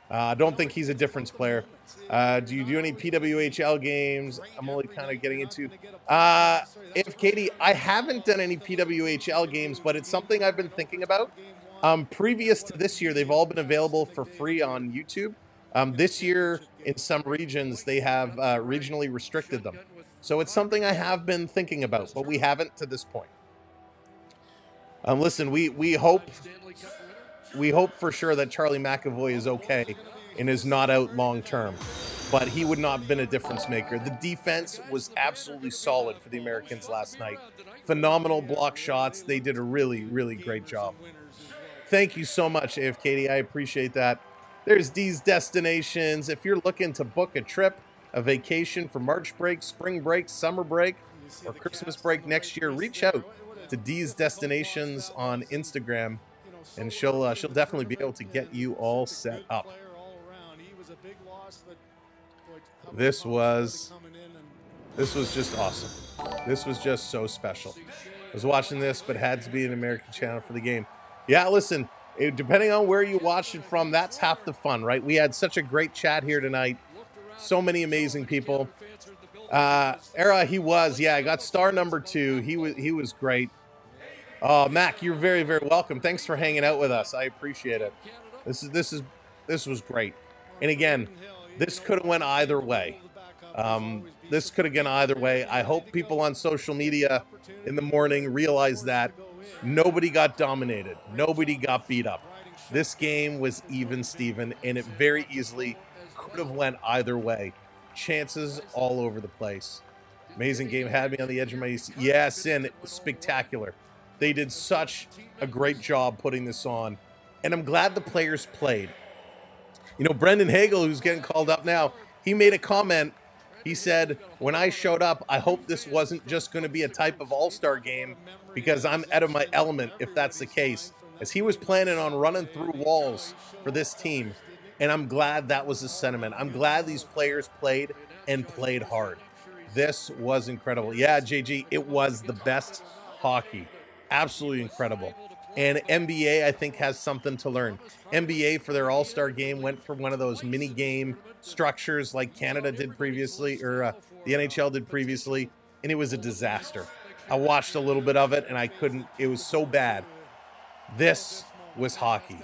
I don't think he's a difference player. Do you do any PWHL games? I'm only kind of getting into. If Katie, I haven't done any PWHL games, but it's something I've been thinking about. Previous to this year, they've all been available for free on YouTube. This year, in some regions, they have regionally restricted them. So it's something I have been thinking about, but we haven't to this point. Listen, we hope for sure that Charlie McAvoy is okay and is not out long term, but he would not have been a difference maker. The defense was absolutely solid for the Americans last night. Phenomenal block shots. They did a really, really great job. Thank you so much, AFKD. I appreciate that. There's D's Destinations. If you're looking to book a trip, a vacation for March break, spring break, summer break, or Christmas break next year, reach out to D's Destinations on Instagram, and she'll definitely be able to get you all set up. This was just awesome. This was just so special. I was watching this, but had to be an American channel for the game. Yeah, listen, depending on where you watch it from, that's half the fun, right? We had such a great chat here tonight. So many amazing people. Era, he was, yeah, I got star number 2. He was great. Oh, Mac, you're very, very welcome. Thanks for hanging out with us. I appreciate it. This was great. And again, this could have went either way. This could have gone either way. I hope people on social media in the morning realize that nobody got dominated. Nobody got beat up. This game was even Steven, and it very easily could have went either way. Chances all over the place. Amazing game. Had me on the edge of my seat. Yes, and spectacular. They did such a great job putting this on, and I'm glad the players played. You know, Brendan Hagel, who's getting called up now, he made a comment. He said, when I showed up, I hope this wasn't just going to be a type of all-star game because I'm out of my element, if that's the case. As he was planning on running through walls for this team, and I'm glad that was his sentiment. I'm glad these players played and played hard. This was incredible. Yeah, JG, it was the best hockey. Absolutely incredible. And NBA, I think, has something to learn. NBA, for their all-star game, went for one of those mini-game structures like Canada did previously, or the NHL did previously, and it was a disaster. I watched a little bit of it, and I couldn't. It was so bad. This was hockey.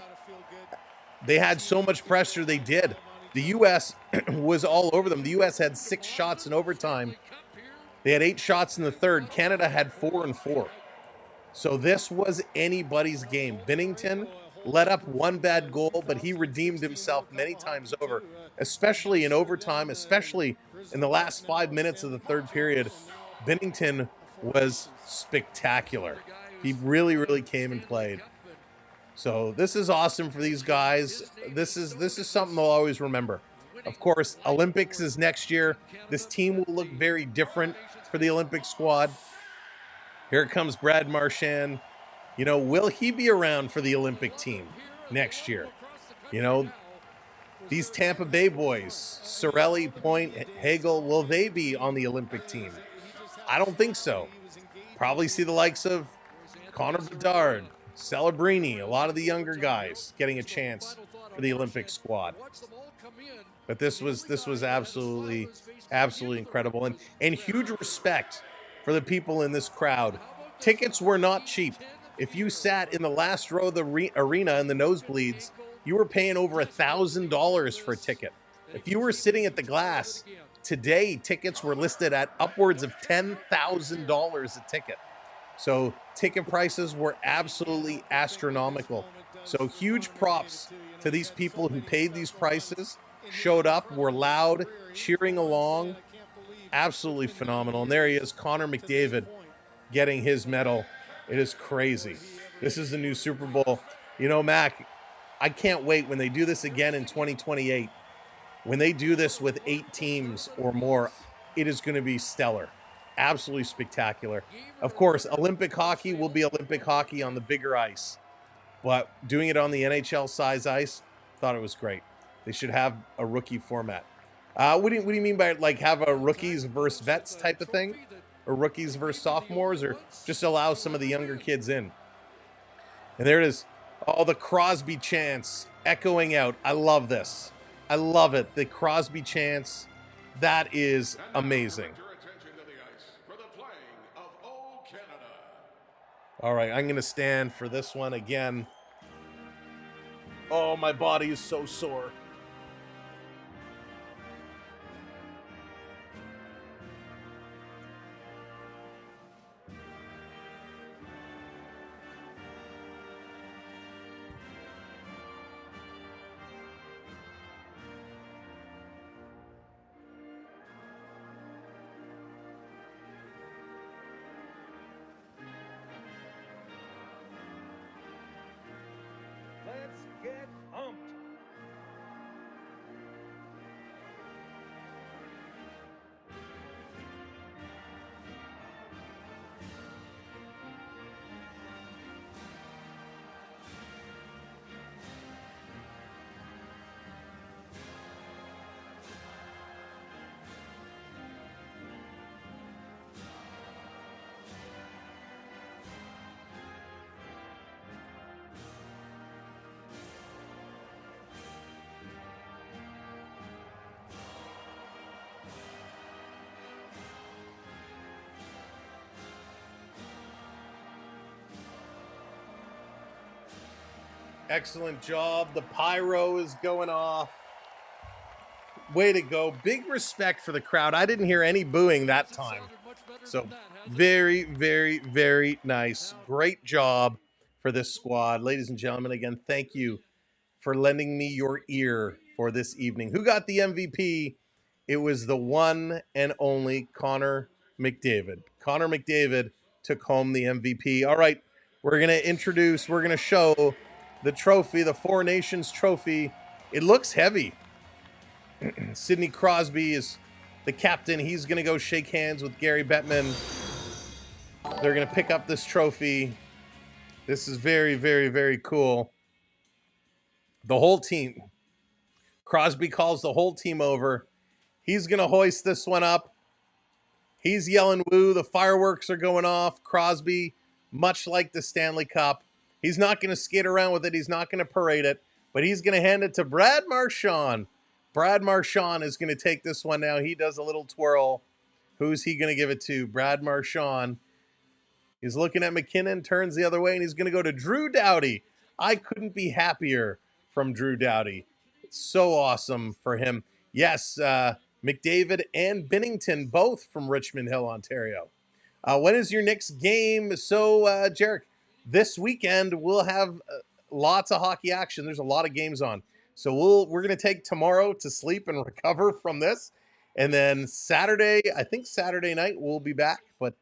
They had so much pressure, they did. The U.S. was all over them. The U.S. had 6 shots in overtime. They had 8 shots in the third. Canada had 4 and 4. So this was anybody's game. Binnington let up one bad goal, but he redeemed himself many times over, especially in overtime, especially in the last 5 minutes of the third period. Binnington was spectacular. He really, really came and played. So this is awesome for these guys. This is something they'll always remember. Of course, Olympics is next year. This team will look very different for the Olympic squad. Here comes Brad Marchand. You know, will he be around for the Olympic team next year? You know, these Tampa Bay boys, Sorelli, Point, Hagel, will they be on the Olympic team? I don't think so. Probably see the likes of Connor Bedard, Celebrini, a lot of the younger guys getting a chance for the Olympic squad. But this was absolutely incredible, and huge respect for the people in this crowd. Tickets were not cheap. If you sat in the last row of the arena in the nosebleeds, you were paying over $1,000 for a ticket. If you were sitting at the glass, today tickets were listed at upwards of $10,000 a ticket. So ticket prices were absolutely astronomical. So huge props to these people who paid these prices, showed up, were loud, cheering along. Absolutely phenomenal. And there he is, Connor McDavid, getting his medal. It is crazy. This is the new Super Bowl. You know, Mac, I can't wait when they do this again in 2028. When they do this with 8 teams or more, it is going to be stellar. Absolutely spectacular. Of course, Olympic hockey will be Olympic hockey on the bigger ice. But doing it on the NHL size ice, thought it was great. They should have a rookie format. What do you mean by like have a rookies versus vets type of thing? Or rookies versus sophomores, or just allow some of the younger kids in? And there it is. Oh, the Crosby chants echoing out. I love this. I love it. The Crosby chants. That is amazing. All right, I'm going to stand for this one again. Oh, my body is so sore. Let's get pumped. Excellent job. The pyro is going off. Way to go. Big respect for the crowd. I didn't hear any booing that time. So very, very, very nice. Great job for this squad. Ladies and gentlemen, again, thank you for lending me your ear for this evening. Who got the MVP? It was the one and only Connor McDavid. Connor McDavid took home the MVP. All right, we're going to show the trophy, the Four Nations trophy. It looks heavy. Sidney Crosby is the captain. He's going to go shake hands with Gary Bettman. They're going to pick up this trophy. This is very, very, very cool. The whole team. Crosby calls the whole team over. He's going to hoist this one up. He's yelling woo. The fireworks are going off. Crosby, much like the Stanley Cup, he's not going to skate around with it. He's not going to parade it, but he's going to hand it to Brad Marchand. Brad Marchand is going to take this one now. He does a little twirl. Who's he going to give it to? Brad Marchand. He's looking at McKinnon, turns the other way, and he's going to go to Drew Doughty. I couldn't be happier from Drew Doughty. It's so awesome for him. Yes, McDavid and Binnington, both from Richmond Hill, Ontario. When is your next game? So, Jarek, this weekend we'll have lots of hockey action. There's a lot of games on. So we're going to take tomorrow to sleep and recover from this. And then Saturday, I think Saturday night we'll be back. But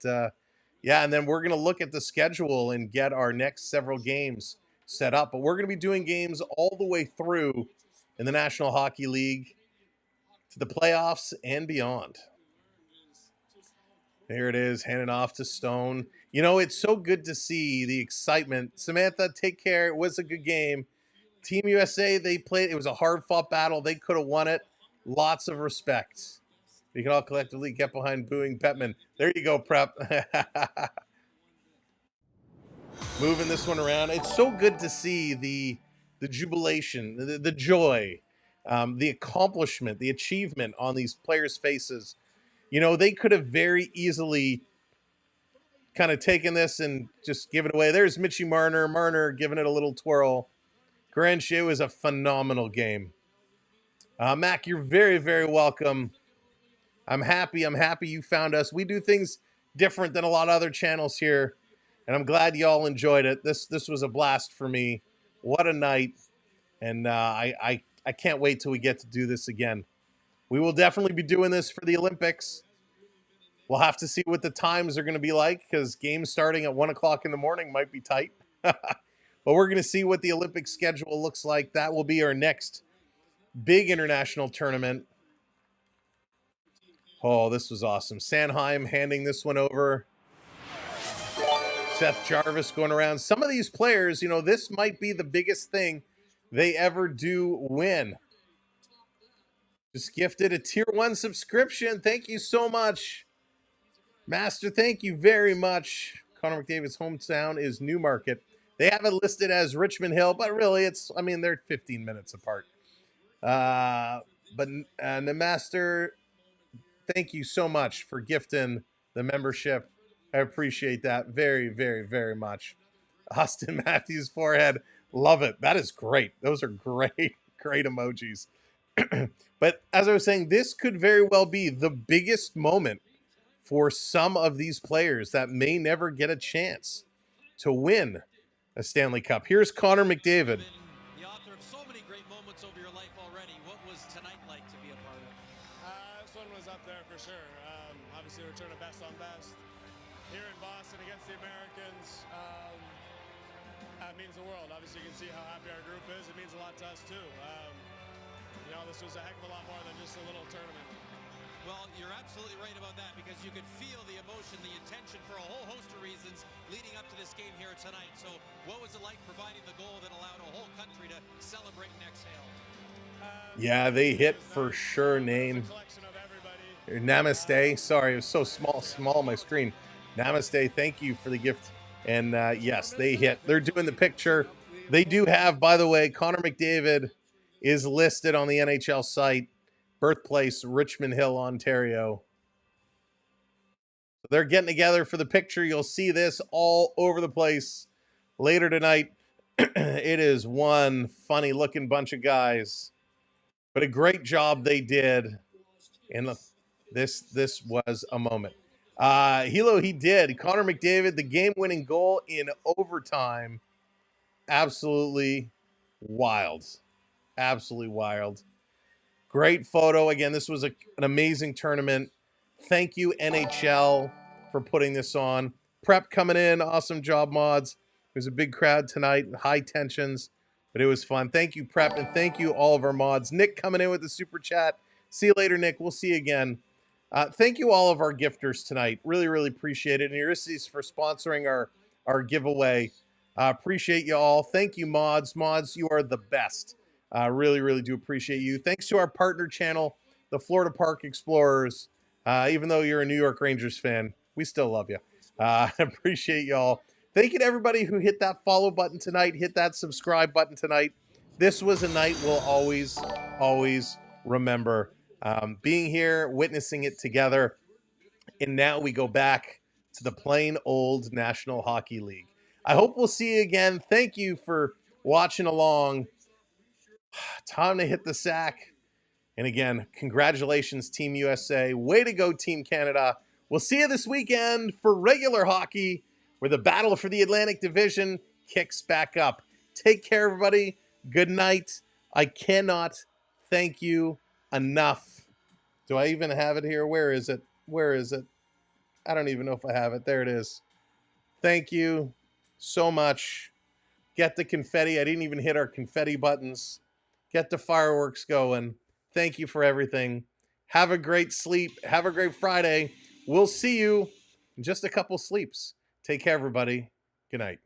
yeah, and then we're going to look at the schedule and get our next several games set up. But we're going to be doing games all the way through in the National Hockey League to the playoffs and beyond. There it is, handing off to Stone. You know, it's so good to see the excitement. Samantha, take care. It was a good game. Team USA, they played. It was a hard-fought battle. They could have won it. Lots of respect. We can all collectively get behind booing Bettman. There you go, Prep. Moving this one around. It's so good to see the jubilation, the joy, the accomplishment, the achievement on these players' faces. You know, they could have very easily kind of taken this and just given it away. There's Mitchie Marner. Marner giving it a little twirl. Grandshay was a phenomenal game. Mac, you're very, very welcome. I'm happy you found us. We do things different than a lot of other channels here, and I'm glad y'all enjoyed it. This was a blast for me. What a night. And I can't wait till we get to do this again. We will definitely be doing this for the Olympics. We'll have to see what the times are going to be like, because games starting at 1 o'clock in the morning might be tight. But we're going to see what the Olympic schedule looks like. That will be our next big international tournament. Oh, this was awesome. Sanheim handing this one over. Seth Jarvis going around. Some of these players, you know, this might be the biggest thing they ever do win. Just gifted a tier 1 subscription. Thank you so much. Master, thank you very much. Connor McDavid's hometown is Newmarket. They have it listed as Richmond Hill, but really they're 15 minutes apart. But the Master, thank you so much for gifting the membership. I appreciate that very, very, very much. Austin Matthews forehead. Love it. That is great. Those are great, great emojis. But as I was saying, this could very well be the biggest moment for some of these players that may never get a chance to win a Stanley Cup. Here's Connor McDavid. The author of so many great moments over your life already. What was tonight like to be a part of? This one was up there for sure. Obviously, return of best on best here in Boston against the Americans. That means the world. Obviously, you can see how happy our group is. It means a lot to us too. This was a heck of a lot more than just a little tournament. Well, you're absolutely right about that because you could feel the emotion, the intention for a whole host of reasons leading up to this game here tonight. So what was it like providing the goal that allowed a whole country to celebrate and exhale? Yeah, they hit for sure name. Namaste. Sorry, it was so small on my screen. Namaste, thank you for the gift. And yes, they hit. They're doing the picture. They do have, by the way, Connor McDavid is listed on the NHL site. Birthplace, Richmond Hill, Ontario. So they're getting together for the picture. You'll see this all over the place later tonight. It is one funny looking bunch of guys, but a great job they did. And this was a moment. Hilo, he did. Connor McDavid, the game-winning goal in overtime. Absolutely wild. Absolutely wild. Great photo. Again, this was an amazing tournament. Thank you, NHL, for putting this on. Prep coming in. Awesome job, mods. It was a big crowd tonight. High tensions, but it was fun. Thank you, Prep, and thank you, all of our mods. Nick coming in with the super chat. See you later, Nick. We'll see you again. Thank you, all of our gifters tonight. Really, really appreciate it. And Ulysses for sponsoring our giveaway. Appreciate you all. Thank you, mods. Mods, you are the best. Really, really do appreciate you. Thanks to our partner channel, the Florida Park Explorers. Even though you're a New York Rangers fan, we still love you. Appreciate y'all. Thank you to everybody who hit that follow button tonight, hit that subscribe button tonight. This was a night we'll always, always remember. Being here, witnessing it together. And now we go back to the plain old National Hockey League. I hope we'll see you again. Thank you for watching along. Time to hit the sack. And again, congratulations, Team USA. Way to go, Team Canada. We'll see you this weekend for regular hockey, where the battle for the Atlantic Division kicks back up. Take care, everybody. Good night. I cannot thank you enough. Do I even have it here? Where is it? Where is it? I don't even know if I have it. There it is. Thank you so much. Get the confetti. I didn't even hit our confetti buttons. Get the fireworks going. Thank you for everything. Have a great sleep. Have a great Friday. We'll see you in just a couple sleeps. Take care, everybody. Good night.